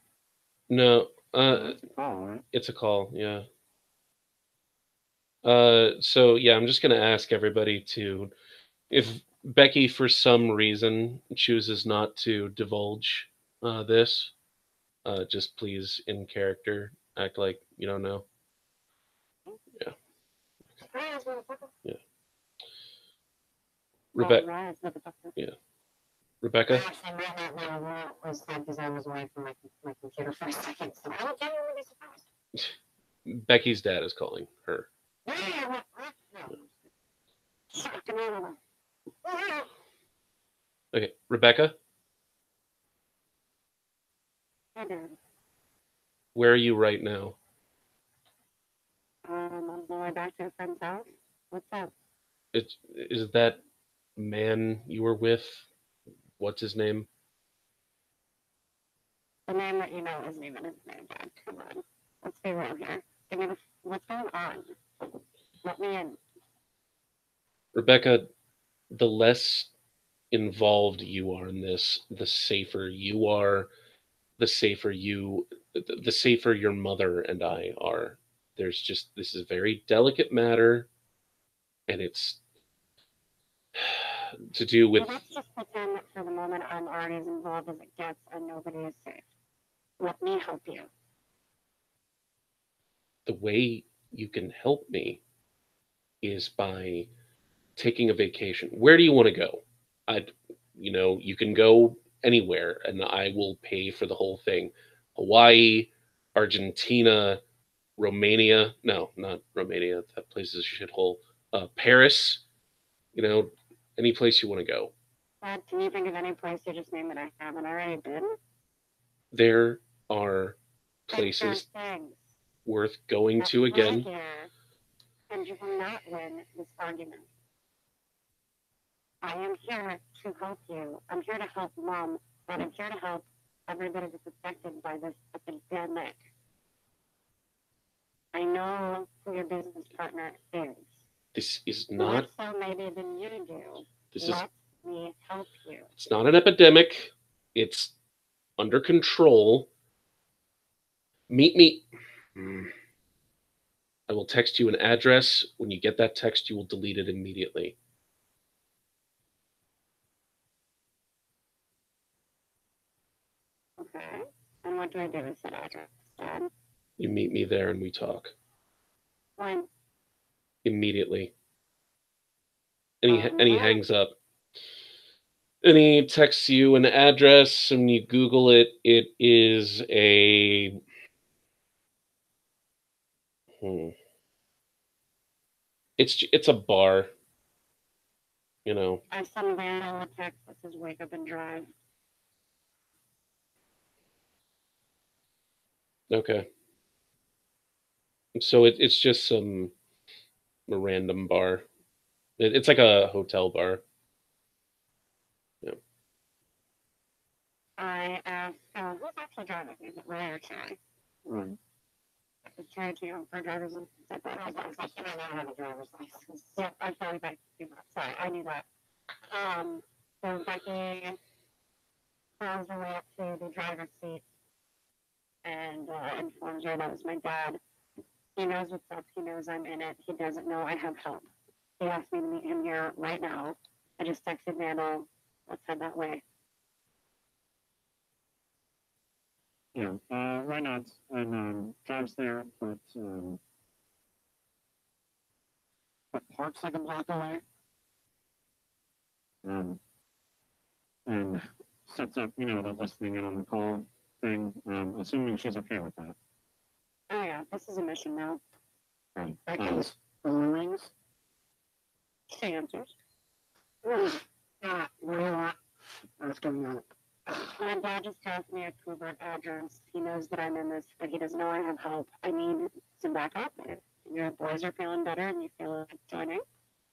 No, It's a call, right? it's a call, yeah. So yeah, I'm just gonna ask everybody to, if Becky for some reason chooses not to divulge this, just please in character act like you don't know. Yeah. Yeah. Rebecca. Rise, motherfucker. Yeah. Rebecca. Actually, might not know what was said because I was away from my computer for a second, so I will genuinely be surprised. Becky's dad is calling her. Yeah, no. Fucking animal. Okay, Rebecca, Hey, dude. where are you right now? On the way back to a friend's house. What's up? Is that man you were with? What's his name? The name that you know isn't even his name, Dad. Come on. Let's be real here. Give me what's going on? Let me in. Rebecca, the less involved you are in this, the safer you are, the safer your mother and I are. This is a very delicate matter, and it's to do with Let's just pretend that for the moment I'm already as involved as it gets and nobody is safe. Let me help you. the way you can help me is by taking a vacation. Where do you want to go? You can go anywhere, and I will pay for the whole thing. Hawaii, Argentina, Romania. No, not Romania. That place is a shithole. Paris. Any place you want to go. Dad, can you think of any place you just named that I haven't already been? There are places Things worth going that to again. Here, and you will not win this argument. I am here to help you. I'm here to help Mom, but I'm here to help everybody that's affected by this epidemic. I know who your business partner is. This is More not. so maybe than you do. This Let me help you. It's not an epidemic. It's under control. Meet me. I will text you an address. When you get that text, you will delete it immediately. Okay. And what do I do with that address, Dad? You meet me there and we talk. When? Immediately. And he hangs up. And he texts you an address, and you Google it. It is a. It's a bar. I send Van a text that says wake up and drive. Okay. So it's just a random bar. It's like a hotel bar. Yeah. I asked, who's actually driving? Is it Ray or Chai? Right. Is Chai too young for a driver's license? I thought I was like, I don't have a driver's license. Yeah, I thought I do that. Sorry, I knew that. So Becky calls her way up to the driver's seat and informs her that was my dad. He knows what's up. He knows I'm in it. He doesn't know I have help. He asked me to meet him here right now. I just texted Vandal. Let's head that way. Yeah, why not? And drives there, but parks like a block away. And sets up, the listening in on the call thing, assuming she's okay with that. Oh yeah, this is a mission now. Right. Becky's phone rings. She answers. Yeah, what's going on? My dad just tells me a covert address. He knows that I'm in this, but he doesn't know I have help. I need some backup. If your boys are feeling better and you feel like joining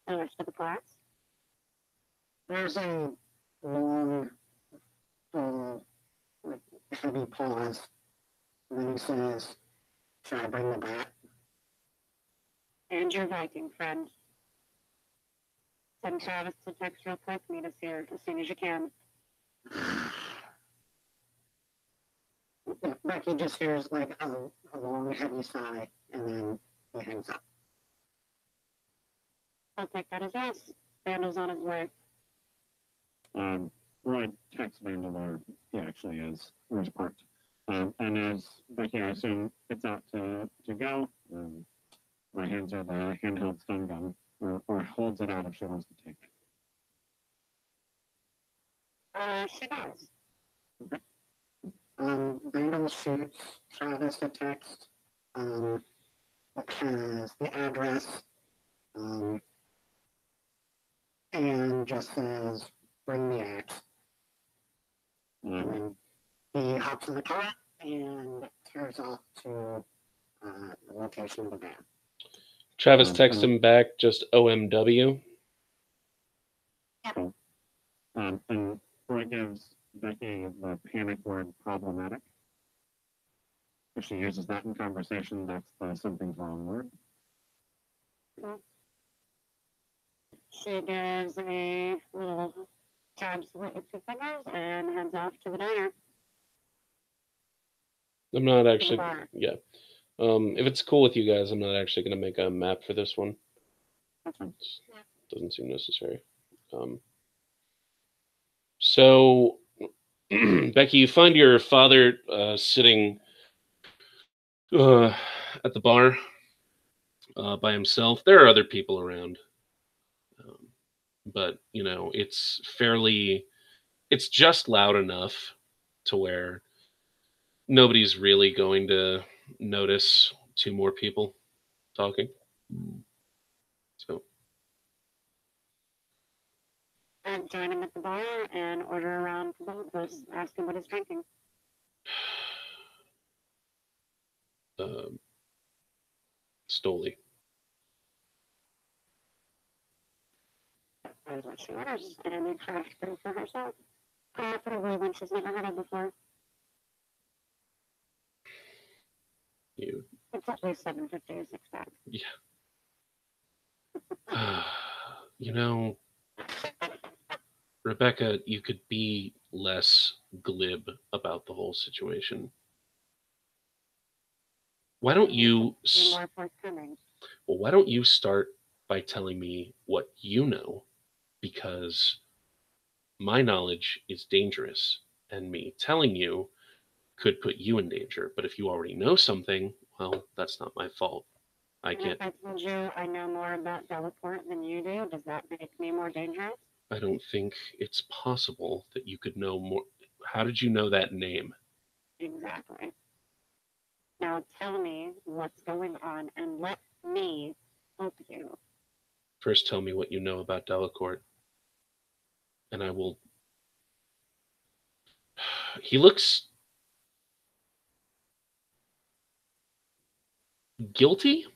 the rest of the class. There's a long, heavy pause. And then he says, should I bring the bat? And your Viking friend. Send Travis to text real quick. Meet us here as soon as you can. Becky just hears like a long, heavy sigh, and then he hangs up. I'll take that as yes. Vandal's on his way. Roy texts Vandal where he actually is, where he's parked. And as Becky, I assume, gets out to go, my hands are the handheld stun gun, or holds it out if she wants to take it. She does. Okay. Vandal shoots Travis a text. It has the address. And just says, bring the axe. And he hops in the car and tears off to the location of the van. Travis texts him back just OMW. And Roy gives Becky the panic word problematic. If she uses that in conversation, that's the something's wrong word. She gives a little jab salute with 2 fingers and heads off to the diner. I'm not To the actually, bar. yeah. If it's cool with you guys, I'm not actually going to make a map for this one. That's fine. Doesn't seem necessary. So, Becky, you find your father sitting at the bar by himself. There are other people around, but you know it's just loud enough to where nobody's really going to notice 2 more people talking. So And join him at the bar and order around for both of us. Ask him what he's drinking. Stoli. That is what she orders. And then craft brew for herself. Preferably when she's never had it before. You. It's at least $7.50 or $6. Yeah. You know, Rebecca, you could be less glib about the whole situation. Why don't you? Be more forthcoming. Well, why don't you start by telling me what you know? Because my knowledge is dangerous, and me telling you could put you in danger. But if you already know something, well, that's not my fault. I And can't. if I told you I know more about Delaporte than you do, does that make me more dangerous? I don't think it's possible that you could know more. How did you know that name? Exactly. Now tell me what's going on and let me help you. First, tell me what you know about Delacourt, and I will. He looks guilty,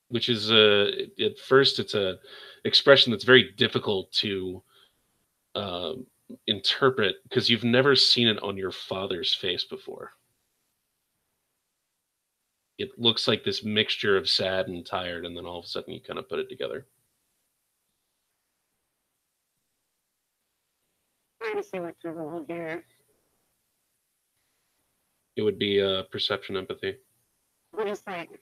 which is at first it's a expression that's very difficult to interpret because you've never seen it on your father's face before. It looks like this mixture of sad and tired, and then all of a sudden you kind of put it together. Trying to see what's the role here. It would be perception empathy. What is like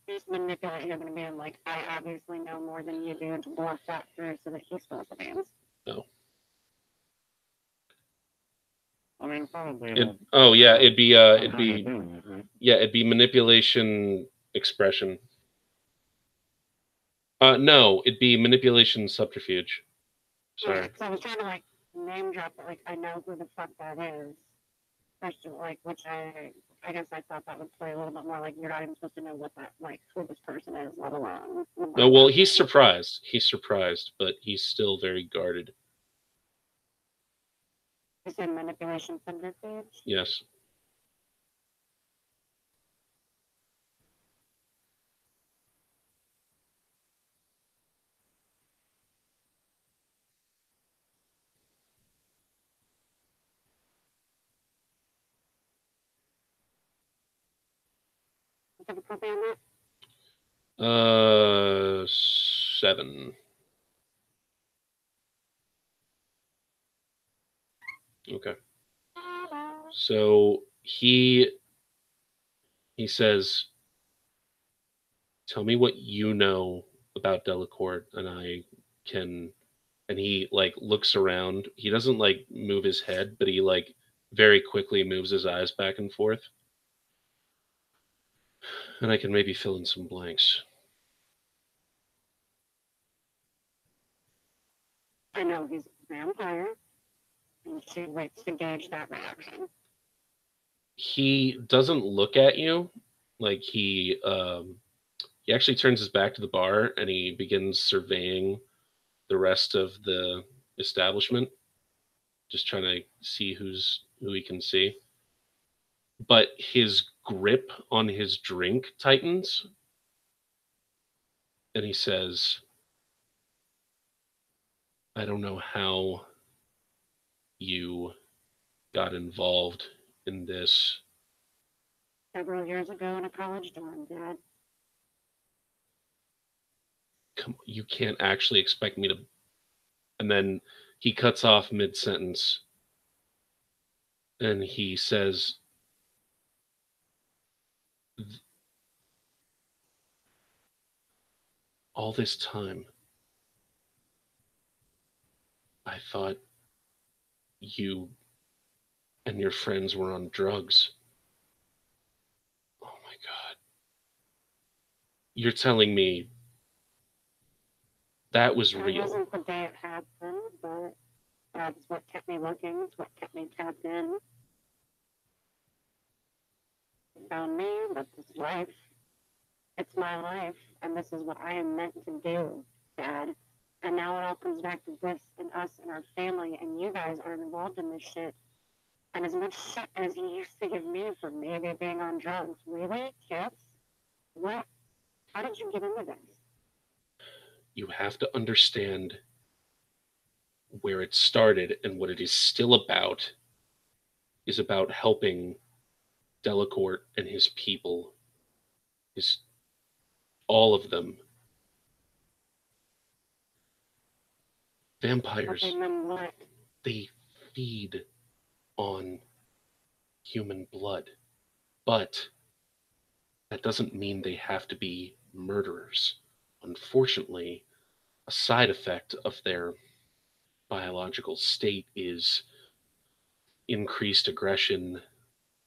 these manipulate him and being like, I obviously know more than you do to bluff that through so that he spills the beans. No. I mean, probably. It'd be doing it, right? it'd be manipulation expression. No, it'd be manipulation subterfuge. Sorry. Yeah, so I was trying to like name drop it, like I know who the fuck that is. Question, like, which I guess I thought that would play a little bit more like you're not even supposed to know what that, like, who this person is, let alone. No, well, he's surprised. He's surprised, but he's still very guarded. You said manipulation subterfuge? Yes. Difficulty on that? 7. Okay. So he says Tell me what you know about Delacourt, and I can. And he like looks around. He doesn't like move his head, but he like very quickly moves his eyes back and forth. And I can maybe fill in some blanks. I know he's a vampire, and she waits to gauge that reaction. He doesn't look at you. Like he actually turns his back to the bar and he begins surveying the rest of the establishment, just trying to see who he can see. But his grip on his drink tightens, and he says, I don't know how you got involved in this. Several years ago in a college dorm, Dad. You can't actually expect me to. And then he cuts off mid sentence and he says, all this time, I thought you and your friends were on drugs. Oh my God. You're telling me that was It real? wasn't the day it happened, but that's what kept me looking. It's what kept me tapped in. It found me, but this life, it's my life, and this is what I am meant to do, Dad. And now it all comes back to this and us and our family, and you guys are involved in this shit. And as much shit as he used to give me for maybe being on drugs, really, kids? What? How did you get into this? You have to understand where it started, and what it is still about is about helping Delacourt and his people, all of them. Vampires, Okay, then what? they feed on human blood, but that doesn't mean they have to be murderers. Unfortunately, a side effect of their biological state is increased aggression,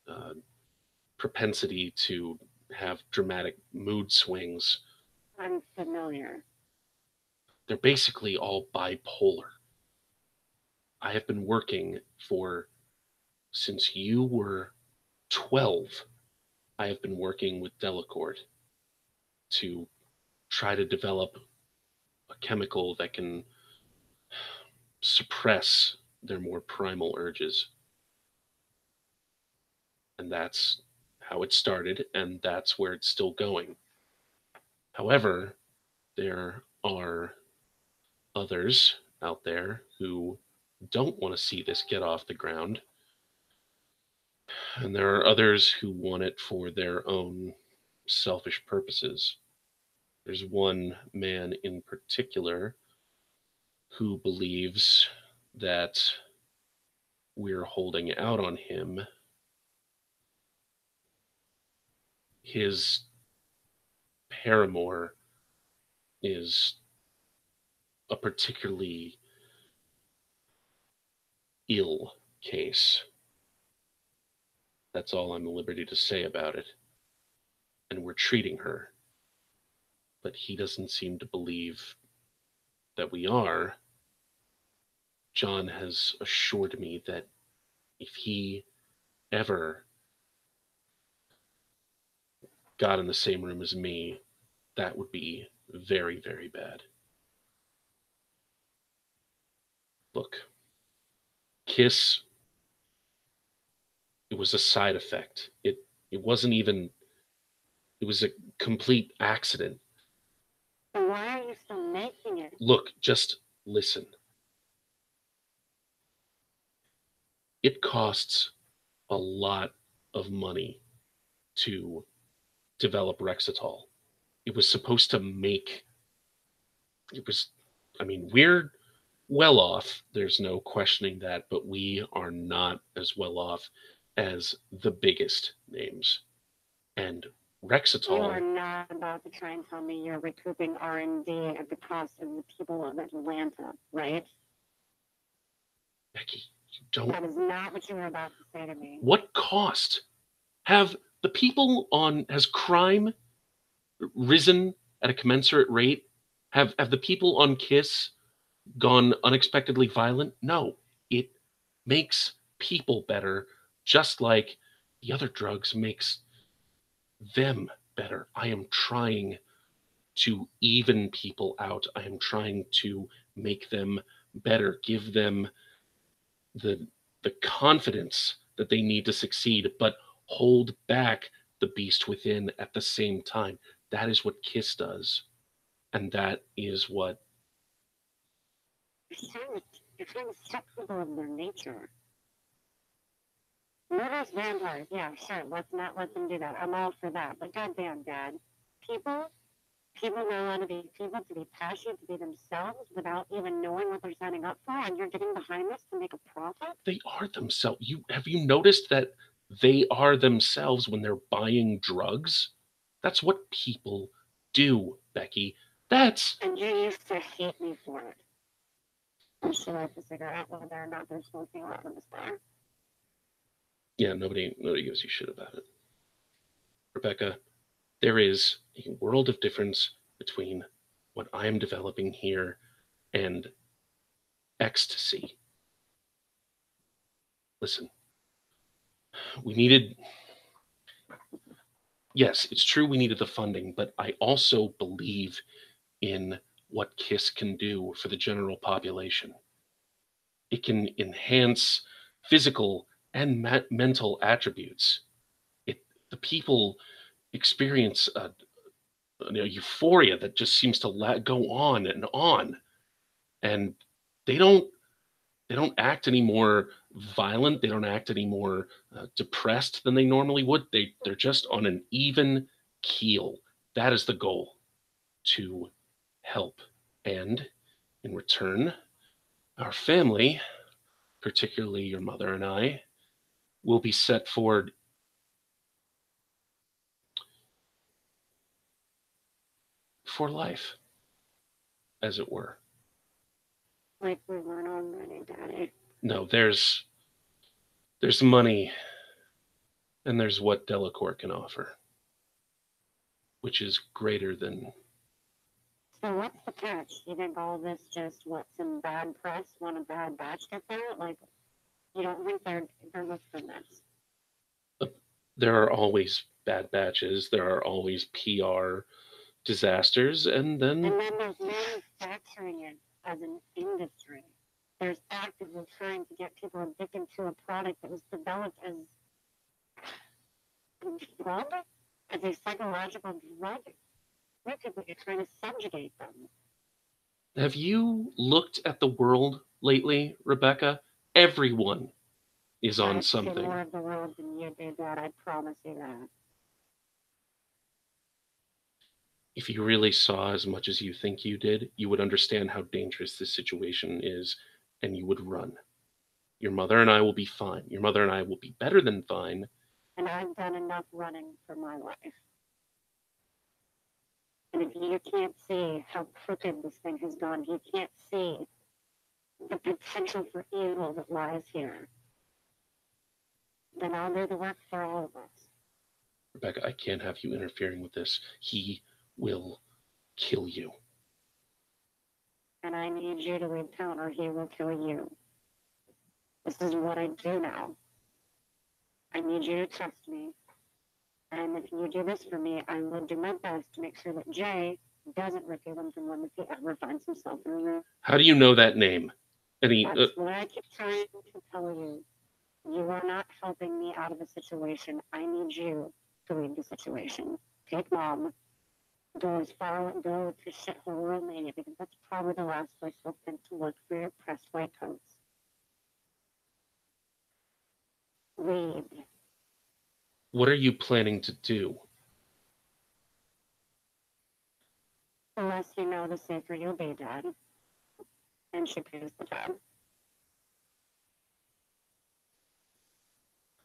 uh, propensity to have dramatic mood swings. I'm familiar. They're basically all bipolar. I have been working since you were 12. I have been working with Delacourt to try to develop a chemical that can suppress their more primal urges. And that's how it started, and that's where it's still going. However, there are others out there who don't want to see this get off the ground. And there are others who want it for their own selfish purposes. There's one man in particular who believes that we're holding out on him. His paramour is a particularly ill case. That's all I'm at liberty to say about it. And we're treating her. But he doesn't seem to believe that we are. John has assured me that if he ever got in the same room as me, that would be very, very bad. Look, Kiss, it was a side effect. It wasn't even, it was a complete accident. So why are you still making it? Look, just listen. It costs a lot of money to develop Rexatol. It was supposed to make, we're well off. There's no questioning that, but we are not as well off as the biggest names. And You are Rexatol. not about to try and tell me you're recouping R&D at the cost of the people of Atlanta, right? Becky, you don't. That is not what you were about to say to me. What cost? Have the people on, has crime risen at a commensurate rate? Have the people on KISS gone unexpectedly violent? No. It makes people better, just like the other drugs makes them better. I am trying to even people out. I am trying to make them better, give them the confidence that they need to succeed, but hold back the beast within at the same time. That is what KISS does, and that is what. You're trying to strip people of their nature. Murderous vampires, yeah, sure. Let's not let them do that. I'm all for that. But goddamn, Dad, people know how to be people, to be passionate, to be themselves without even knowing what they're signing up for, and you're getting behind this to make a profit? They are themselves. Have you noticed that they are themselves when they're buying drugs? That's what people do, Becky. That's. And you used to hate me for it. I still like to figure out whether or not they're smoking around in this bar. Yeah, nobody gives you shit about it. Rebecca, there is a world of difference between what I am developing here and ecstasy. Listen, we needed. Yes, it's true we needed the funding, but I also believe in what KISS can do for the general population. It can enhance physical and mental attributes. The people experience a euphoria that just seems to go on, and they don't act any more violent. They don't act any more depressed than they normally would. They're just on an even keel. That is the goal, to help. And in return, our family, particularly your mother and I, will be set forward for life, as it were. Like we weren't already, Daddy. No, there's money, and there's what Delacour can offer, which is greater than. So what's the catch? You think all this just some bad press when a bad batch gets out? Like, you don't think they're looking for this? There are always bad batches. There are always PR disasters, and then there's manufacturing it as an industry. There's actively trying to get people addicted to a product that was developed as a psychological drug. You're trying to subjugate them. Have you looked at the world lately, Rebecca? Everyone is on something. I've seen more of the world than you do, Dad. I promise you that. If you really saw as much as you think you did, you would understand how dangerous this situation is, and you would run. Your mother and I will be fine. Your mother and I will be better than fine. And I've done enough running for my life. And if you can't see how crooked this thing has gone, you can't see the potential for evil that lies here, then I'll do the work for all of us. Rebecca, I can't have you interfering with this. He will kill you. And I need you to leave town or he will kill you. This is what I do now. I need you to trust me. And if you do this for me, I will do my best to make sure that Jay doesn't rip you from one if he ever finds himself in a room. How do you know that name? That's what I keep trying to tell you. You are not helping me out of the situation. I need you to leave the situation. Take Mom. Go to shithole Romania, because that's probably the last place you'll think to look for your pressed white coats. Leave. What are you planning to do? The less you know, the safer you'll be, Dad. And she pays the tab.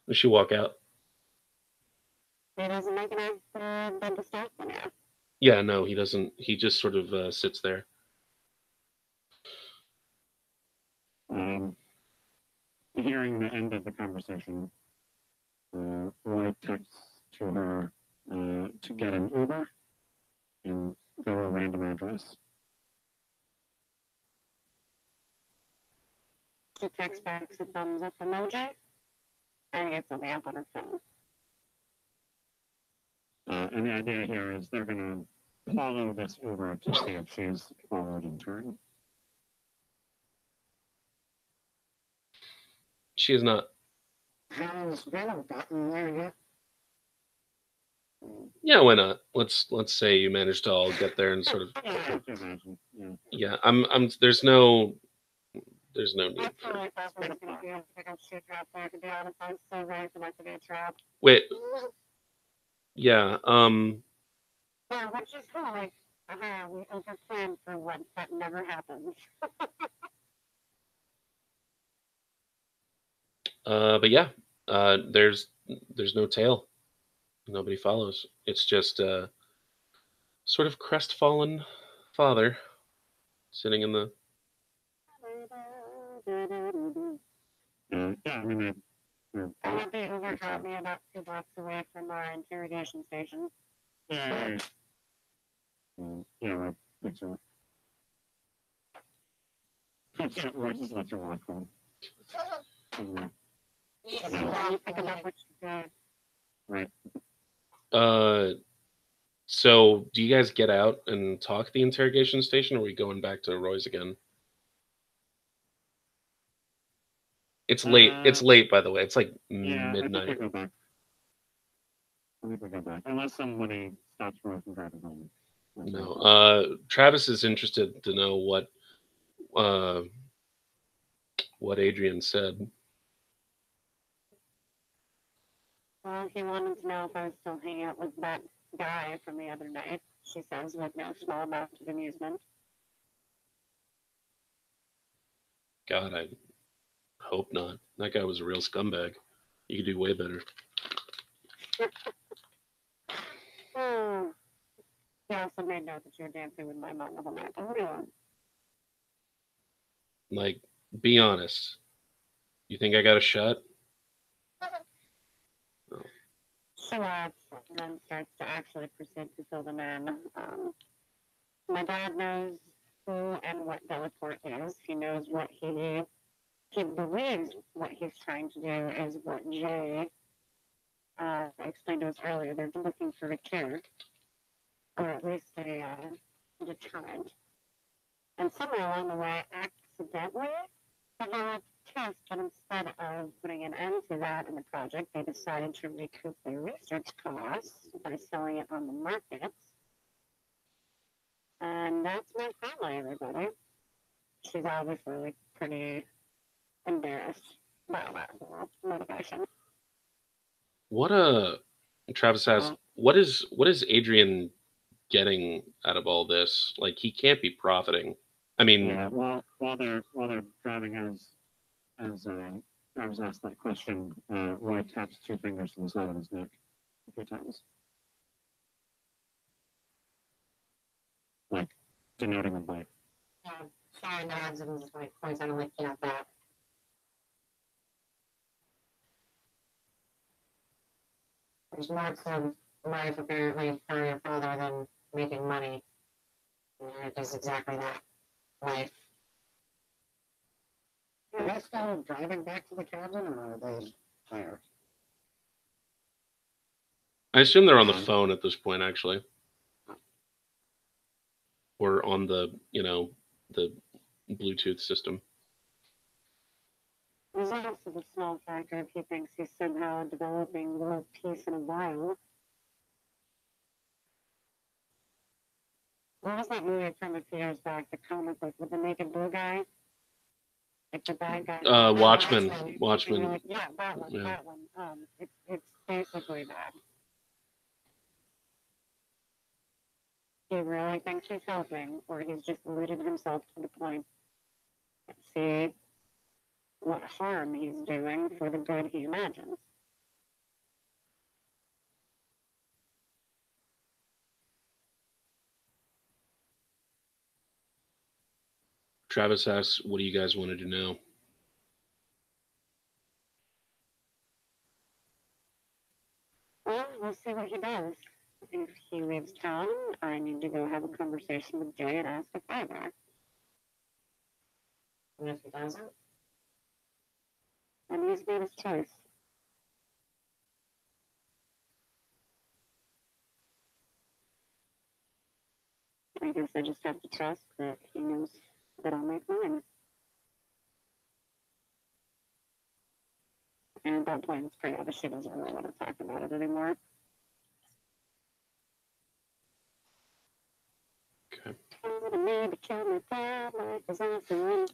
Does she walk out? He doesn't make enough bed to stop for now. Yeah, no, he doesn't. He just sort of sits there. Hearing the end of the conversation, Roy texts to her to get an Uber and go to a random address. She texts back a thumbs up emoji, and gets a lamp on her phone. And the idea here is they're going to follow this Uber to see if she's followed in turn. She is not. Has Venom gotten there yet? Yeah, why not? Let's say you managed to all get there and sort of. I can imagine. Yeah. Yeah, I'm. There's no need. I totally thought we were going to be able to pick up shoe drop there, to be honest. I'm so ready for that to be a trap. Wait. Yeah. Yeah, which is cool. Like, we overplanned for what that never happens. But yeah. There's no tail. Nobody follows. It's just sort of crestfallen father sitting in the. Yeah, I mean, I want the Uber drop me about 2 blocks away from our interrogation station. yeah, I think so. Yeah, we'll just let you walk home. Yeah, you think about what you did. Right. So do you guys get out and talk at the interrogation station, or are we going back to Roy's again? It's late. It's late, by the way. It's like midnight. I think we go back. Unless somebody stops Roy from driving home. No. Travis is interested to know what Adrian said. Well, he wanted to know if I was still hanging out with that guy from the other night. She says with no small amount of amusement. God, I hope not. That guy was a real scumbag. You could do way better. He also made note that you were dancing with my mom the whole night. Oh, Like, be honest. You think I got a shot? She laughs and then starts to actually proceed to fill them in. My dad knows who and what Delaporte is. He knows what he believes what he's trying to do is what Jay explained to us earlier. They're looking for a cure, or at least a deterrent. And somewhere along the way, accidentally, developed test, but instead of putting an end to that in the project, they decided to recoup their research costs by selling it on the market. And that's my family, everybody. She's obviously pretty embarrassed by that whole motivation. Travis asked, what is Adrian getting out of all this? Like, he can't be profiting. I mean, yeah. Well, while they're driving, as I was asked that question, Roy taps 2 fingers to the side of his neck a few times, like denoting a bite. Yeah, Sharon nods and just like points out, like, that. There's more to life apparently for your father than making money. And it is exactly that. Life. Are they still driving back to the cabin, or are they tired? I assume they're on the phone at this point, actually. Or on the Bluetooth system. There's also the small factor if he thinks he's somehow developing world peace in a while. What was that movie from a few years back, the comic book with the naked blue guy? Like the bad guy. Watchmen. Yeah, that one. Yeah. That one. It's basically that. He really thinks he's helping, or he's just deluded himself to the point. See what harm he's doing for the good he imagines. Travis asks, what do you guys wanted to know? Well, we'll see what he does. If he leaves town, I need to go have a conversation with Jay and ask if I'm back. And if he doesn't, then he's made his choice. I guess I just have to trust that he knows that I'll make mine. And at that point, it's pretty obvious she doesn't really want to talk about it anymore. Okay. Telling me to kill my dad, life is awesome.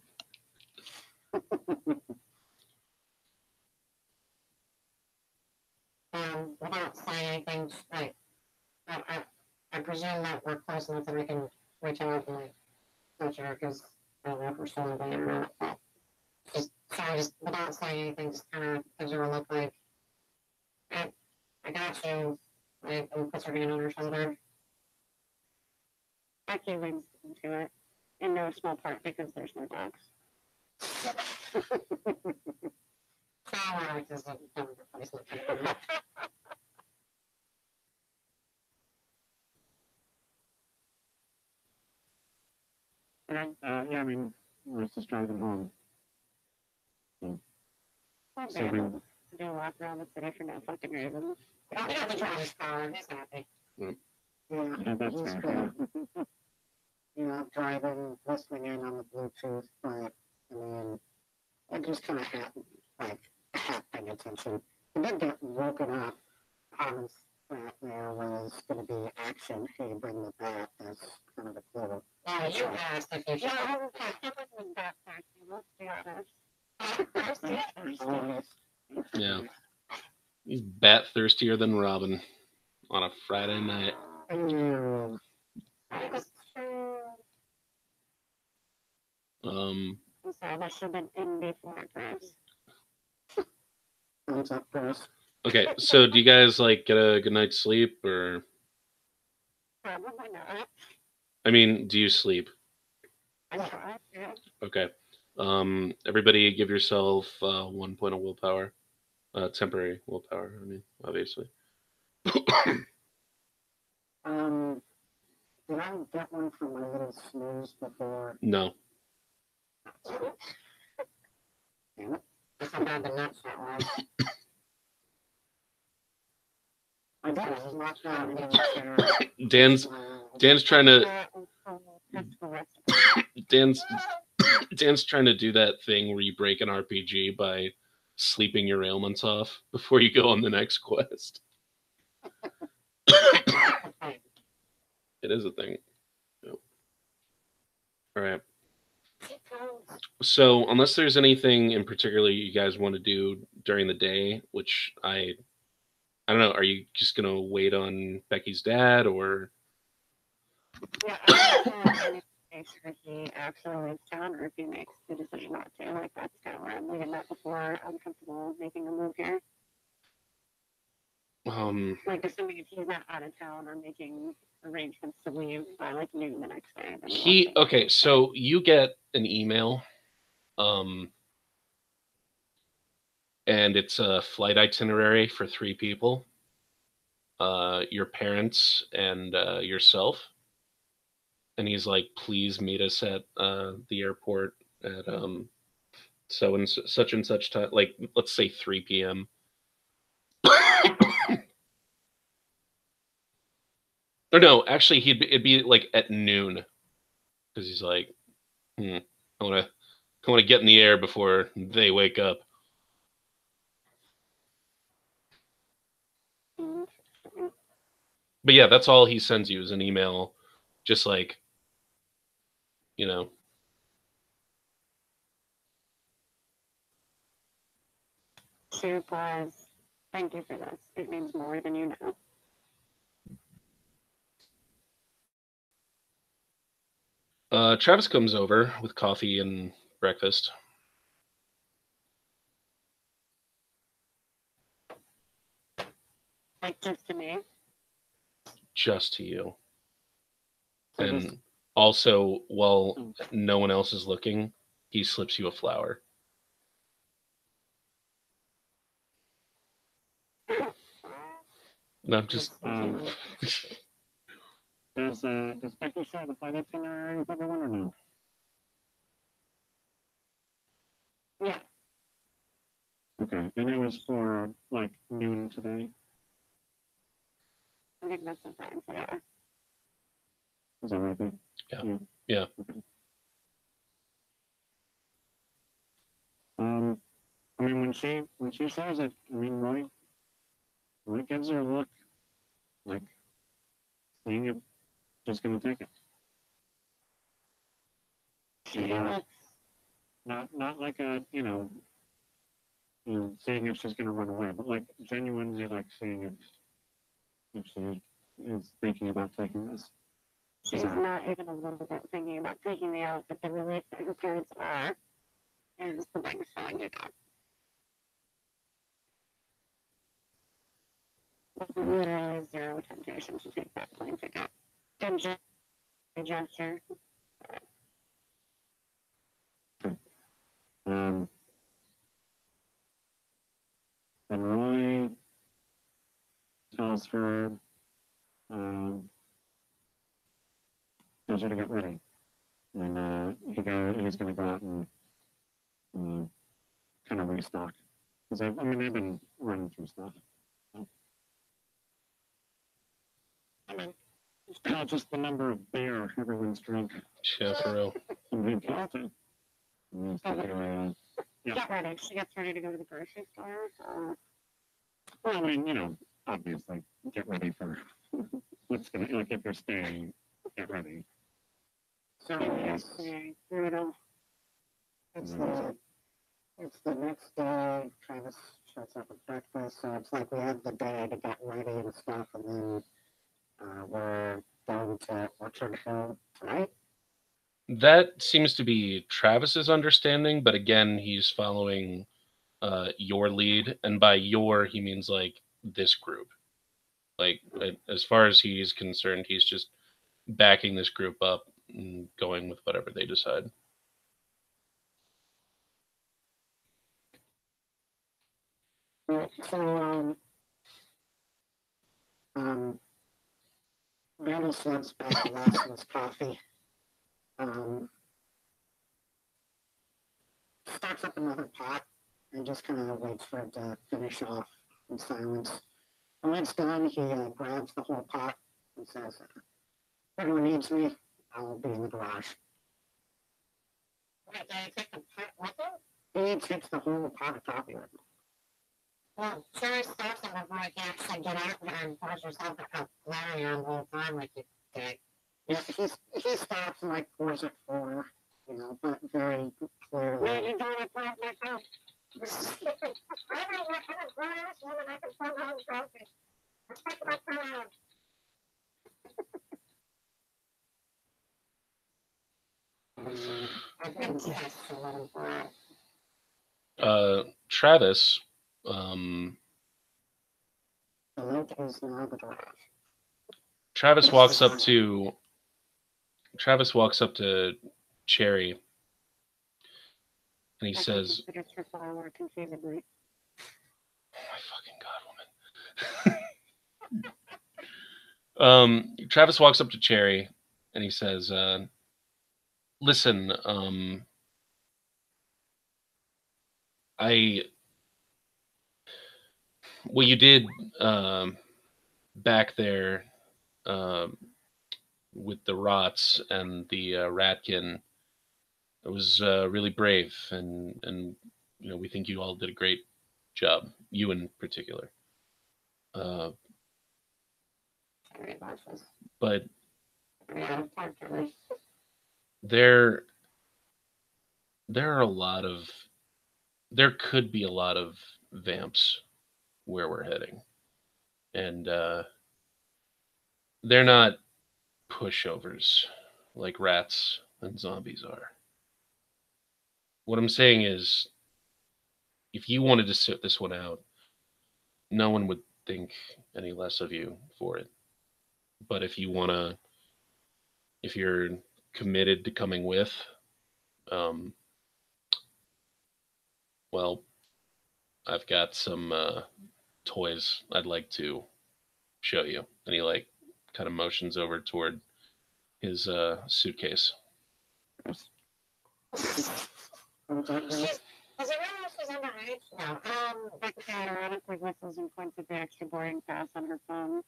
Without saying anything, like, I presume that we're close enough that we can reach out and, like, touch her, because I don't know if we're still on the or not, but just without saying anything, just kind of gives her a look like, I got you, like, and puts her hand on her shoulder. Becky leans into it, in no small part because there's no dogs. Flowers is a dumb replacement for that. Yeah, I mean, we're just driving home. So So we, do a walk around the city for no fucking reason. I have to drive his car. He's happy. yeah, that's he's fair. good. Driving, listening in on the Bluetooth, but I mean, it just kind of happened, like, paying attention. He did get woken up. Comments that there was going to be action. Hey, bring the bat. That's kind of a clue. Yeah, you asked if you should. Yeah, I wasn't that thirsty. Let's be honest. Yeah. He's bat thirstier than Robin on a Friday night. So that should have been in before, Chris. What's up, Chris? Okay, so do you guys like get a good night's sleep, or Probably not. I mean, do you sleep? I try, yeah. Okay. Everybody give yourself 1 point of willpower. Temporary willpower, I mean, obviously. Did I get one from my little snooze before? No. Damn it. That's how bad the nuts that was. I did. Not that Dan's trying to Dan's trying to do that thing where you break an RPG by sleeping your ailments off before you go on the next quest. It is a thing. Yep. All right. So, unless there's anything in particular you guys want to do during the day, which I don't know, are you just gonna wait on Becky's dad, or? Yeah, I don't know if he actually leaves town or if he makes the decision not to. Like, that's kind of where I'm leaving that before I'm comfortable making a move here. Like, assuming if he's not out of town or making arrangements to leave by like noon the next day. Okay, so you get an email, and it's a flight itinerary for 3 people, your parents and yourself. And he's like, please meet us at the airport at so and such and such time, like let's say 3 p.m. Or no, actually, it'd be like at noon, because he's like, I want to get in the air before they wake up. But yeah, that's all he sends you is an email, just like, you know. Surprise. Thank you for this. It means more than you know. Travis comes over with coffee and breakfast. Like, just to me. Just to you. And Also, while no one else is looking, he slips you a flower. No, I'm just. Does Becky share the finance itinerary with everyone or no? Yeah. Okay, and it was for like noon today. I think that's the time for that. Is that right? Babe? Yeah. Okay. I mean, when she says it, I mean, Roy gives her a look, like seeing if she's gonna take it. Yeah. Not like a seeing if she's gonna run away, but like genuinely like seeing if she is thinking about taking this. She's not even a little bit thinking about taking the out, but the relief that her parents are is the thing showing it up. Literally zero temptation to take that plane ticket. And just a gesture. And Roy tells her, tells her to get ready, and he's gonna go out and kind of restock. Because I mean, they've been running through stuff. So. I mean, it's not just the number of beer everyone's drunk. Yeah, for real. Get ready. She gets ready to go to the grocery store. Well, I mean, obviously, get ready for what's gonna like if you're staying, get ready. So yes, brutal. It's the next day. Travis shows up at breakfast, so it's like we have the day to get ready and stuff, and then we're going to Orchard Hill tonight. That seems to be Travis's understanding, but again, he's following your lead, and by your, he means like this group. Like, as far as he's concerned, he's just backing this group up and going with whatever they decide. So, Randy slips back the last of his coffee. Stacks up another pot and just kind of waits for it to finish off in silence. And when it's done, he grabs the whole pot and says, if anyone needs me, I'll be in the garage. Wait, did you take the pot with him? He takes the whole pot of coffee with him. Well, sure stops it before you can actually get out there and force yourself to keep glaring on the whole time like you did. Yeah, he stops and like pours it for her, but very clearly. Well, you're doing it for myself. I'm not what kind of grown-ass woman I can find home groceries. Respect my pronouns. I think yes, a little bit. Travis, The lake is now the garage. Travis walks up to Cherry, and he says, "Oh my fucking God, woman." Travis walks up to Cherry, and he says, "Listen, what you did back there with the rots and the ratkin, it was really brave, and we think you all did a great job, you in particular. But there could be a lot of vamps where we're heading, and they're not pushovers like rats and zombies are. What I'm saying is, if you wanted to sit this one out, no one would think any less of you for it. But if you're committed to coming with, well, I've got some toys I'd like to show you. And he like kind of motions over toward his suitcase. Is it really she's underage? No. Becca ironically whistles and points at the extra boarding pass on her phone.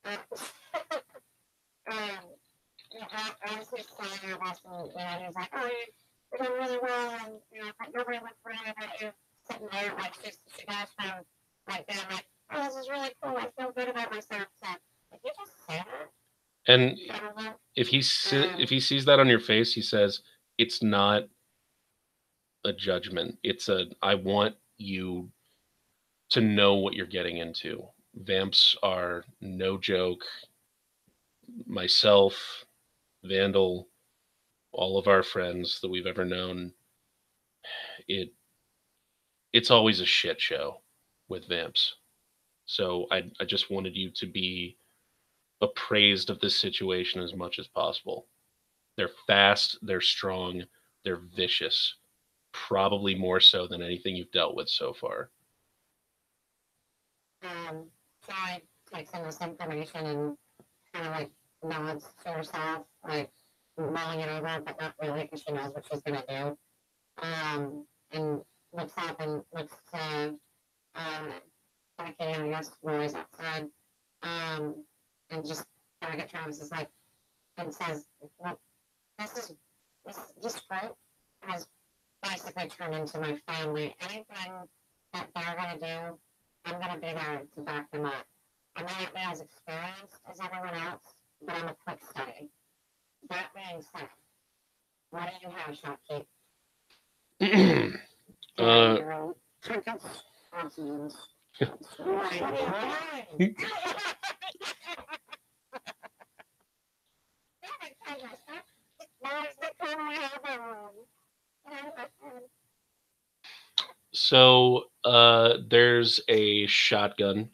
As he's saying her lesson, he's like, oh, you're doing really well, and, but nobody would worry about you sitting there, like, she goes from, like, being like, oh, this is really cool, I feel good about myself, so, if you just say that, and if he sees that on your face, he says, it's not a judgment. It's I want you to know what you're getting into. Vamps are no joke. Myself, Vandal, all of our friends that we've ever known, it's always a shit show with vamps. So I just wanted you to be appraised of this situation as much as possible. They're fast, they're strong, they're vicious. Probably more so than anything you've dealt with so far. So I take some of this information and kind of like nods to herself, like mulling it over, but not really because she knows what she's going to do. And looks up and looks to Becky, and I guess Roy's outside. And just kind of get Travis is like, and says, well, this group has basically turned into my family. Anything that they're going to do, I'm going to be there to back them up. I may not be as experienced as everyone else, but I'm a quick study. That being said, what do you have, Shopkeep? So there's a shotgun.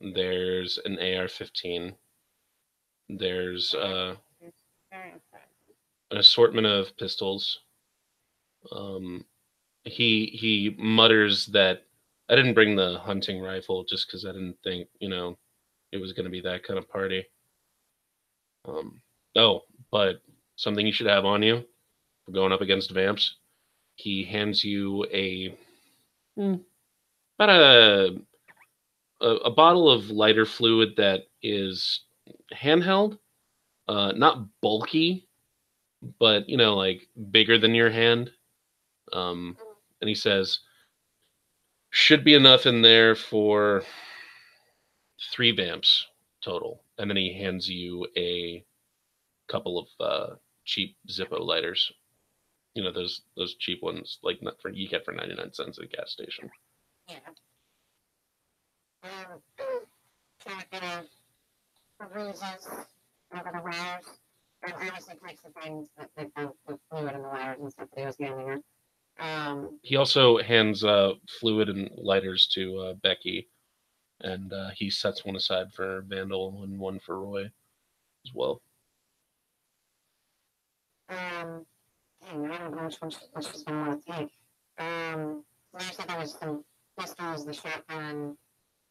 There's an AR-15. There's an assortment of pistols. He mutters that I didn't bring the hunting rifle just because I didn't think, it was going to be that kind of party. But something you should have on you for going up against vamps. He hands you about a bottle of lighter fluid that is handheld, not bulky, but like bigger than your hand. And he says, should be enough in there for 3 vamps total. And then he hands you a couple of cheap Zippo lighters. Those cheap ones, like you get for 99 cents at a gas station. Yeah. So it kind of peruses over the wires, and obviously takes the things that they found with fluid in the wires and stuff that he was handing her. He also hands fluid and lighters to Becky, and he sets one aside for Vandal and one for Roy as well. I don't know which one she's going to want to take. So you said there was some pistols, the shotgun.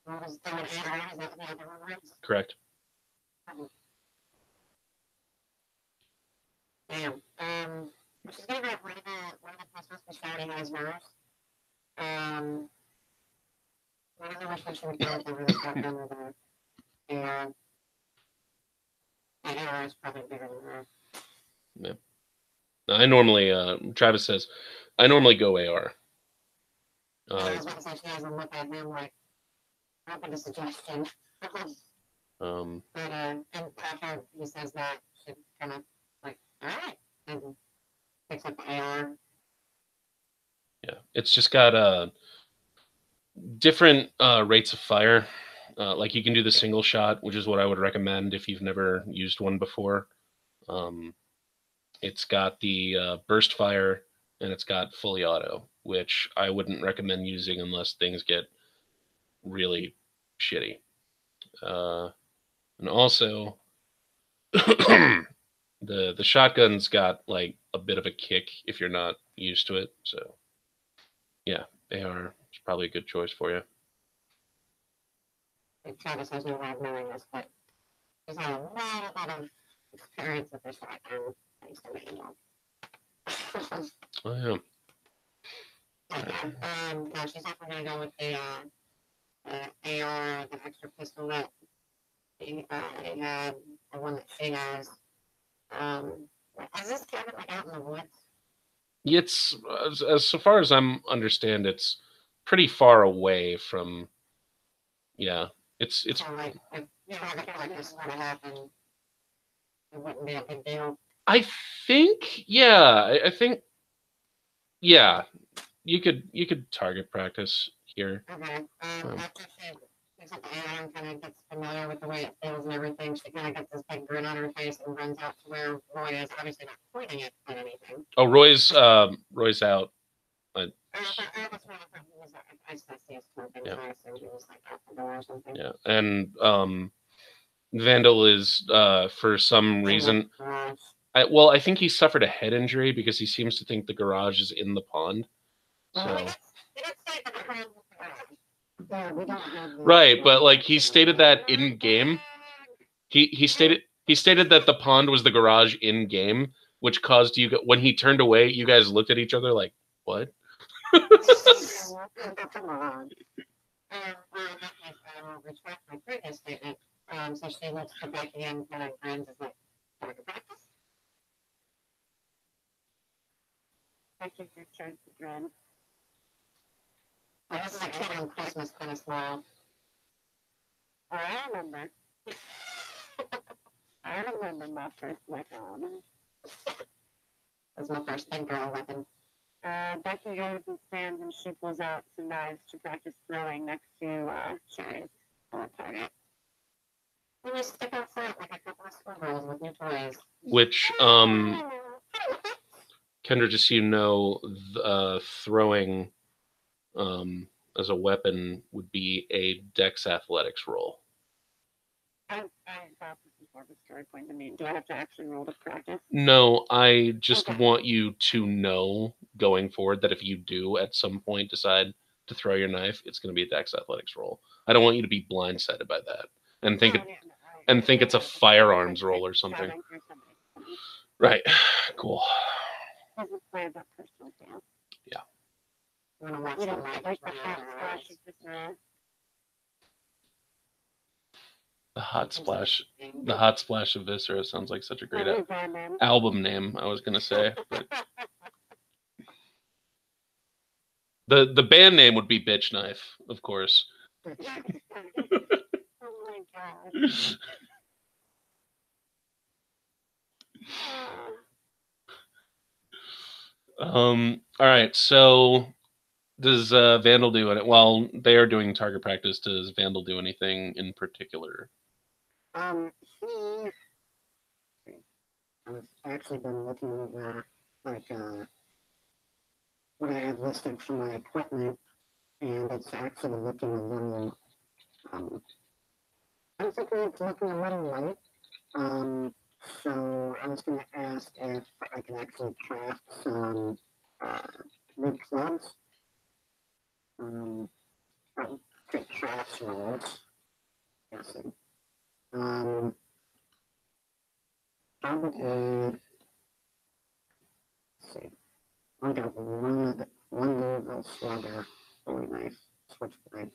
What was the AR? Is that what the other one was? Correct. Damn. She's going to grab one of the pistols because she already has hers. I don't know which one she would go with over the shotgun or the AR. The AR is probably bigger than her. Yeah. I normally, Travis says, I normally go AR. I was about to say, she has a look at him like, open to suggestion. And after he says that, she kind of like, all right, and picks up the AR. Yeah, it's just got different rates of fire. Like you can do the single shot, which is what I would recommend if you've never used one before. It's got the burst fire, and it's got fully auto, which I wouldn't recommend using unless things get really shitty. And also, The shotgun's got like a bit of a kick if you're not used to it. So yeah, AR is probably a good choice for you. Travis has no way of knowing this, but he's had a lot of experience with this shotgun. Thanks to Manuel. Oh yeah. Yeah, she's definitely gonna go with the AR, the extra pistol that he had, the one that she has. Is this cabin like out in the woods? It's as so far as I'm understand, it's pretty far away from. Yeah, it's So like if you know the like this were to happen, it wouldn't be a big deal. I think I think yeah, you could target practice here. Okay. After she picks up the AR and kind of gets familiar with the way it feels and everything, she kind of gets this big grin on her face and runs out to where Roy is, obviously not pointing it at anything. Oh, Roy's out. I still see us smoking, Yeah. so I assumed he was like out the door or something. Yeah, and Vandal is for some reason. I think he suffered a head injury because he seems to think the garage is in the pond. So right, but like he stated that in game. He stated that the pond was the garage in game, which caused you when he turned away, you guys looked at each other like, what? Retract my previous statement. So she looks to Becky and kind of grins as like, target practice? Becky returns to grin. Oh, this is a kid on Christmas kind of smile. Oh, I remember. I remember my first weapon. That's my first big girl weapon. Becky goes and stands and she pulls out some knives to practice throwing next to Sherry's target. And we stick out front like a couple of schoolgirls with new toys. Which Kendra, just so you know, throwing as a weapon would be a Dex Athletics roll. I thought this was more of a story point to me. Do I have to actually roll to practice? No, I just Okay. want you to know going forward that if you do at some point decide to throw your knife, it's going to be a Dex Athletics roll. I don't want you to be blindsided by that and think it's a firearms roll or something. Right. Cool. This is play about personal fail. Yeah. You want to watch the light like the hot splashes with The hot splash of Viscera sounds like such a great album name. I was gonna say, but the band name would be Bitch Knife, of course. Oh my god. All right. So, does Vandal do it? While they are doing target practice, does Vandal do anything in particular? I've actually been looking over, like, what I have listed for my equipment, and it's actually looking a little, I think it's looking a little light. So I was going to ask if I can actually craft some, wood clubs, quick crafts rolls, guessing. Probably, let's see. I got one little slugger. Really nice. Switchblade.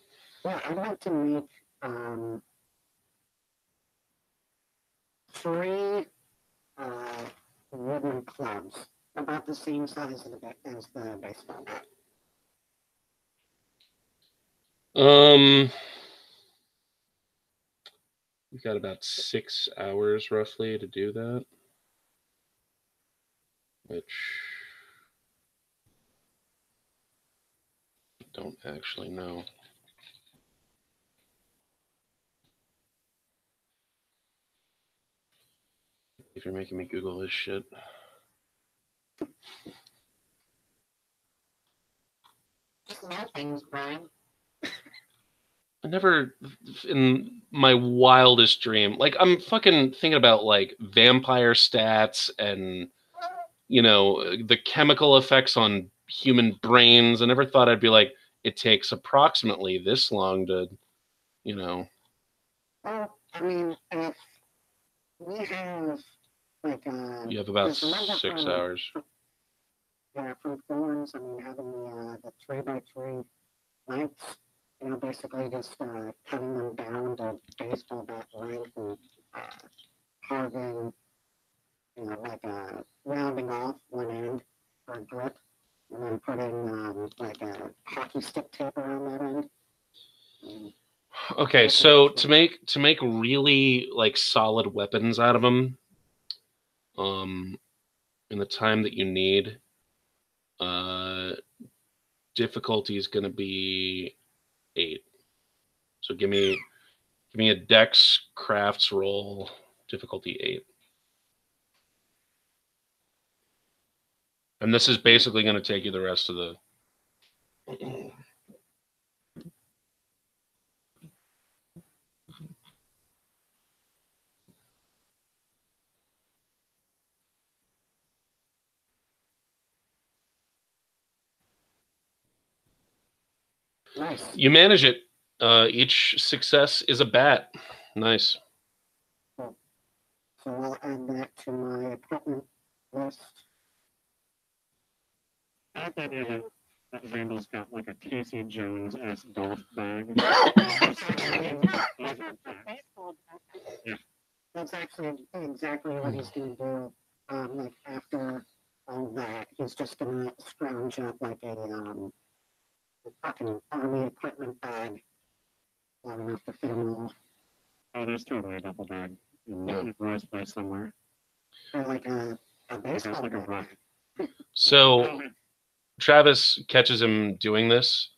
Yeah, I'd like to make three wooden clubs, about the same size as the baseball bat. We've got about 6 hours roughly to do that, which I don't actually know. If you're making me Google this shit. Just know things, Brian. never in my wildest dream. Like I'm fucking thinking about like vampire stats and the chemical effects on human brains. I never thought I'd be like, it takes approximately this long to, Well, I mean, if we have like you have about just remember 6 from- hours. Yeah, from Thorns, I mean, having the 3x3 lengths, basically just cutting them down to baseball bat length and carving, like rounding off one end for grip, and then putting like a hockey stick tape around that end. Okay, so to make really like solid weapons out of them, in the time that you need, difficulty is going to be 8. So give me a Dex crafts roll, difficulty 8. And this is basically going to take you the rest of the. Nice. You manage it. Each success is a bat. Nice. So I'll add that to my equipment list. I bet you that Randall's got like a Casey Jones-esque golf bag. Yeah. That's actually exactly what he's going to do. Like after all that, he's just going to scrounge up like a fucking army equipment bag long enough to fit them all. Oh, there's totally a duffel bag in Roy's place somewhere. Or like a baseball Like a bag. rock. So Travis catches him doing this,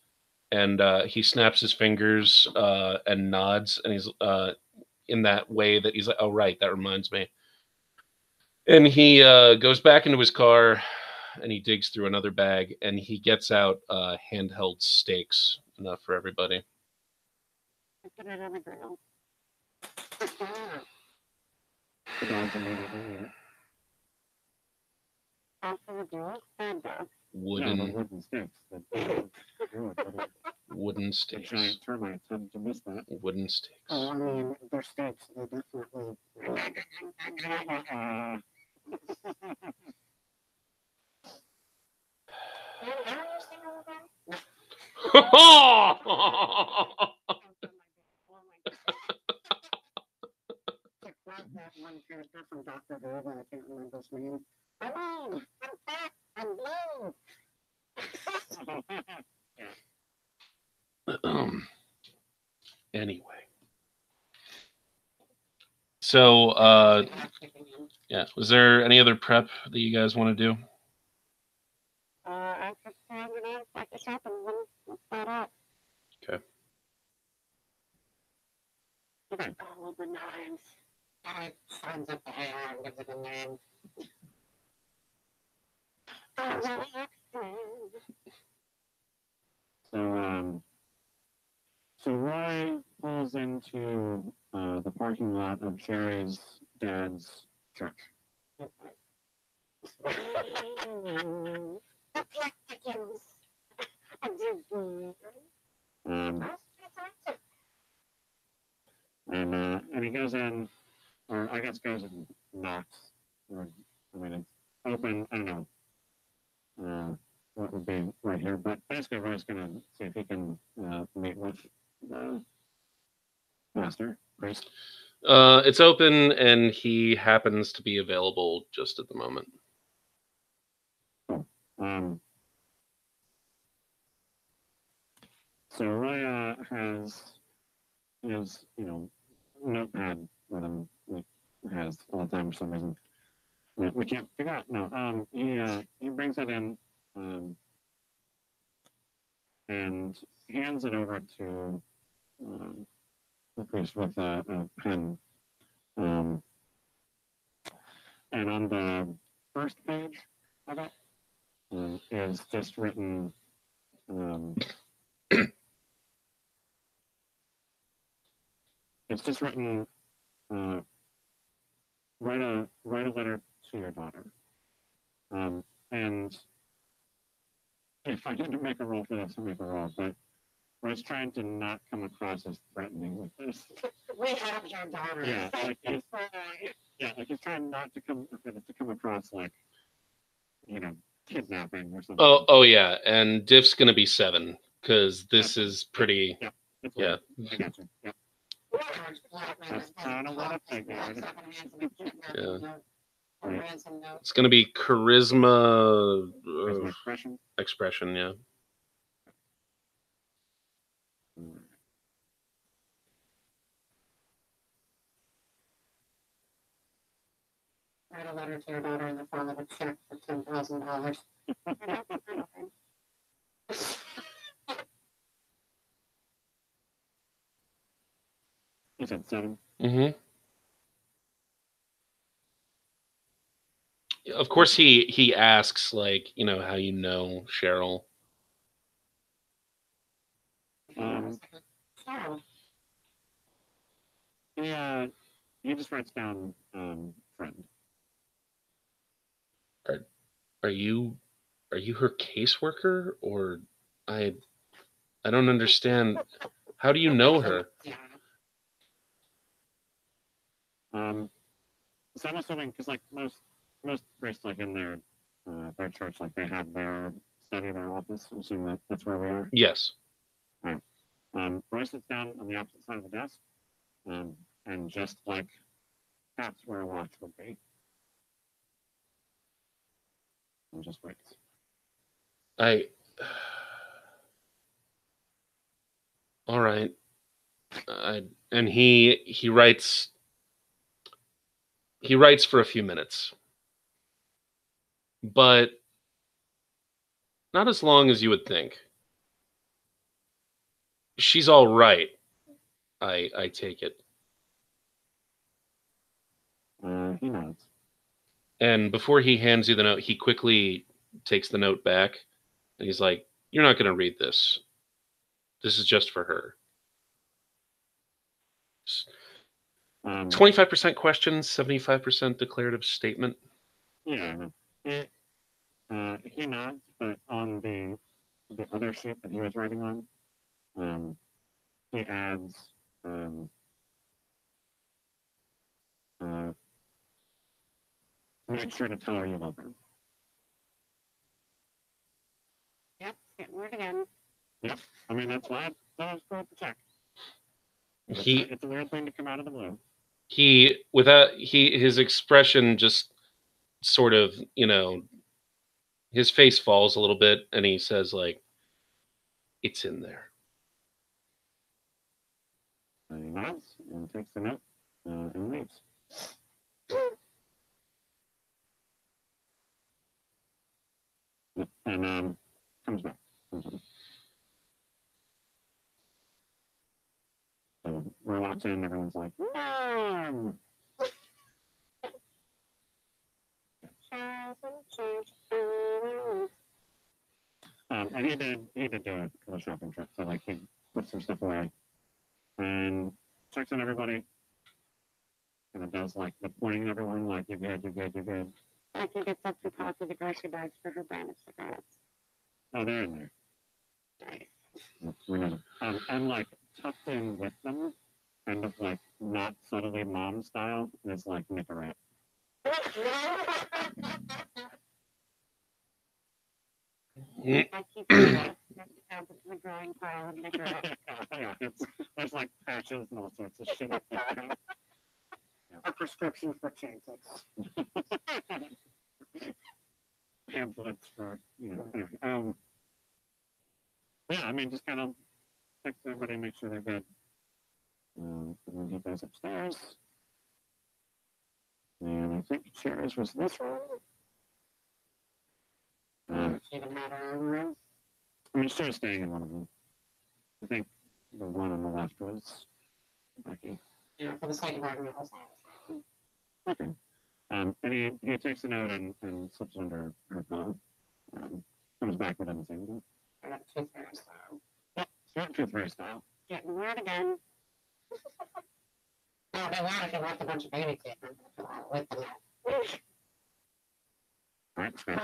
and he snaps his fingers and nods, and he's in that way that he's like, "Oh, right, that reminds me." And he goes back into his car, and he digs through another bag, and he gets out handheld steaks, enough for everybody. The dog's immediately here. Wooden Wooden sticks. wooden The steaks. giant termites had to miss that. Wooden steaks. Oh, I mean, they're steaks. They definitely. That one character from Doctor Who that I can't remember his name. I'm old, I'm fat, I'm blue. Anyway. So, yeah. Was there any other prep that you guys want to do? I just back this up and then start up. Okay. Okay. All the names. I signs up the AR and gives it a name. So Roy pulls into the parking lot of Sherry's dad's church. And he goes in, or I guess goes and knocks. Or, I mean, it's open. I don't know what would be right here, but basically Roy's going to see if he can meet with the master priest. It's open, and he happens to be available just at the moment. So Roy has his, notepad with him. He has all the time for some reason. We can't figure out. No, he brings it in and hands it over to the priest with a pen. And on the first page of it is just written It's just written, write a letter to your daughter. And if I need to make a roll for this, I'll make a roll. But I was trying to not come across as threatening with this. We have your daughter. Yeah, like he's trying not to come across like, kidnapping or something. Oh yeah, and Diff's gonna be 7 because this is pretty. Yeah. Yeah. I got you. Yeah. That's kind of what I figured. Yeah. It's gonna be charisma expression. Yeah. Write a letter to your daughter in the form of a check for $10,000. You said 7? Mm-hmm. Of course, he asks like, how you know Cheryl. Yeah, he just writes down friend. Are you her caseworker, or I don't understand. How do you know her? So I'm assuming because like most priests like in their church, like they have their study, their office. I'm assuming that's where we are. Yes. Right. Roy sits down on the opposite side of the desk, and just like that's where a watch would be. And just waits. All right. And he writes for a few minutes, but not as long as you would think. She's all right. I take it. He nods. And before he hands you the note, he quickly takes the note back, and he's like, "You're not going to read this. This is just for her." 25% questions, 75% declarative statement. Yeah. He nods, but on the other sheet that he was writing on, he adds make sure to tell her you love her. Yep, getting word again. Yep. I mean, that's why I was going to check. It's a weird thing to come out of the blue. His expression just sort of, his face falls a little bit, and he says like, "It's in there." And he nods and takes the note and leaves. And comes back. So Roy walks in, everyone's like, "Mom!" And he did do a shopping trip, so like he put some stuff away and checks on everybody, and it does like the pointing at everyone, like you're good. I think it's up to Paul to the grocery bags for her brand of cigarettes. Oh, they're in there. Nice. And like tucked in with them, kind of like not subtly mom style, is like Nicorette. I keep the growing pile of Nicorette. Yeah, there's like patches and all sorts of shit. A prescription for chances. Pamphlets for, anyway. Yeah, I mean, just kind of text everybody, make sure they're good. And then he goes upstairs. And I think chairs was this room. Even matter of room. I mean, she's staying in one of them. I think the one on the left was Becky. Yeah, for the sake of argument, I'll say it. Okay. And he takes a note and slips it under her pillow. Comes back with anything. I got tooth fairy style. Yep, short tooth fairy style. Getting word again. No, they wanted to watch a bunch of baby teeth with them. That's good.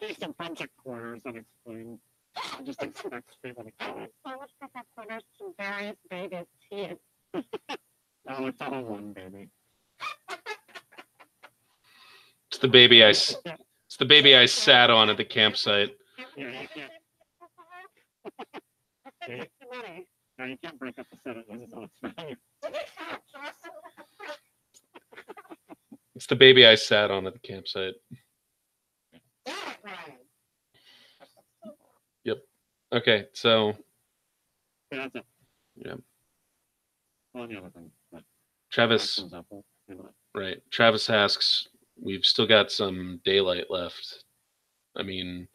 Just a bunch of quarters unexplained. I just expect people to kill it. So much for quarters to various baby teeth. Oh, it's all one baby. It's the baby it's the baby I sat on at the campsite. Yeah, you can't. Yeah, no, you can't break up the sentences. So it's fine. It's the baby I sat on at the campsite. Yep. Okay, so Yeah, that's it. yeah. Well, the other thing. But Travis, comes up, you know, right. Travis asks, we've still got some daylight left. I mean,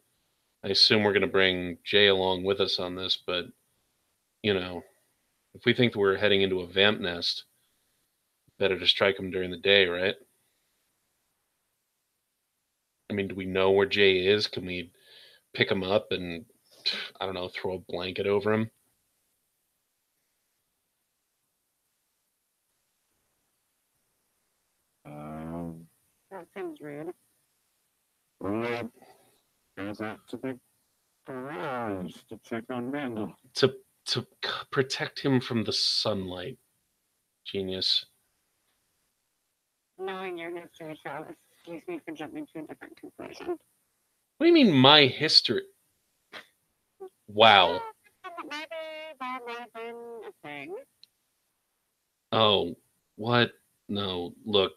I assume we're going to bring Jay along with us on this, but, you know, if we think we're heading into a vamp nest, better to strike them during the day, right? I mean, do we know where Jay is? Can we pick him up and, I don't know, throw a blanket over him? That seems rude. Right. Goes out to the garage to check on Randall. To protect him from the sunlight. Genius. Knowing your history, Travis, excuse me for jumping to a different conclusion. What do you mean, my history? Wow. Maybe that might have been a thing. Oh, what? No, look.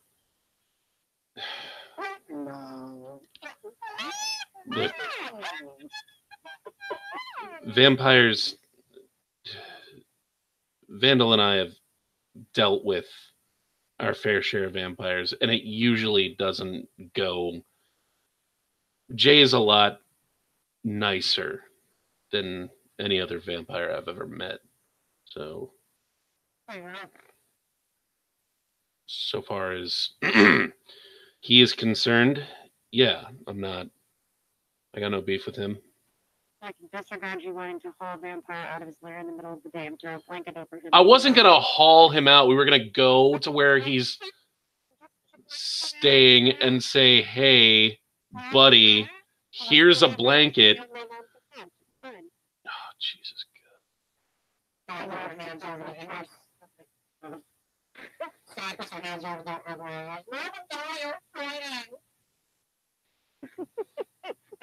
No. Look. Vampires. Vandal and I have dealt with our fair share of vampires, and it usually doesn't go. Jay is a lot nicer than any other vampire I've ever met. So far as he is concerned, yeah, I got no beef with him. I can disregard you wanting to haul a vampire out of his lair in the middle of the day and throw a blanket over him. I wasn't going to haul him out. We were going to go to where he's staying and say, hey, buddy, here's a blanket. Oh, Jesus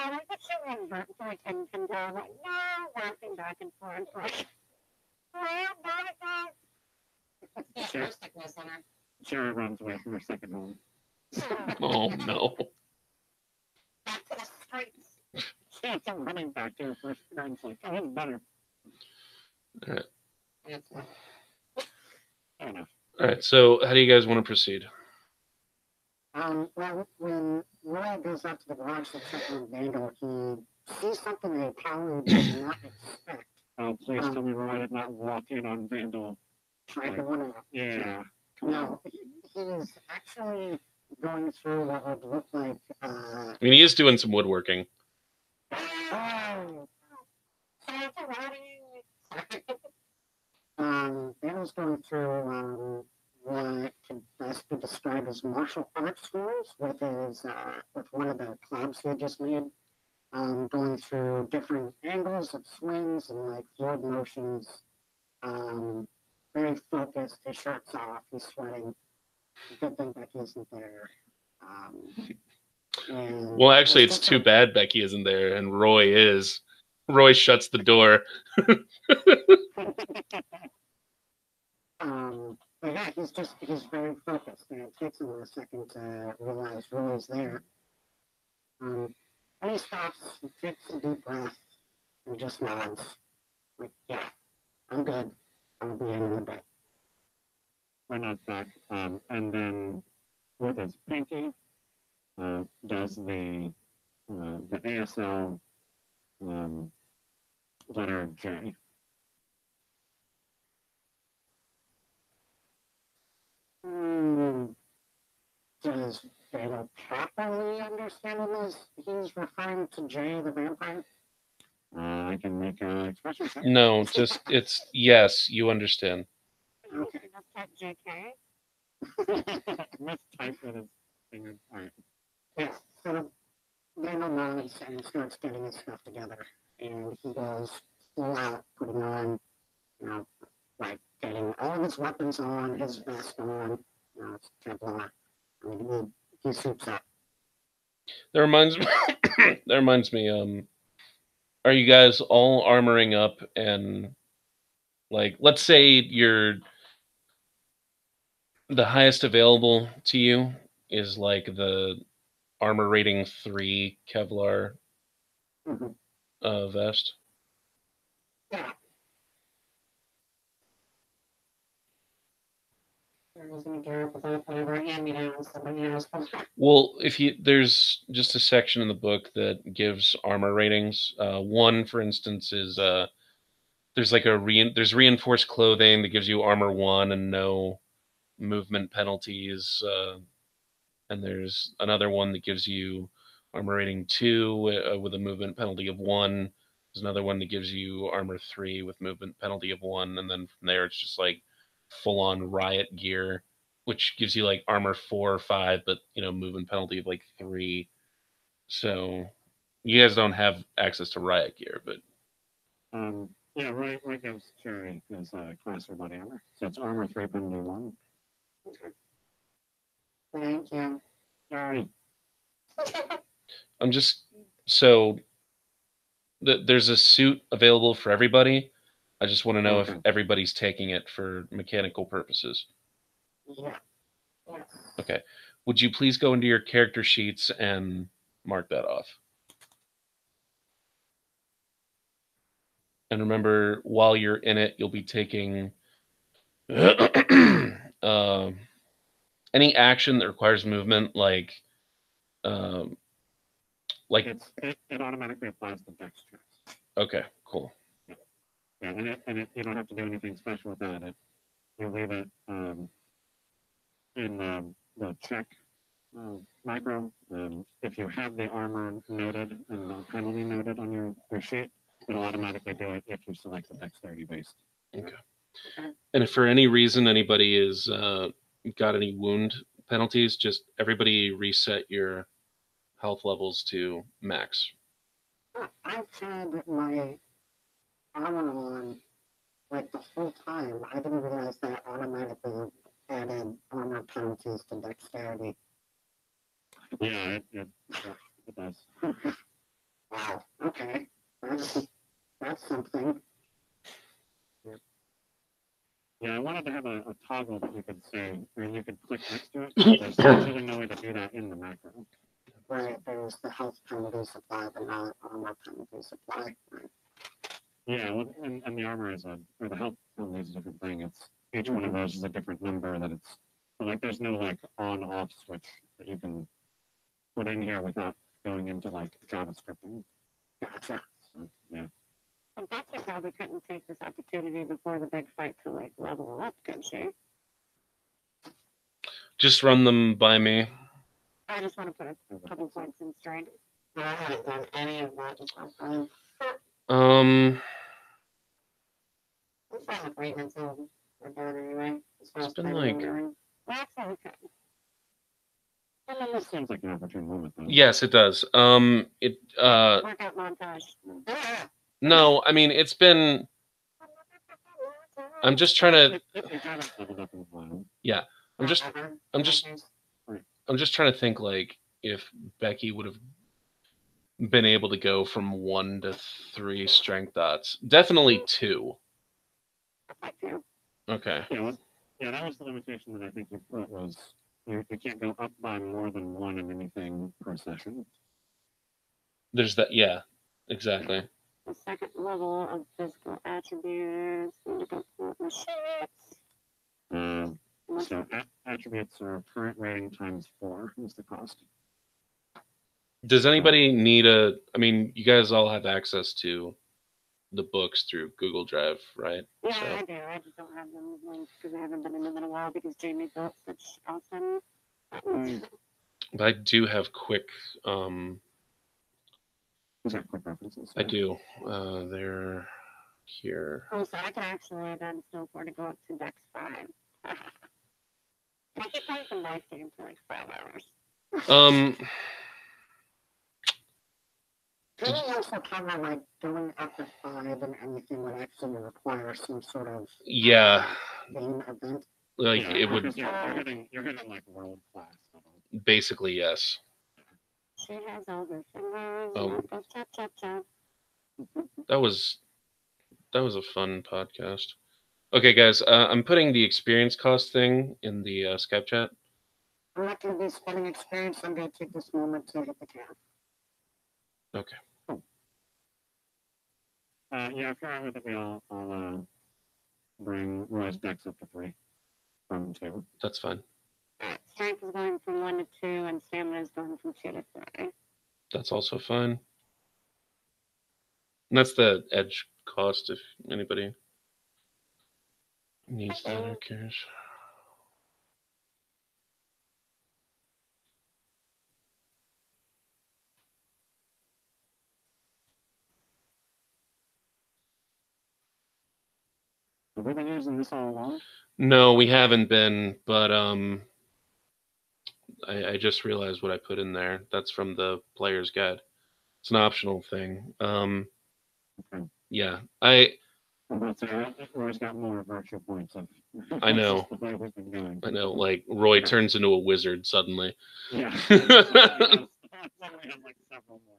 I like that you revert to like and go like, no, laughing back and forth. Like, Sarah runs away from her second home. Oh, no. Back to the streets. Yeah, it's running back to her first friends. Like, oh, it's better. All right. Fair enough. All right, so how do you guys want to proceed? Well, when Roy goes up to the garage to check on Vandal, he sees something that apparently does not expect. Oh, please tell me Roy did not walk in on Vandal. Try to one of them. Yeah. No, he is actually going through what would look like. I mean, he is doing some woodworking. Vandal's going through what can best be described as martial arts schools with his with one of the clubs he had just made. Going through different angles of swings and like fluid motions. Very focused. His shirt's off. He's sweating. Good thing Becky isn't there. Well, actually, it's too bad Becky isn't there and Roy is. Roy shuts the door. But yeah, he's very focused, and it takes him a second to realize Roy's there. And he stops, he takes a deep breath, and just nods. Like, yeah, I'm good. I'll be in a bit. We're not back. And then with his pinky, does the ASL letter J. Does Vandal properly understand him as he's referring to Jay the vampire? I can make an expression check. No, just it's yes, you understand. Okay, that's that JK. Mistyped with his finger. All right. Yeah, so Daniel nods and starts getting his stuff together. And he goes full out, putting on, you know, like getting all of his weapons on, his vest on, you know, it's Kevlar. I mean, he suits up. That reminds me. That reminds me. Are you guys all armoring up and like, let's say you're the highest available to you is like the armor rating 3 Kevlar Mhm. vest. Yeah. There isn't a gear for that, whatever hand-me-downs somebody else. Well, if you there's just a section in the book that gives armor ratings. One, for instance, is there's like there's reinforced clothing that gives you armor 1 and no movement penalties. And there's another one that gives you armor rating 2 with a movement penalty of 1. There's another one that gives you armor 3 with movement penalty of 1, and then from there it's just like full on riot gear, which gives you like armor 4 or 5, but movement penalty of like 3. So you guys don't have access to riot gear, but Yeah, right goes Cherry is class for body armor. So it's armor 3.1. Thank you. Sorry. I'm just so there's a suit available for everybody. I just want to know if Okay. everybody's taking it for mechanical purposes. Yeah. Yes. Okay. Would you please go into your character sheets and mark that off? And remember, while you're in it, you'll be taking any action that requires movement, like It automatically applies to dex checks. Okay, cool. Yeah, and you don't have to do anything special with that. You leave it in the check micro. If you have the armor noted and the penalty noted on your sheet, it'll automatically do it if you select the dexterity based. Okay. And if for any reason anybody is got any wound penalties, just everybody reset your health levels to max. I've had my armor on like the whole time. I didn't realize that automatically added armor penalties to dexterity. Yeah, it does. Wow. Okay. That's something. Yeah, I wanted to have a toggle that you could say, or you could click next to it. There's actually no way to do that in the macro. Right. There's the health penalty supply, but not armor penalty supply. Right. Yeah, well, and the armor or the health penalty is a different thing. It's each one of those is a different number that it's like there's no like on-off switch that you can put in here without going into like JavaScript. Gotcha. So, yeah. And Becky probably couldn't take this opportunity before the big fight to like level up, could she? Just run them by me. I just want to put a couple points in strength. I haven't done any of that before. It's not great until we're done anyway. It's been like well, actually, okay. And then this seems like an opportune moment, though. yes, it does. Workout montage. No, I mean it's been. I'm just trying to. Yeah, I'm just trying to think like if Becky would have been able to go from 1 to 3 strength dots. Definitely 2. Okay. Yeah, that was the limitation that I think you put was you can't go up by more than 1 in anything per session. There's that. Yeah, exactly. The second level of physical attributes. So attributes are current rating times 4 is the cost. Does anybody need I mean, you guys all have access to the books through Google Drive, right? Yeah, so. I do. I just don't have them linked because I haven't been in them in a while because Jamie built such awesome. But I do have quick These are quick references. I do. They're here. Oh, so I can actually then still afford to go up to Dex 5. I keep playing some live game for like 5 hours. Can you also cover like going up to 5 and anything would actually require some sort of Yeah, game event? like Yeah, it would because you're hitting like world class level. basically, yes. She has all the fingers. Oh. Chop, chop, chop. That was a fun podcast. Okay, guys, I'm putting the experience cost thing in the Skype chat. I'm not going to be spending experience. I'm going to take this moment to hit the camera. Okay. Yeah, if you're all right with it, I'll bring Roy's Dex up to 3 from 2. That's fine. Strength is going from 1 to 2, and stamina is going from 2 to 3. That's also fine. And that's the edge cost if anybody needs that or cares. Have we been using this all along? No, we haven't been, but I just realized what I put in there. That's from the player's guide. It's an optional thing. Okay. Yeah, Roy's got more virtue points. I know. The way we've been going. I know. Like Roy turns into a wizard suddenly. Yeah. Suddenly has like several more.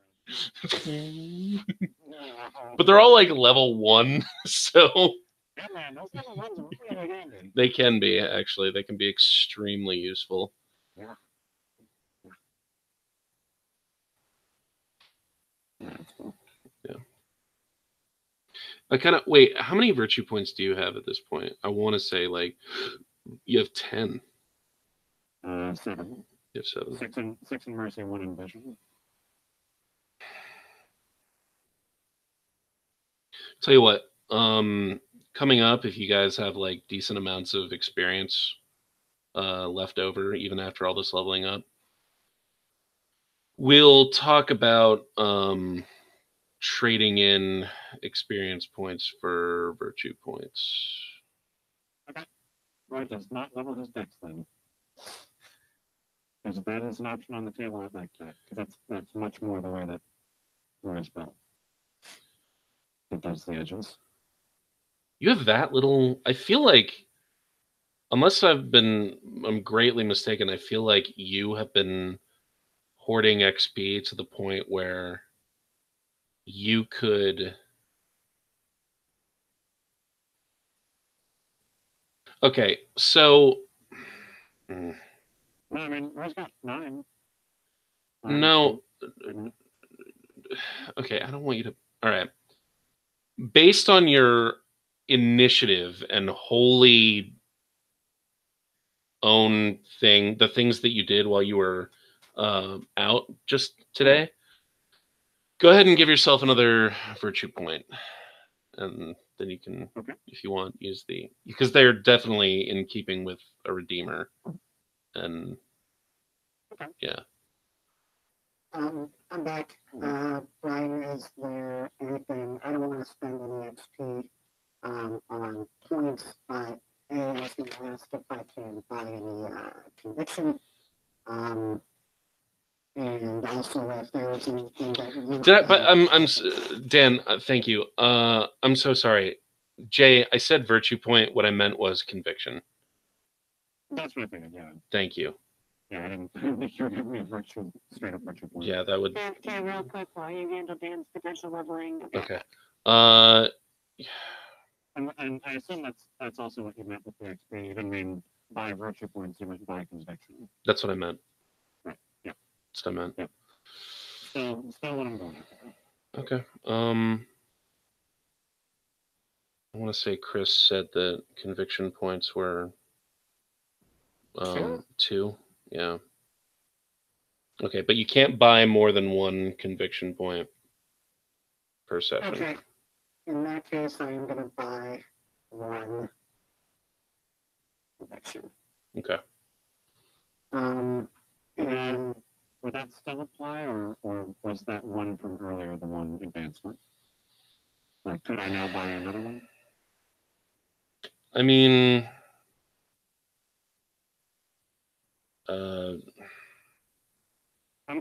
But they're all like level 1, so Yeah, man, those level ones are really handy. they can be actually. They can be extremely useful. Yeah. Yeah, that's cool. Yeah. I kind of wait. How many virtue points do you have at this point? I want to say like you have 10. 7. You have 7. 6 in mercy, 1 in vision. Tell you what. Coming up, if you guys have like decent amounts of experience left over, even after all this leveling up, we'll talk about trading in experience points for virtue points. Okay. Roy does not level his dex then. Because if that is an option on the table, I'd like that. Because that's much more the way that Roy's built. It does the edges. You have that little. I feel like, unless I'm greatly mistaken, I feel like you have been hoarding XP to the point where you could. Okay, so. No, I mean, Roy's got 9. No. Okay, I don't want you to. All right. Based on your initiative and wholly own thing, the things that you did while you were out just today, go ahead and give yourself another virtue point, and then you can, Okay. if you want, use because they're definitely in keeping with a redeemer, and Okay. yeah. I'm back. Brian, is there anything? I don't want to spend any XP on points, but A, I was going to ask if I can buy any conviction. And also if there is anything that you Dan, thank you. I'm so sorry. Jay, I said virtue point. What I meant was conviction. That's what I figured, yeah. Thank you. Yeah, I didn't think you were giving me a straight up virtue point. Yeah, that would. Okay, real quick while you handle Dan's potential leveling. Okay. And I assume that's also what you meant with the XP. You didn't mean buy virtue points, you meant buy conviction. That's what I meant. Right, yeah. That's what I meant. Yeah. Still what I'm going after. Okay. I want to say Chris said that conviction points were 2. Yeah. Okay, but you can't buy more than 1 conviction point per session. Okay. In that case, I am going to buy 1 conviction. Okay. And would that still apply, or was that one from earlier the one advancement? Like, could I now buy another one? I mean, I'm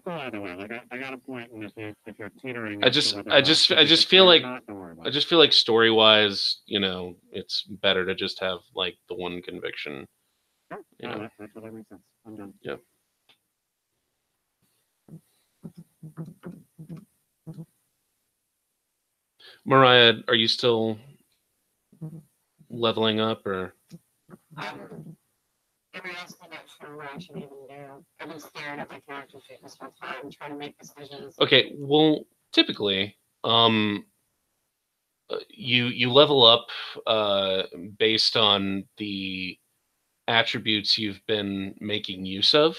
cool either way. Like, I got a point, and if you're teetering, I as to just whether I or not just to I be just feel prepared or like not, don't worry about I it. just feel like story wise, it's better to just have like the one conviction. Sure. You No, know. that totally makes sense. I'm done. Yep. Mariah, are you still leveling up or? I'm honestly not sure what I should even do. I've been staring at my character sheet this whole time, trying to make decisions. Okay, well, typically, you level up based on the attributes you've been making use of,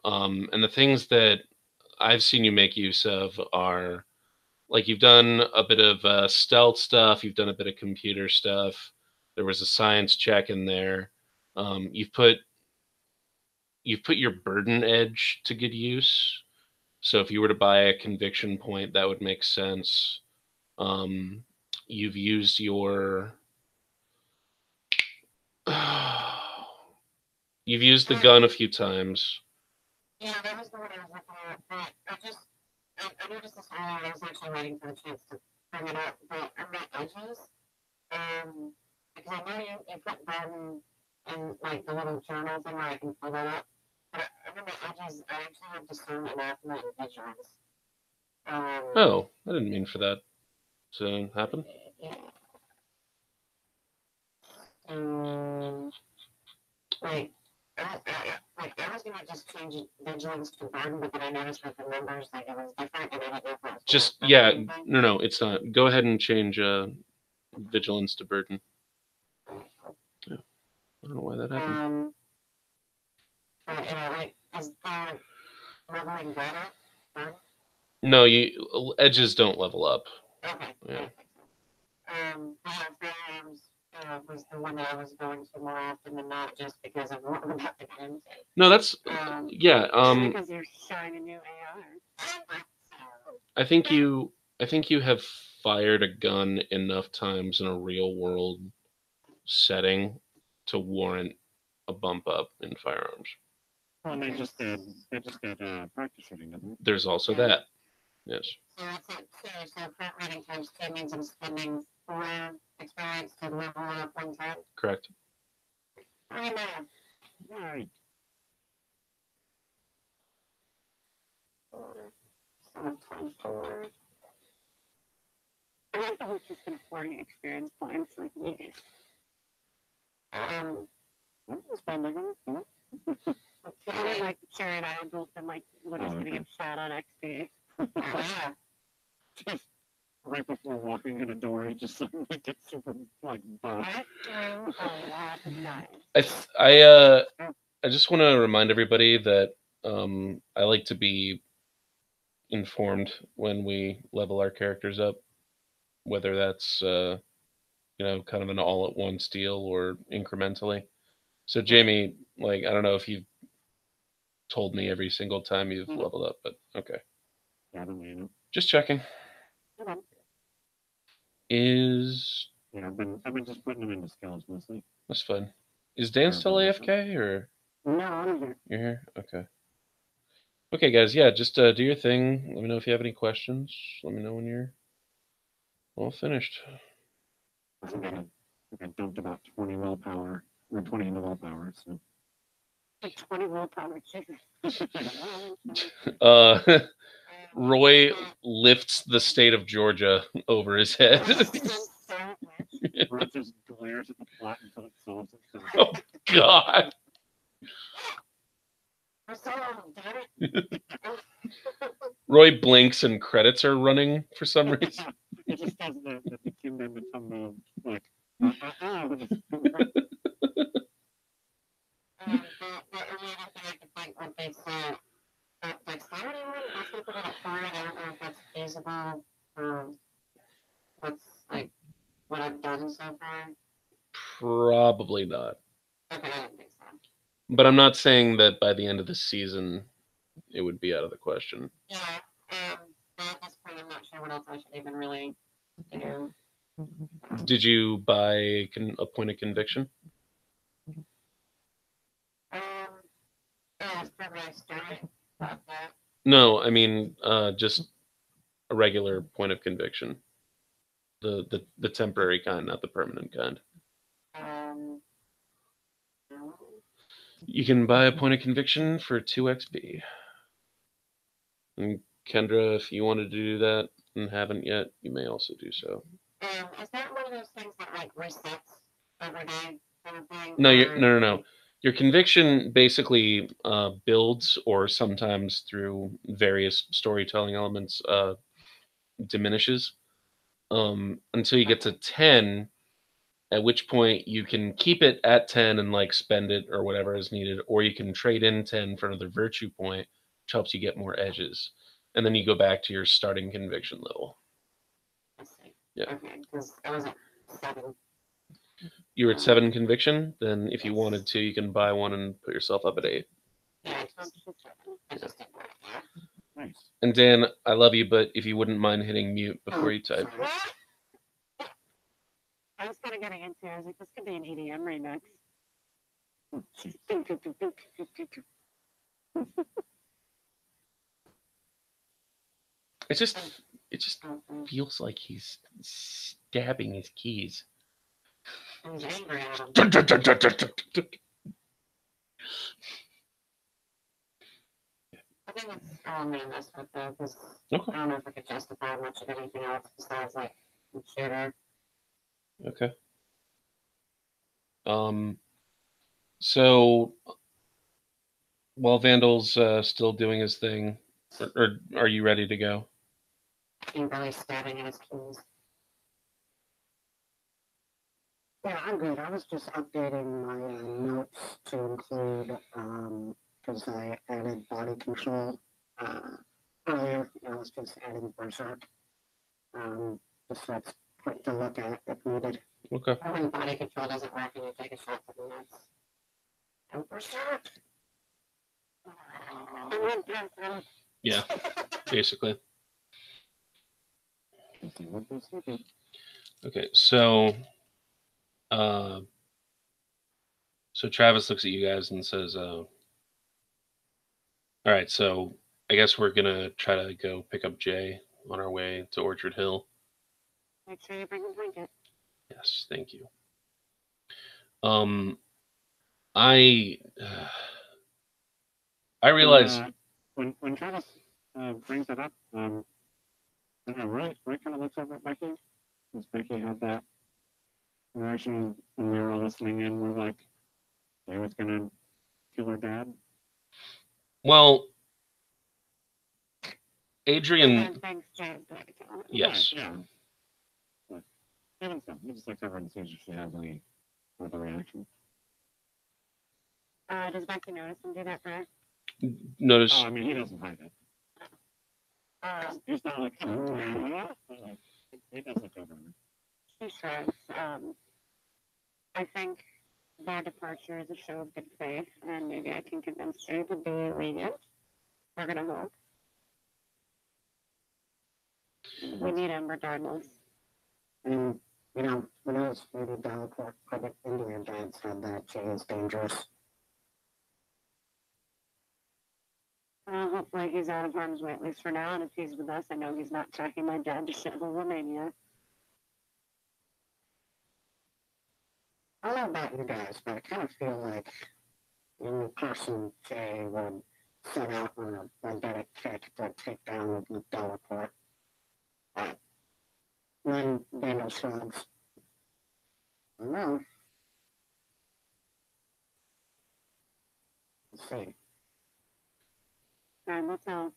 and the things that I've seen you make use of are like you've done a bit of stealth stuff, you've done a bit of computer stuff. There was a science check in there. You've put your burden edge to good use. So if you were to buy a conviction point, that would make sense. You've used your you've used the gun a few times. Yeah, that was the one I was looking at, but I noticed this earlier, I was actually waiting for the chance to bring it up, but on my edges, because I know you put burden in, like, the little journal thing where I can pull that up, but under my edges, I actually have discernment, anathema, and vigilance. Oh, I didn't mean for that to happen. Yeah. Like, I was gonna just change vigilance to burden, but then I noticed with the numbers, like, it was different, and I didn't know if it was Just gonna yeah, affect anything. no, it's not. Go ahead and change vigilance to burden. Yeah, I don't know why that happened. But, like, is there leveling better? Burden? No, edges don't level up. Okay. Yeah. Firearms was the one that I was going to more often than not, just because of what I'm about to get into. No, that's yeah. Because you're showing a new AR. I think you have fired a gun enough times in a real world setting to warrant a bump up in firearms. Well, they just did practice shooting, didn't they? There's also that. Yes. So that's it too. So front running times 2 means I'm spending 4 experience to level up 1 time. Correct. I know. Right. 24. I think it's just been 40 experience points like me. That's fine, they're gonna. I mean, like, Sherry and I had both been like, we're just gonna get shot on XP. Yeah. Just right before walking in a door, he just suddenly gets super like buff. I just want to remind everybody that I like to be informed when we level our characters up, whether that's kind of an all at once deal or incrementally. So Jamie, like I don't know if you've told me every single time you've leveled up, but okay. Yeah, I don't know. Just checking. Okay. Yeah, I've been just putting them into skills mostly. That's fun. Is Dan still AFK or? No, I'm here. You're here? Okay. Okay, guys. Yeah, just do your thing. Let me know if you have any questions. Let me know when you're all finished. I think I dumped about 20 willpower, or 20 into willpower. So. Like 20 willpower chicken. Roy lifts the state of Georgia over his head. Roy just glares at the plot until it solves itself. Oh, God. Roy blinks and credits are running for some reason. It just does the kingdom become like. What I've done so far? Probably not. Okay, I don't think so. But I'm not saying that by the end of the season it would be out of the question. Yeah. At this point, I'm not sure what else I should even really do. Did you buy a point of conviction? It's probably a story about that. No, I mean just a regular point of conviction. The temporary kind, not the permanent kind. No. You can buy a point of conviction for 2 XP. And Kendra, if you wanted to do that and haven't yet, you may also do so. Is that one of those things that like resets every day kind of thing? No, or- no. Your conviction basically builds, or sometimes through various storytelling elements, diminishes until you get to 10, at which point you can keep it at 10 and like spend it or whatever is needed, or you can trade in 10 for another virtue point, which helps you get more edges. And then you go back to your starting conviction level. I see. Yeah. Okay, because I was at 7. You're at 7 conviction, then if you wanted to, you can buy one and put yourself up at 8. Yeah, I just didn't like that. Nice. And Dan, I love you, but if you wouldn't mind hitting mute before you type. I was kind of getting into it. I was like, this could be an EDM remix. It just feels like he's stabbing his keys. I was angry at him. I think that's all I'm gonna mess with though, because Okay. I don't know if I could justify much of anything else besides like shooter. Okay. So while Vandal's still doing his thing, or are you ready to go? He's really stabbing at his keys. Yeah, I'm good. I was just updating my notes to include, because I added body control earlier. I was just adding berserk. Just that's quick to look at if needed. Okay. When body control doesn't work and you take a shot to the nuts. Don't berserk. Yeah, basically. Okay, so Travis looks at you guys and says, all right, so I guess we're gonna try to go pick up Jay on our way to Orchard Hill. Make sure you bring a blanket. Yes, thank you. I realize when Travis brings it up, Roy kind of looks over at Becky, because Becky had that reaction when we were all listening in. We're like, they was gonna kill her dad. well, Adrian. Thanks, Jay. Yes. Right, yeah. But even so, he just looks over and sees if she has any other reaction. Does Becky notice him do that, Brad? Notice. Oh, I mean, he doesn't hide it. He's not like, he does look over her. She says, I think their departure is a show of good faith, and maybe I can convince you to be lenient. We're gonna hope. We need him regardless. And, you know, when I was maybe Dallas Public Indian Dad said that Jay is dangerous. Hopefully he's out of harm's way, at least for now, and if he's with us, I know he's not tracking my dad to shithole Romania. I don't know about you guys, but I kind of feel like any person Jay would set out on a vendetta kick to take down the Delaport. When Daniel shrugs, I don't know. Let's see. Alright, let's know.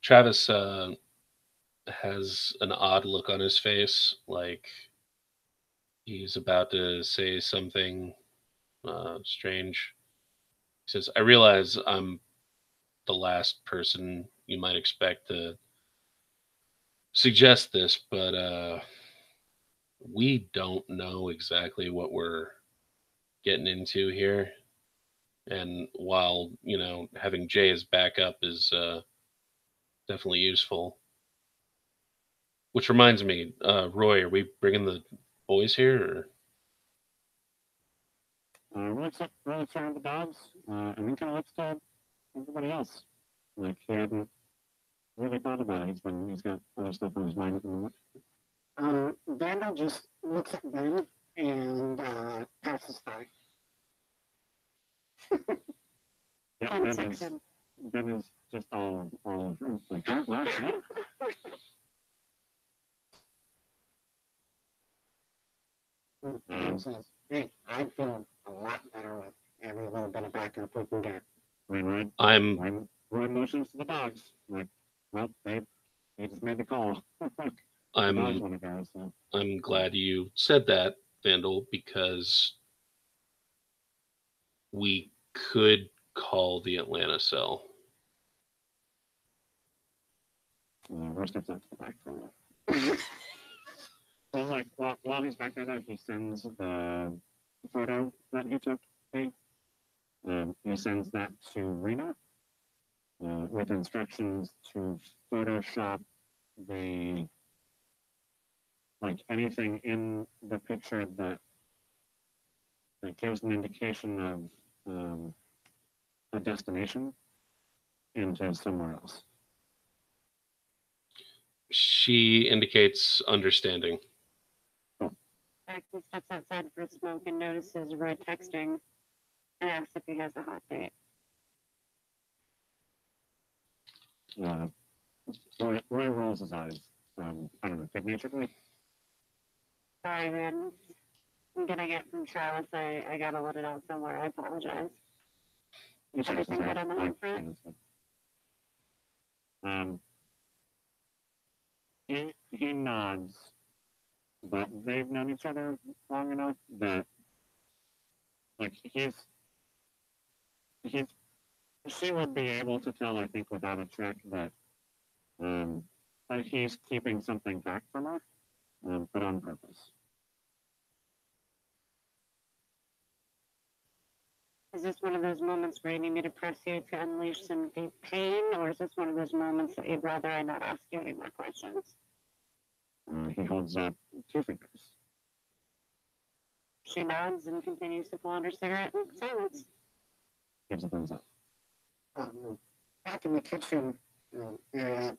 Travis has an odd look on his face, like he's about to say something strange. He says, I realize I'm the last person you might expect to suggest this, but we don't know exactly what we're getting into here. And while, having Jay as backup is definitely useful. Which reminds me, Roy, are we bringing the boys here? Or? Really turn the dogs, and then kind of looks to everybody else. Like he hadn't really thought about it. He's got other stuff on his mind at the moment. Vandal just looks at Ben and passes by. Yeah, Ben is just all like, says, hey, I feel a lot better with every little bit of backup we can get. I'm Roy motions to the dogs. Like, well, they just made the call. I'm glad you said that, Vandal, because we could call the Atlanta cell. Roy steps up to the back door. So, like, while he's back there, he sends the photo that he took. He sends that to Rena with instructions to Photoshop anything in the picture that gives an indication of a destination into somewhere else. She indicates understanding. He steps outside for a smoke and notices Roy texting and asks if he has a hot date. Roy rolls his eyes. I don't know, good naturedly. Sorry, man. I'm gonna get from Travis. I gotta let it out somewhere. I apologize. Everything good on the home front? He nods, but they've known each other long enough that, like, she would be able to tell, I think, without a check that he's keeping something back from her, but on purpose. Is this one of those moments where you need me to press you to unleash some deep pain, or is this one of those moments that you'd rather I not ask you any more questions? He holds up 2 fingers. She nods and continues to pull on her cigarette in silence. Gives a thumbs up. Back in the kitchen area,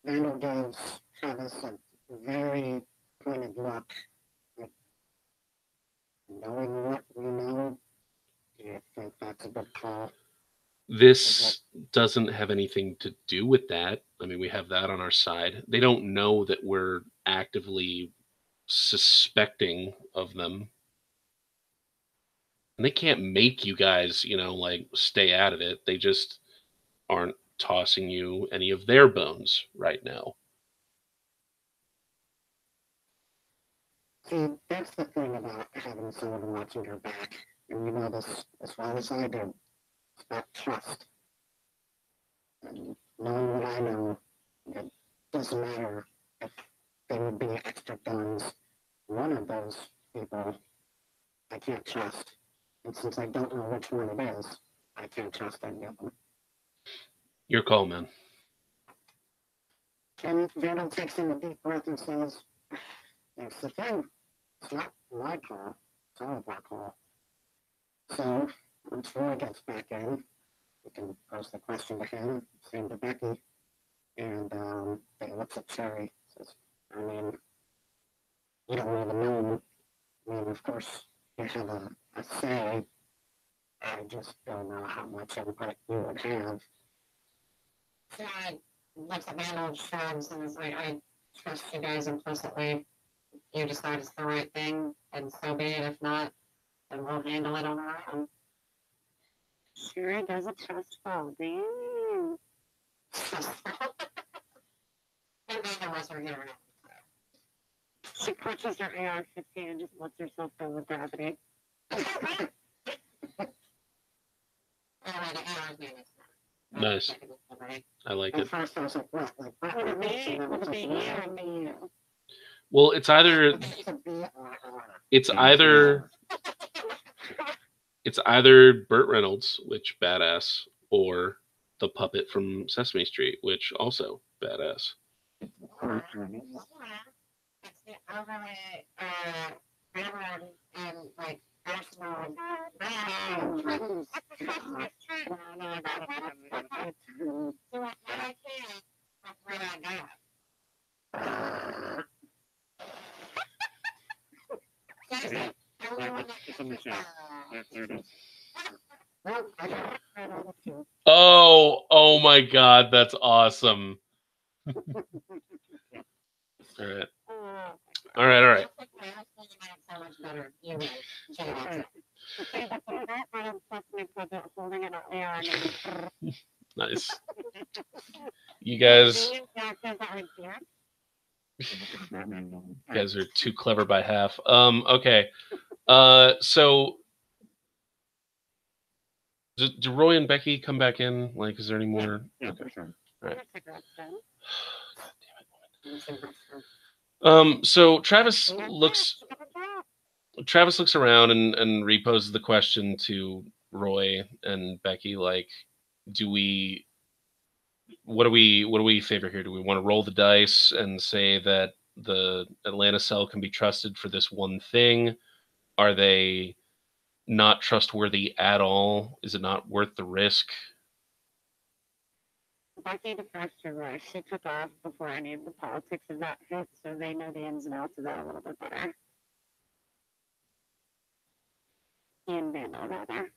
Vandal gives Travis a very pointed look. Like, knowing what we know, do you think that's a good call? This doesn't have anything to do with that. I mean, we have that on our side. They don't know that we're actively suspecting of them. And they can't make you guys, stay out of it. They just aren't tossing you any of their bones right now. See, that's the thing about having someone watching your back. And you know this as well as I do. It's about trust. And knowing what I know, it doesn't matter if there would be extra guns. One of those people I can't trust. And since I don't know which one it is, I can't trust any of them. Your call, man. And Vandal takes in a deep breath and says, that's the thing. It's not my call. It's all of our call. So, once Roy gets back in, we can pose the question to him, same to Becky, and he looks at Cherry, says, I mean, you don't even know. I mean, of course, you have a say. I just don't know how much input you would have. So I looks at Vandal, shrugs, and is like, I trust you guys implicitly. You decide it's the right thing, and so be it. If not, then we'll handle it on our own. Sure does a trust fall, damn. She clutches her AR-15 and just lets herself go with gravity. Nice. I like it. First I was like, what? Like, well, it's either It's either Burt Reynolds, which badass, or the puppet from Sesame Street, which also badass. It's the overly, veteran and, like, arsenal. So what I can, that's what I got. It's in the chat. There it is. Oh my God, that's awesome. All right. All right. Nice. You guys are too clever by half. Okay. So do Roy and Becky come back in? Like, is there any more? Yeah, Okay. for sure. All right. So Travis looks around and reposes the question to Roy and Becky, like, what do we favor here? Do we want to roll the dice and say that the Atlanta cell can be trusted for this one thing? Are they not trustworthy at all? Is it not worth the risk? Becky defers to Roy. She took off before any of the politics of that hit, so they know the ins and outs of that a little bit better. Ian Vandal, rather.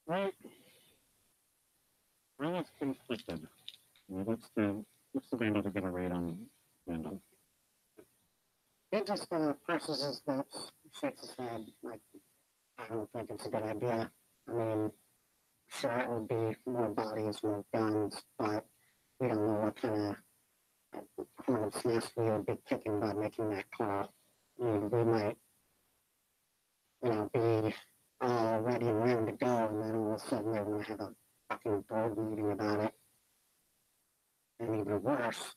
Well, it's conflicted. What's the Vandal to get a rate on Vandal? It just presses his lips, shakes his head, like, I don't think it's a good idea. I mean, sure, it would be more bodies, more guns, but we don't know what kind of hornet's nest we would be picking by making that call. I mean, we might, be all ready and raring to go, and then all of a sudden they're going to have a fucking board meeting about it. And even worse,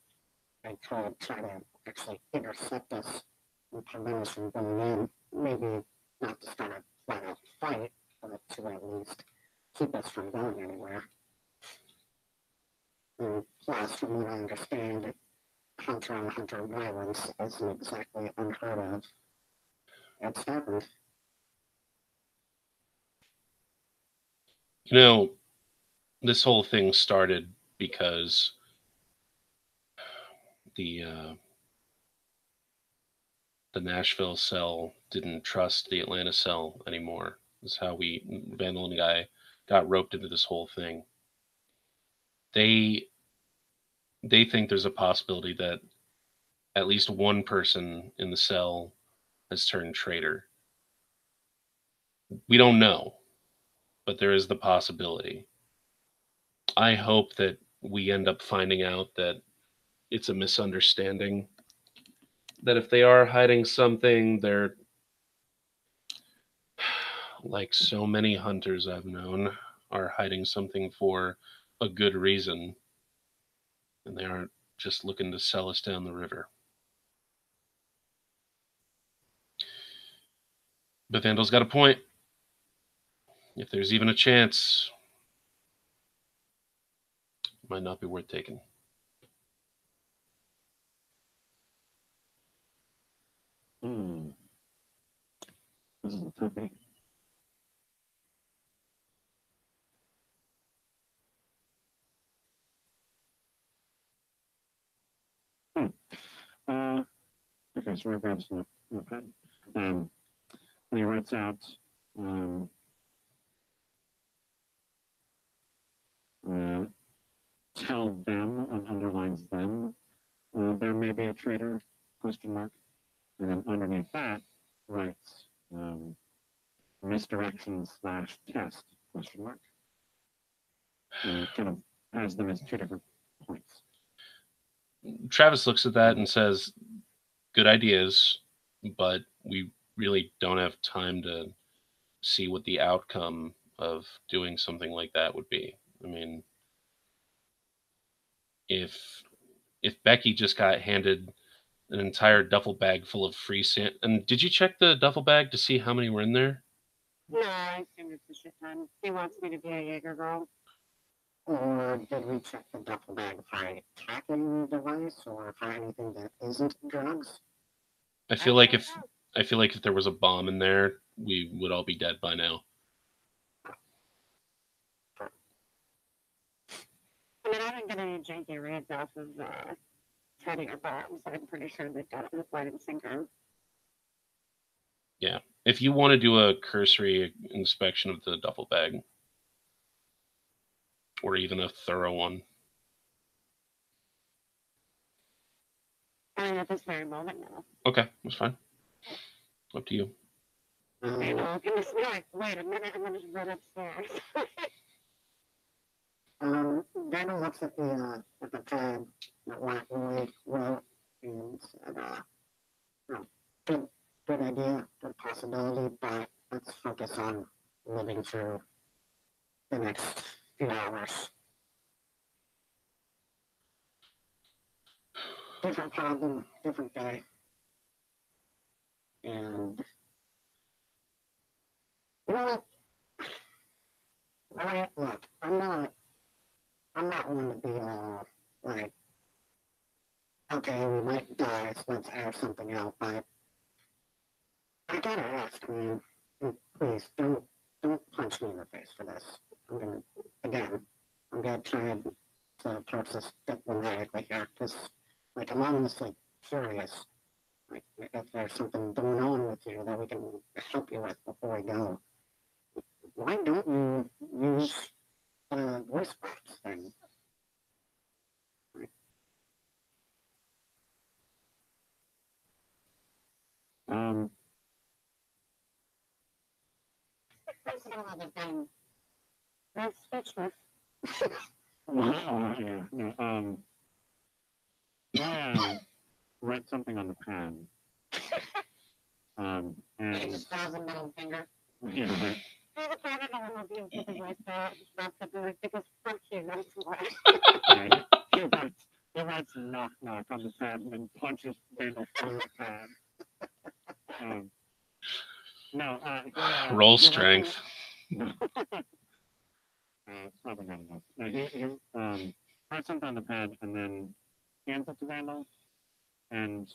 they try to actually intercept us and prevent us from going in. Maybe not to start a flat-out fight, but to at least keep us from going anywhere. And plus, from what I understand, hunter-on-hunter violence isn't exactly unheard of. It's happened. This whole thing started because the Nashville cell didn't trust the Atlanta cell anymore. That's how Vandal and Guy got roped into this whole thing. They think there's a possibility that at least one person in the cell has turned traitor. We don't know, but there is the possibility. I hope that we end up finding out that it's a misunderstanding, that if they are hiding something, they're like so many hunters I've known are hiding something for a good reason, and they aren't just looking to sell us down the river. But Vandal's got a point. If there's even a chance, it might not be worth taking. This is a toughie. Okay, so we've got some notepad. And he writes out tell them and underlines them. There may be a traitor, question mark. And then underneath that writes misdirection / test, question mark. And kind of has them as two different points. Travis looks at that and says, good ideas, but we really don't have time to see what the outcome of doing something like that would be. I mean, if Becky just got handed an entire duffel bag full of free sand. And did you check the duffel bag to see how many were in there? No, I assume it's a shit ton. He wants me to be a Jaeger girl. Or did we check the duffel bag for a tracking device or for anything that isn't drugs? I feel like if there was a bomb in there, we would all be dead by now. I mean, I didn't get any janky raids off of Teddy or bombs. I'm pretty sure they've got it with light and sinker. Yeah. If you want to do a cursory inspection of the duffel bag, or even a thorough one. I mean, at this very moment, no. Okay, that's fine. Up to you. You know, it was like, wait a minute, I'm gonna just run upstairs. Dana looks at the pad that Roy wrote and said, good idea, good possibility, but let's focus on living through the next few hours. Different problem, different day. And you know what? Look, I'm not one to be like, okay, we might die, so let's air something out, but I gotta ask, man, please don't punch me in the face for this. I'm gonna try to approach this diplomatically here, because, like, I'm honestly curious, like, if there's something going on with you that we can help you with before we go. Why don't you use voice box thing? First of all, the thing. That's speechless. Write something on the pad. And Just grab a middle finger. yeah, See, the problem I want to do with the voice box, not something like, because fuck you, that's why. he writes knock knock on the pad and then punches Daniel through the pad. Roll strength. Probably not enough. No, he writes something on the pad and then hands it to Vandal. And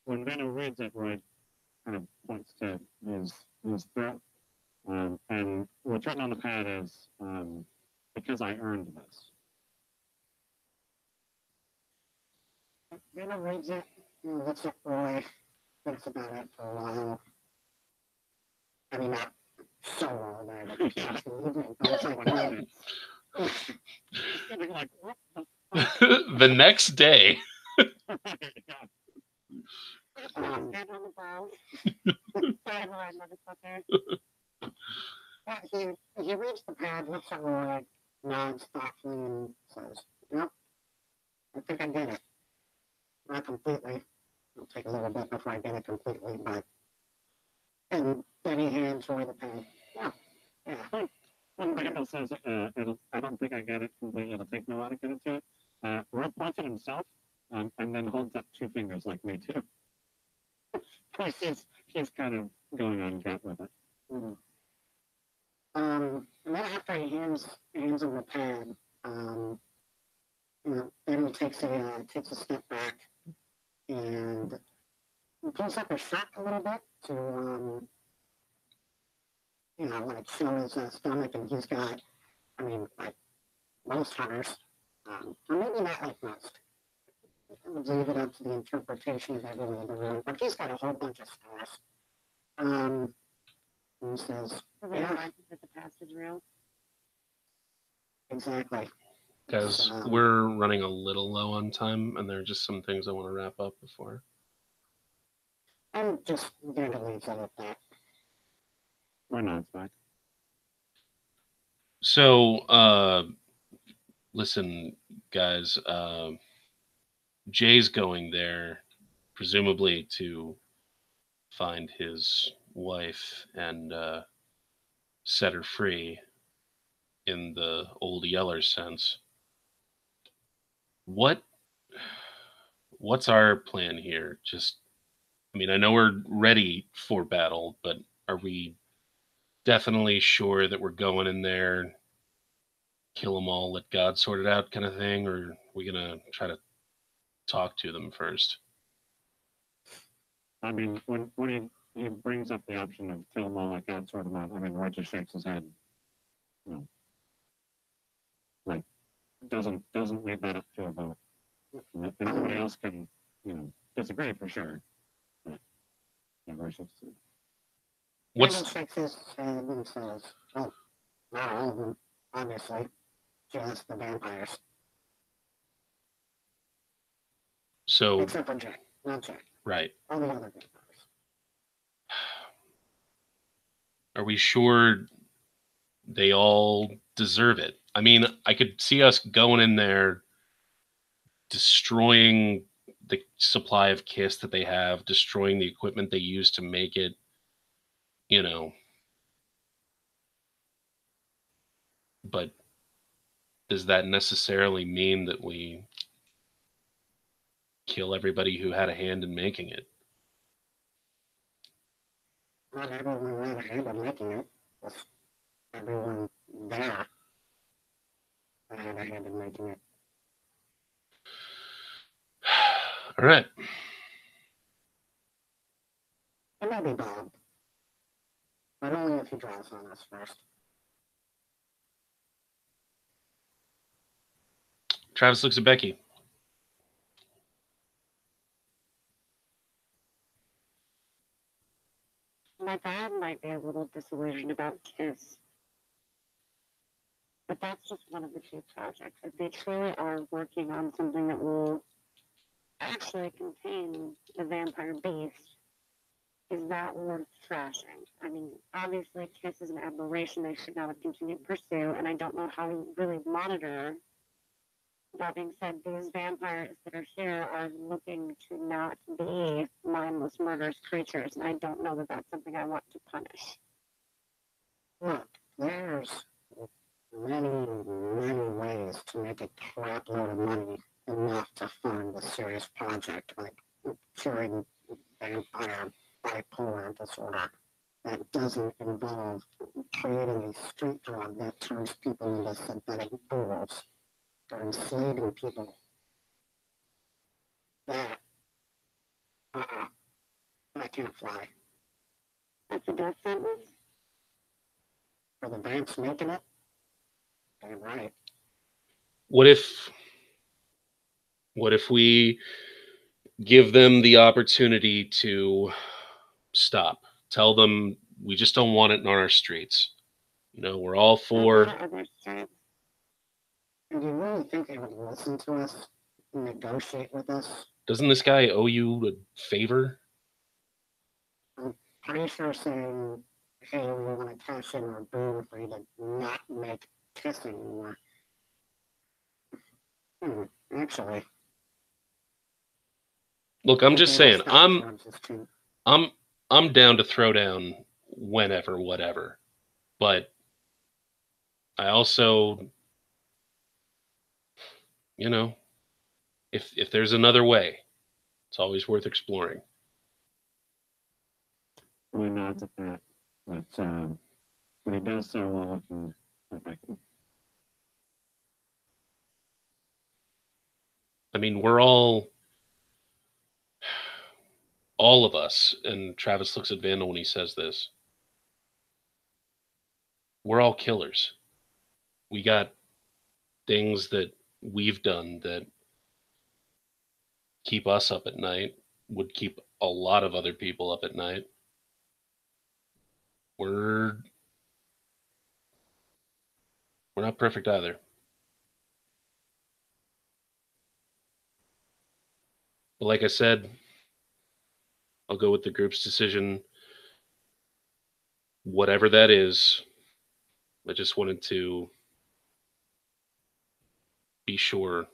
when Vandal reads it, Roy kind of points to his throat. And what's written on the pad is, because I earned this. Vandal reads it, looks at Roy, thinks about it for a while. I mean, not so long, but it's like 1 minute. Like, what the The next day. fuck? Stand on the balls. Sideline, motherfucker. He reads the pad, looks at Roy, nods thoughtfully, and says, "Yep, I think I get it. Not completely. It'll take a little bit before I get it completely, but..." And then he hands Roy the pad. Yeah. When Vandal says, I don't think I get it completely, it'll take me a while to get into it. Roy points at himself, and then holds up 2 fingers like me too. he's kind of going on gut with it. Mm-hmm. And then after he hands him the pad, then he takes a step back and pulls up his shirt a little bit to, like show his stomach, and he's got, I mean, like most hunters, or maybe not like most. Leave it up to the interpretation of everyone in the room, but he's got a whole bunch of stars. And he says, Yeah, that the past is real. Exactly. Guys, we're running a little low on time, and there are just some things I want to wrap up before. I'm just going to leave it at that. We're not back. So, listen, guys, Jay's going there, presumably to find his wife and set her free in the old Yeller sense. What what's our plan here? Just, I mean, I know we're ready for battle, but are we definitely sure that we're going in there, kill them all, let God sort it out kind of thing? Or are we going to try to talk to them first? I mean, when he brings up the option of kill them all like that sort of out, I mean, Roger shakes his head. You know, like doesn't leave that up to a vote. And everybody else can, disagree for sure. But yeah, Roger shakes his head. What's shakes his head and says, "Oh, not all of them, obviously, just the vampires, so except for Jack, not Jack, right? all the other vampires." Are we sure they all deserve it? I mean, I could see us going in there, destroying the supply of kiss that they have, destroying the equipment they use to make it, you know. But does that necessarily mean that we kill everybody who had a hand in making it? Not everyone had a hand in making it. Just everyone there had a hand in making it. All right. It may be Bob, but only if he draws on us first. Travis looks at Becky. My dad might be a little disillusioned about Kiss. But that's just one of the two projects. If they truly are working on something that will actually contain the vampire beast, is that worth trashing? I mean, obviously, Kiss is an aberration they should not have continued to pursue, and I don't know how we really monitor. That being said, these vampires that are here are looking to not be mindless, murderous creatures, and I don't know that that's something I want to punish. Look, there's many ways to make a crap load of money enough to fund a serious project like curing vampire bipolar disorder that doesn't involve creating a street drug that turns people into synthetic bulls or enslaving people. That, that can't fly. That's a death sentence? For the vamps making it? Damn right. What if we give them the opportunity to stop? Tell them we just don't want it on our streets. You know, we're all for. And do you really think they would listen to us and negotiate with us? Doesn't this guy owe you a favor? I'm pretty sure saying, hey, we want to cash in our boon for you to not make Kiss anymore. Actually. Look, I'm just saying, I'm I'm down to throw down whenever, whatever. But I also, you know, if there's another way, it's always worth exploring. Really nods at that, but he does so while looking at Becky. I mean, we're all of us, and Travis looks at Vandal when he says this. We're all killers. We got things that we've done that keep us up at night, would keep a lot of other people up at night. We're not perfect either. But like I said, I'll go with the group's decision. Whatever that is, I just wanted to be sure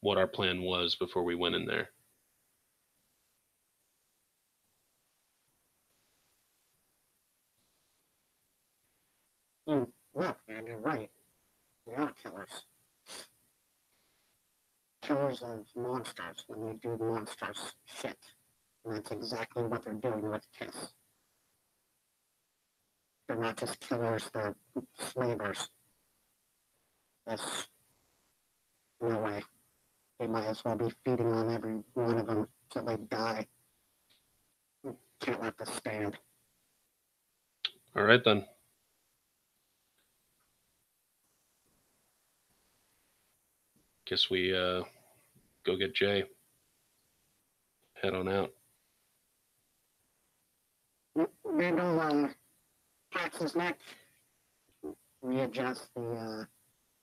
what our plan was before we went in there. Look, man, you're right. We are killers. killers of monsters when they do monstrous shit. And that's exactly what they're doing with Kiss. They're not just killers, they're slavers. There's no way. They might as well be feeding on every one of them till they die. Can't let this stand. All right, then. Guess we go get Jay. Head on out. Randall packs his neck, readjusts the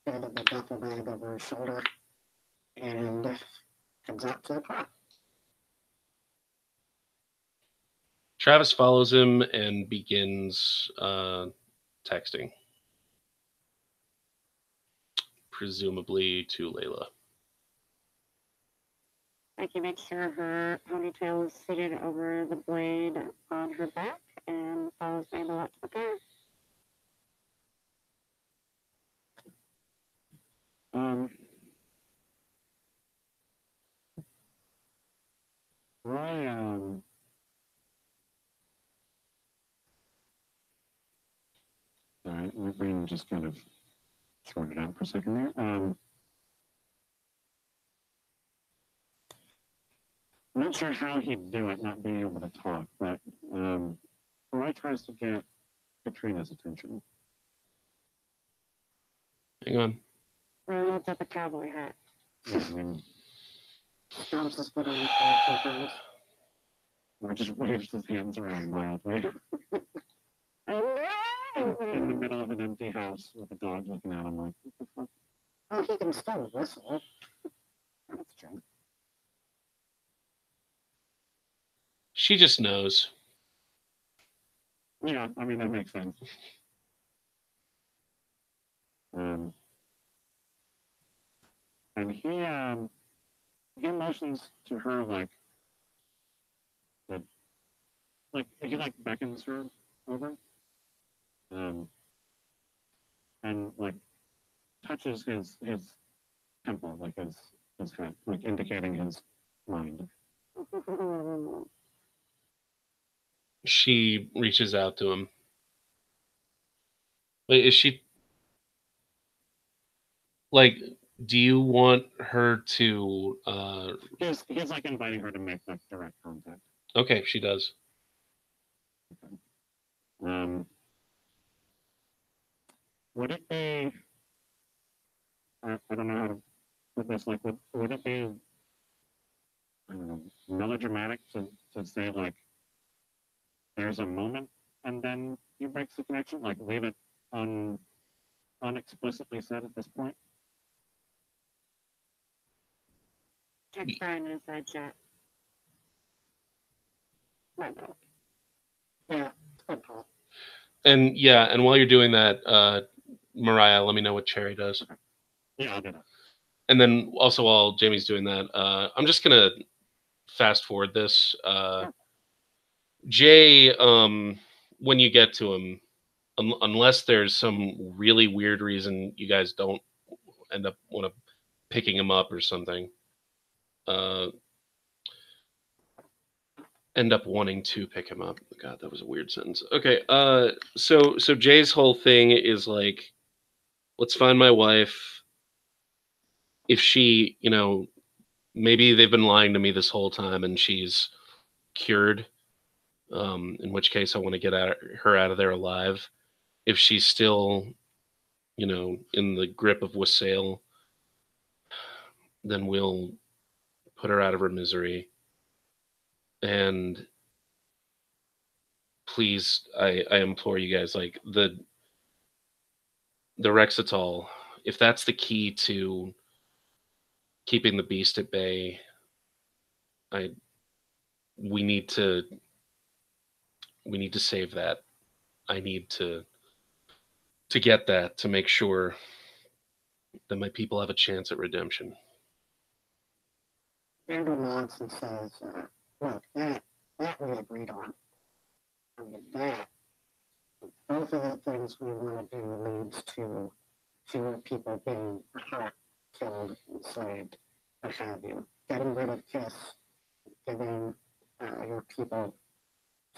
bed of the duffel bag over his shoulder, and comes out to the car. Travis follows him and begins texting. Presumably to Layla. Becky makes sure her ponytail is seated over the blade on her back and follows Randall out to the car. Roy, sorry, my brain just kind of sorted out for a second there. I'm not sure how he'd do it, not being able to talk, but Roy tries to get Katrina's attention. Hang on. Roy holds up a cowboy hat. Yeah, I mean, Stomps his foot on the floor 2 times. or just waves his hands around wildly in the middle of an empty house with a dog looking at him like, what the fuck? Oh, he can still whistle. That's true. She just knows. Yeah, I mean, that makes sense. And he motions to her like that, like he like beckons her over, and like touches his temple, like his head, like indicating his mind. She reaches out to him. Wait, is she like? Do you want her to? He's like inviting her to make like direct contact. Okay, she does. Would it be? I don't know how to put this. Like, would it be? I don't know, melodramatic to say like, there's a moment and then you break the connection. Like, leave it unexplicitly said at this point. Check fine inside chat. No. Yeah, good call. And yeah, and while you're doing that, Mariah, let me know what Cherry does. Yeah, I'll do that. And then also while Jamie's doing that, I'm just gonna fast forward this. Jay, when you get to him, unless there's some really weird reason you guys don't end up want to picking him up or something, end up wanting to pick him up. God, that was a weird sentence. Okay, so Jay's whole thing is like, let's find my wife. If she, maybe they've been lying to me this whole time and she's cured, in which case I want to get her out of there alive. If she's still, in the grip of Wassail, then we'll put her out of her misery. And please, I implore you guys, like the Rexatol, if that's the key to keeping the beast at bay, we need to save that. I need to get that to make sure that my people have a chance at redemption. Randall nods and says, look, that we agreed on. And with that, both of the things we want to do leads to fewer people being hurt, killed, enslaved. what have you. Getting rid of just giving your people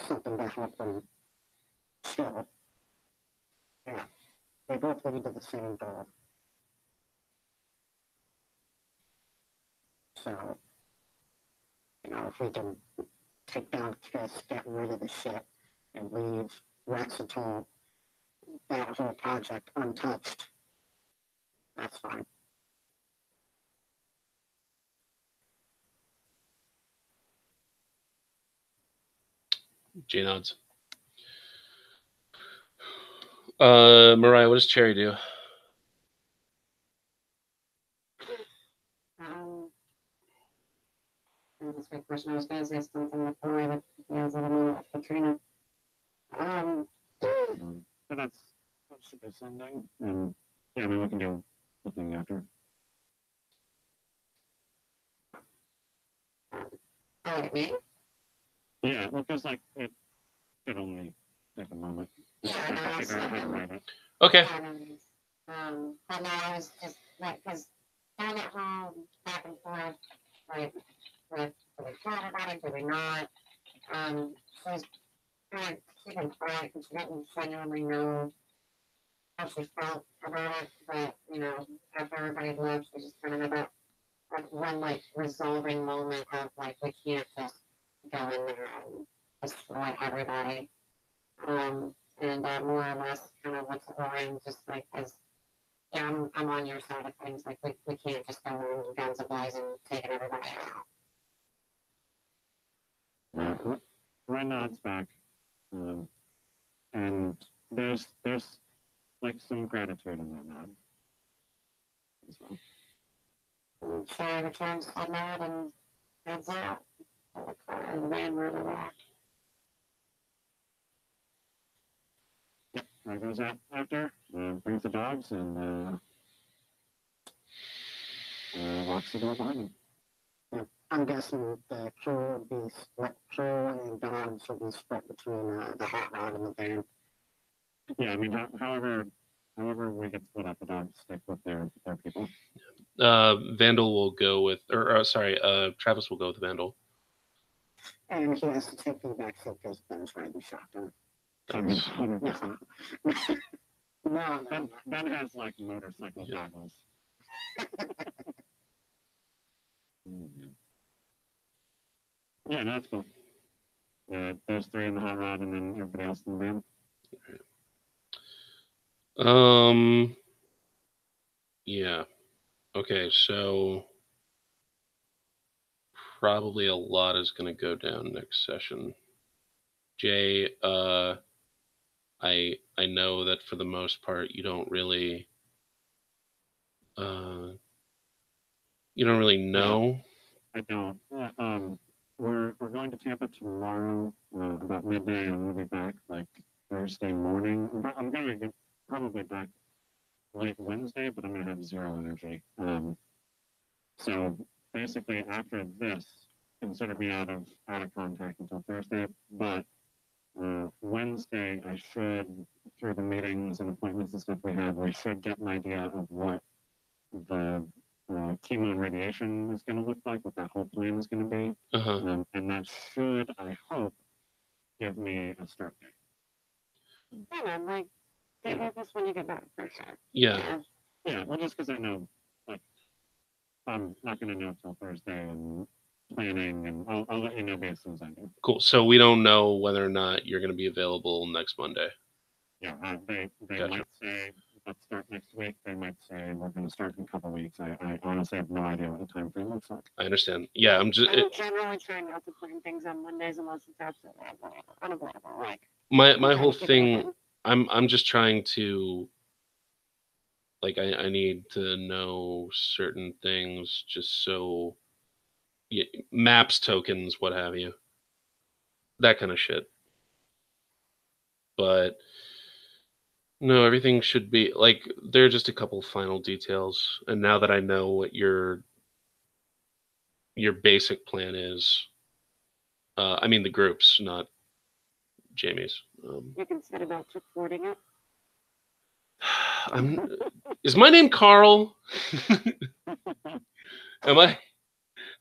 something to help them chill. Yeah, they both lead to the same goal. So, if we can take down Kiss, get rid of the shit, and leave Rexatol, that whole project untouched, that's fine. J nods. Mariah, what does Cherry do? That's my question. I was going to say something before, but I was a little Katrina. But that should be Sunday. And yeah, I mean, we can do the thing after. Oh, me? Yeah, well, because like it could only take a moment. Yeah, Figure out how to write it. Okay. But now I was just like, because down at home, back and forth, like, do we chat about it? Do we not? She's kind of keeping quiet because she didn't genuinely know how she felt about it. But, after everybody left, she just kind of had that one, like, resolving moment of, like, we can't just go in there and destroy everybody. And more or less kind of what's going, just like, as yeah, I'm on your side of things. Like, we can't just go in guns a-blazing, taking everybody out. Renard's back. And there's like some gratitude in that nod as well. So returns to nod and heads out. And then we're back. Yep, I goes out after, brings the dogs, and locks the door behind him. Yeah, I'm guessing the crew will be split, crew and dogs will be split between the hot rod and the van. Yeah, I mean, however we get split up, the dogs stick with their people. Vandal will go with, Travis will go with Vandal. And he has to take the back seat because Ben's riding shotgun. No. Ben has like motorcycle goggles. Yeah, that's cool. There's three in the hot rod, and then everybody else in the van. Yeah. Okay, so probably a lot is going to go down next session. Jay, I know that for the most part you don't really know. I don't. We're going to Tampa tomorrow about midday, and we'll be back like Thursday morning. I'm going to be probably back late Wednesday, but I'm going to have zero energy. So basically, after this, consider me out of contact until Thursday. But Wednesday, I should, through the meetings and appointments and stuff we have, we should get an idea of what the chemo and radiation is going to look like, what that whole plan is going to be. And that should, I hope, give me a start date. Yeah, like, this when you get back, for sure. Yeah. Yeah, well, just because I know, like, I'm not going to know until Thursday and planning, and I'll let you know as soon as I do. Cool. So we don't know whether or not you're going to be available next Monday. Yeah, they Gotcha. might say, let's start next week. They might say, we're going to start in a couple of weeks. I honestly have no idea what the time frame looks like. I understand. Yeah, I'm generally trying not to plan things on Mondays unless it's absolutely unavoidable. Like, my whole thing, I'm just trying to, like, I need to know certain things just so, yeah, maps, tokens, what have you, that kind of shit. But no, everything should be like, there are just a couple final details, and now that I know what your basic plan is, I mean the groups, not Jamie's. You can set about supporting it. Is my name Carl? Am I?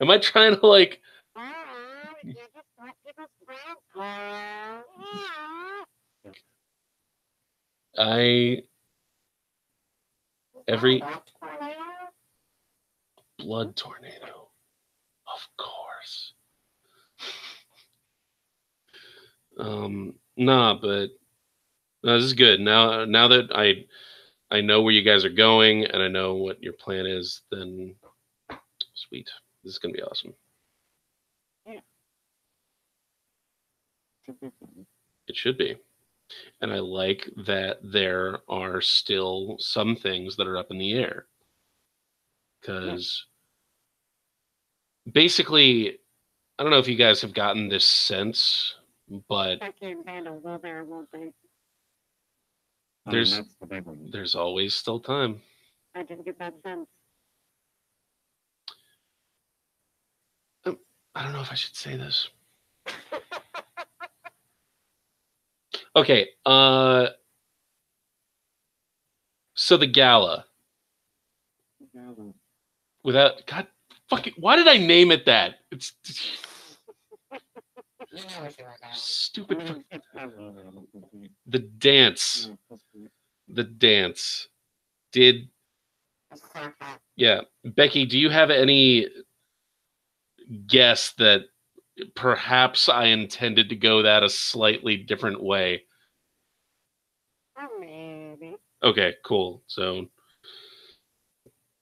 Am I trying to like? You just want people's friends. Every blood tornado, of course. Nah, but no, this is good. Now that I know where you guys are going and I know what your plan is, then sweet. This is gonna be awesome. It should be. And I like that there are still some things that are up in the air. Because basically, I don't know if you guys have gotten this sense, but there's always still time. I didn't get that sense. I don't know if I should say this. Okay, so the gala. Without God fucking, why did I name it that? It's stupid. The dance. The dance. Yeah. Becky, do you have any guess that perhaps I intended to go that a slightly different way? Maybe. Okay, cool. So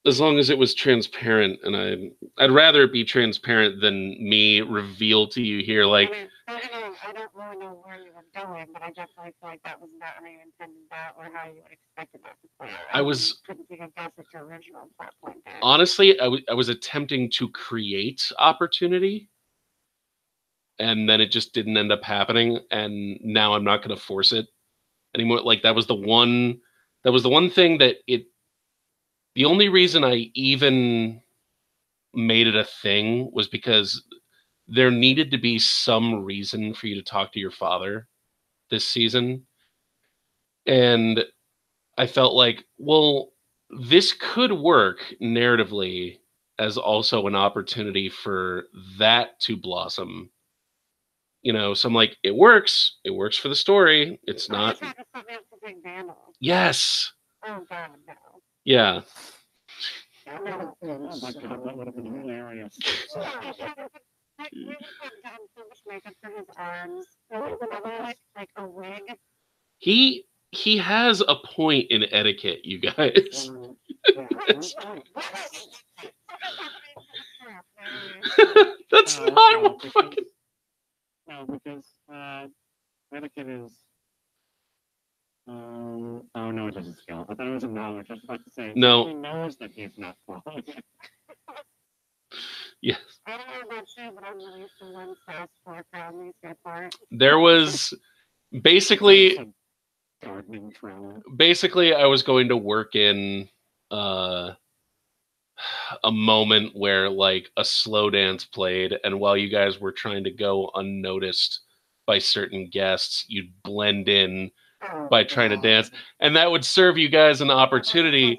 as long as it was transparent, and I'd rather it be transparent than me reveal to you here like I don't really know where you were going, but I definitely feel like that was not how you intended that or how you would expected that to play out. Couldn't take a guess at your original plot point there. Honestly, I was attempting to create opportunity, and then it just didn't end up happening, and now I'm not going to force it anymore. Like that was the one thing that the only reason I even made it a thing was because there needed to be some reason for you to talk to your father this season. And I felt like, well, this could work narratively as also an opportunity for that to blossom. You know, so I'm like, it works. It works for the story. It's not. Yes. Oh, God, no. Yeah. Oh my God, that would have been hilarious. He has a point in etiquette, you guys. That's not what fucking. No, because etiquette is. Oh no, it doesn't scale. I thought it was a knowledge. I was about to say. No. He knows that he's not following it. Yes. I don't know about you, but I'm really used to one fast four families so far. There was basically Gardening trailer. Basically I was going to work in a moment where like a slow dance played, and while you guys were trying to go unnoticed by certain guests, you'd blend in by trying to dance, and that would serve you guys an opportunity.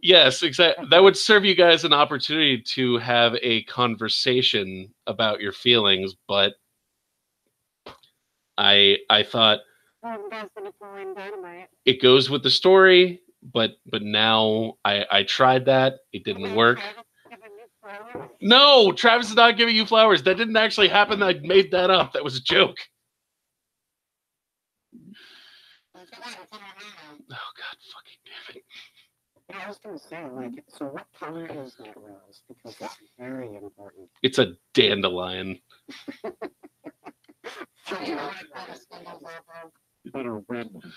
Yes, exactly. That would serve you guys an opportunity to have a conversation about your feelings, but I thought it goes with the story, but now I tried that. It didn't work. No, Travis is not giving you flowers. That didn't actually happen. I made that up. That was a joke. Oh God, fucking damn it. I was going to say, like, so what color is that rose? Because it's very important. It's a dandelion. You got a red one.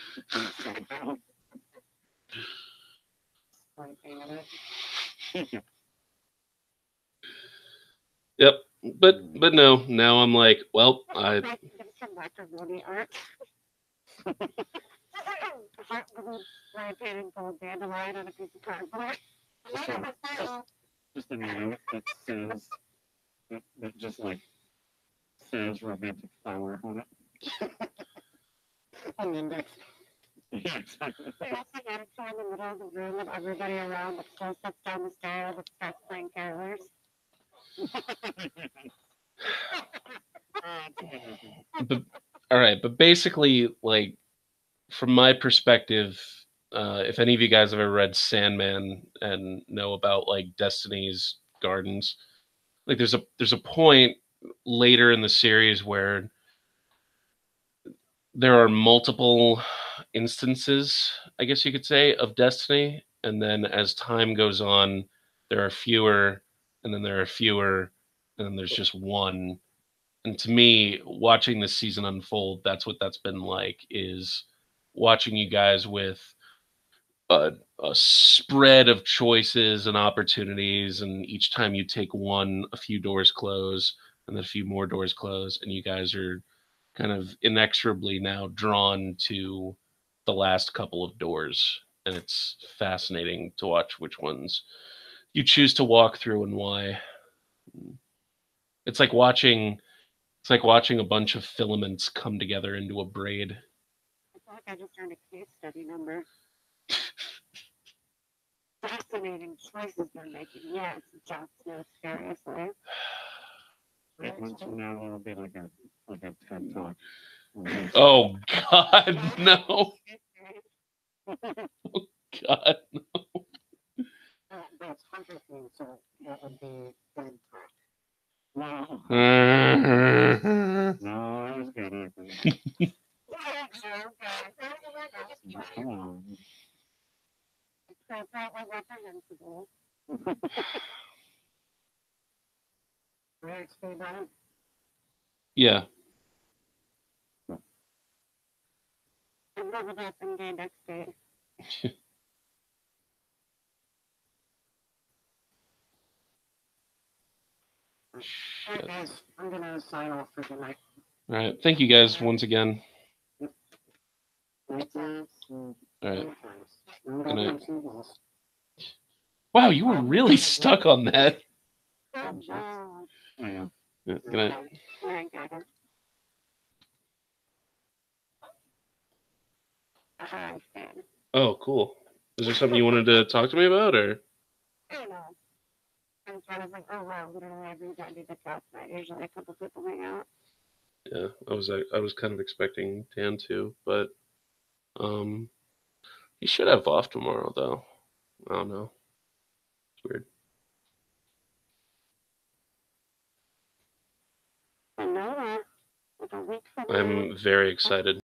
Yep, but no. Now I'm like, well, I. Just a note that says that just like says romantic flower on it. An index. Yeah, exactly. They also got it in the middle of the room with everybody around that still sits down the stairs and starts playing carolers. But all right, but basically, like from my perspective, if any of you guys have ever read Sandman and know about like Destiny's Gardens, like there's a point later in the series where there are multiple instances, I guess you could say, of destiny, and then as time goes on, there are fewer, and then there are fewer, and then there's just one. And to me, watching this season unfold, that's what that's been like, is watching you guys with a spread of choices and opportunities, and each time you take one, a few doors close, and then a few more doors close, and you guys are kind of inexorably now drawn to the last couple of doors, and it's fascinating to watch which ones you choose to walk through and why. It's like watching a bunch of filaments come together into a braid. I feel like I just earned a case study number. Fascinating choices they're making. Yes, Jon Snow, seriously. Once from now, it'll be like a TED Talk. Oh God, no! God, That's 100 things, so that would be dead talk. No, no! no, I was good. Anthony. Come on. Appropriately reprehensible. Right, Steve? Yeah, I'm never that in gay next day. Alright, guys, I'm gonna sign off for tonight. all right. Thank you guys once again. Night All right. Good Good night. Wow, you were really stuck on that. Good job. Yeah. Yeah, good night. Alright, got it. Hi, Stan. Oh, cool. Is there something you wanted to talk to me about, or? I don't know. I'm kind of like, oh wow, literally every day I do the cast night. Usually a couple people hang out. Yeah, I was kind of expecting Dan to, but he should have off tomorrow though. I don't know. It's weird. I know that. Like a week from now. I'm very excited.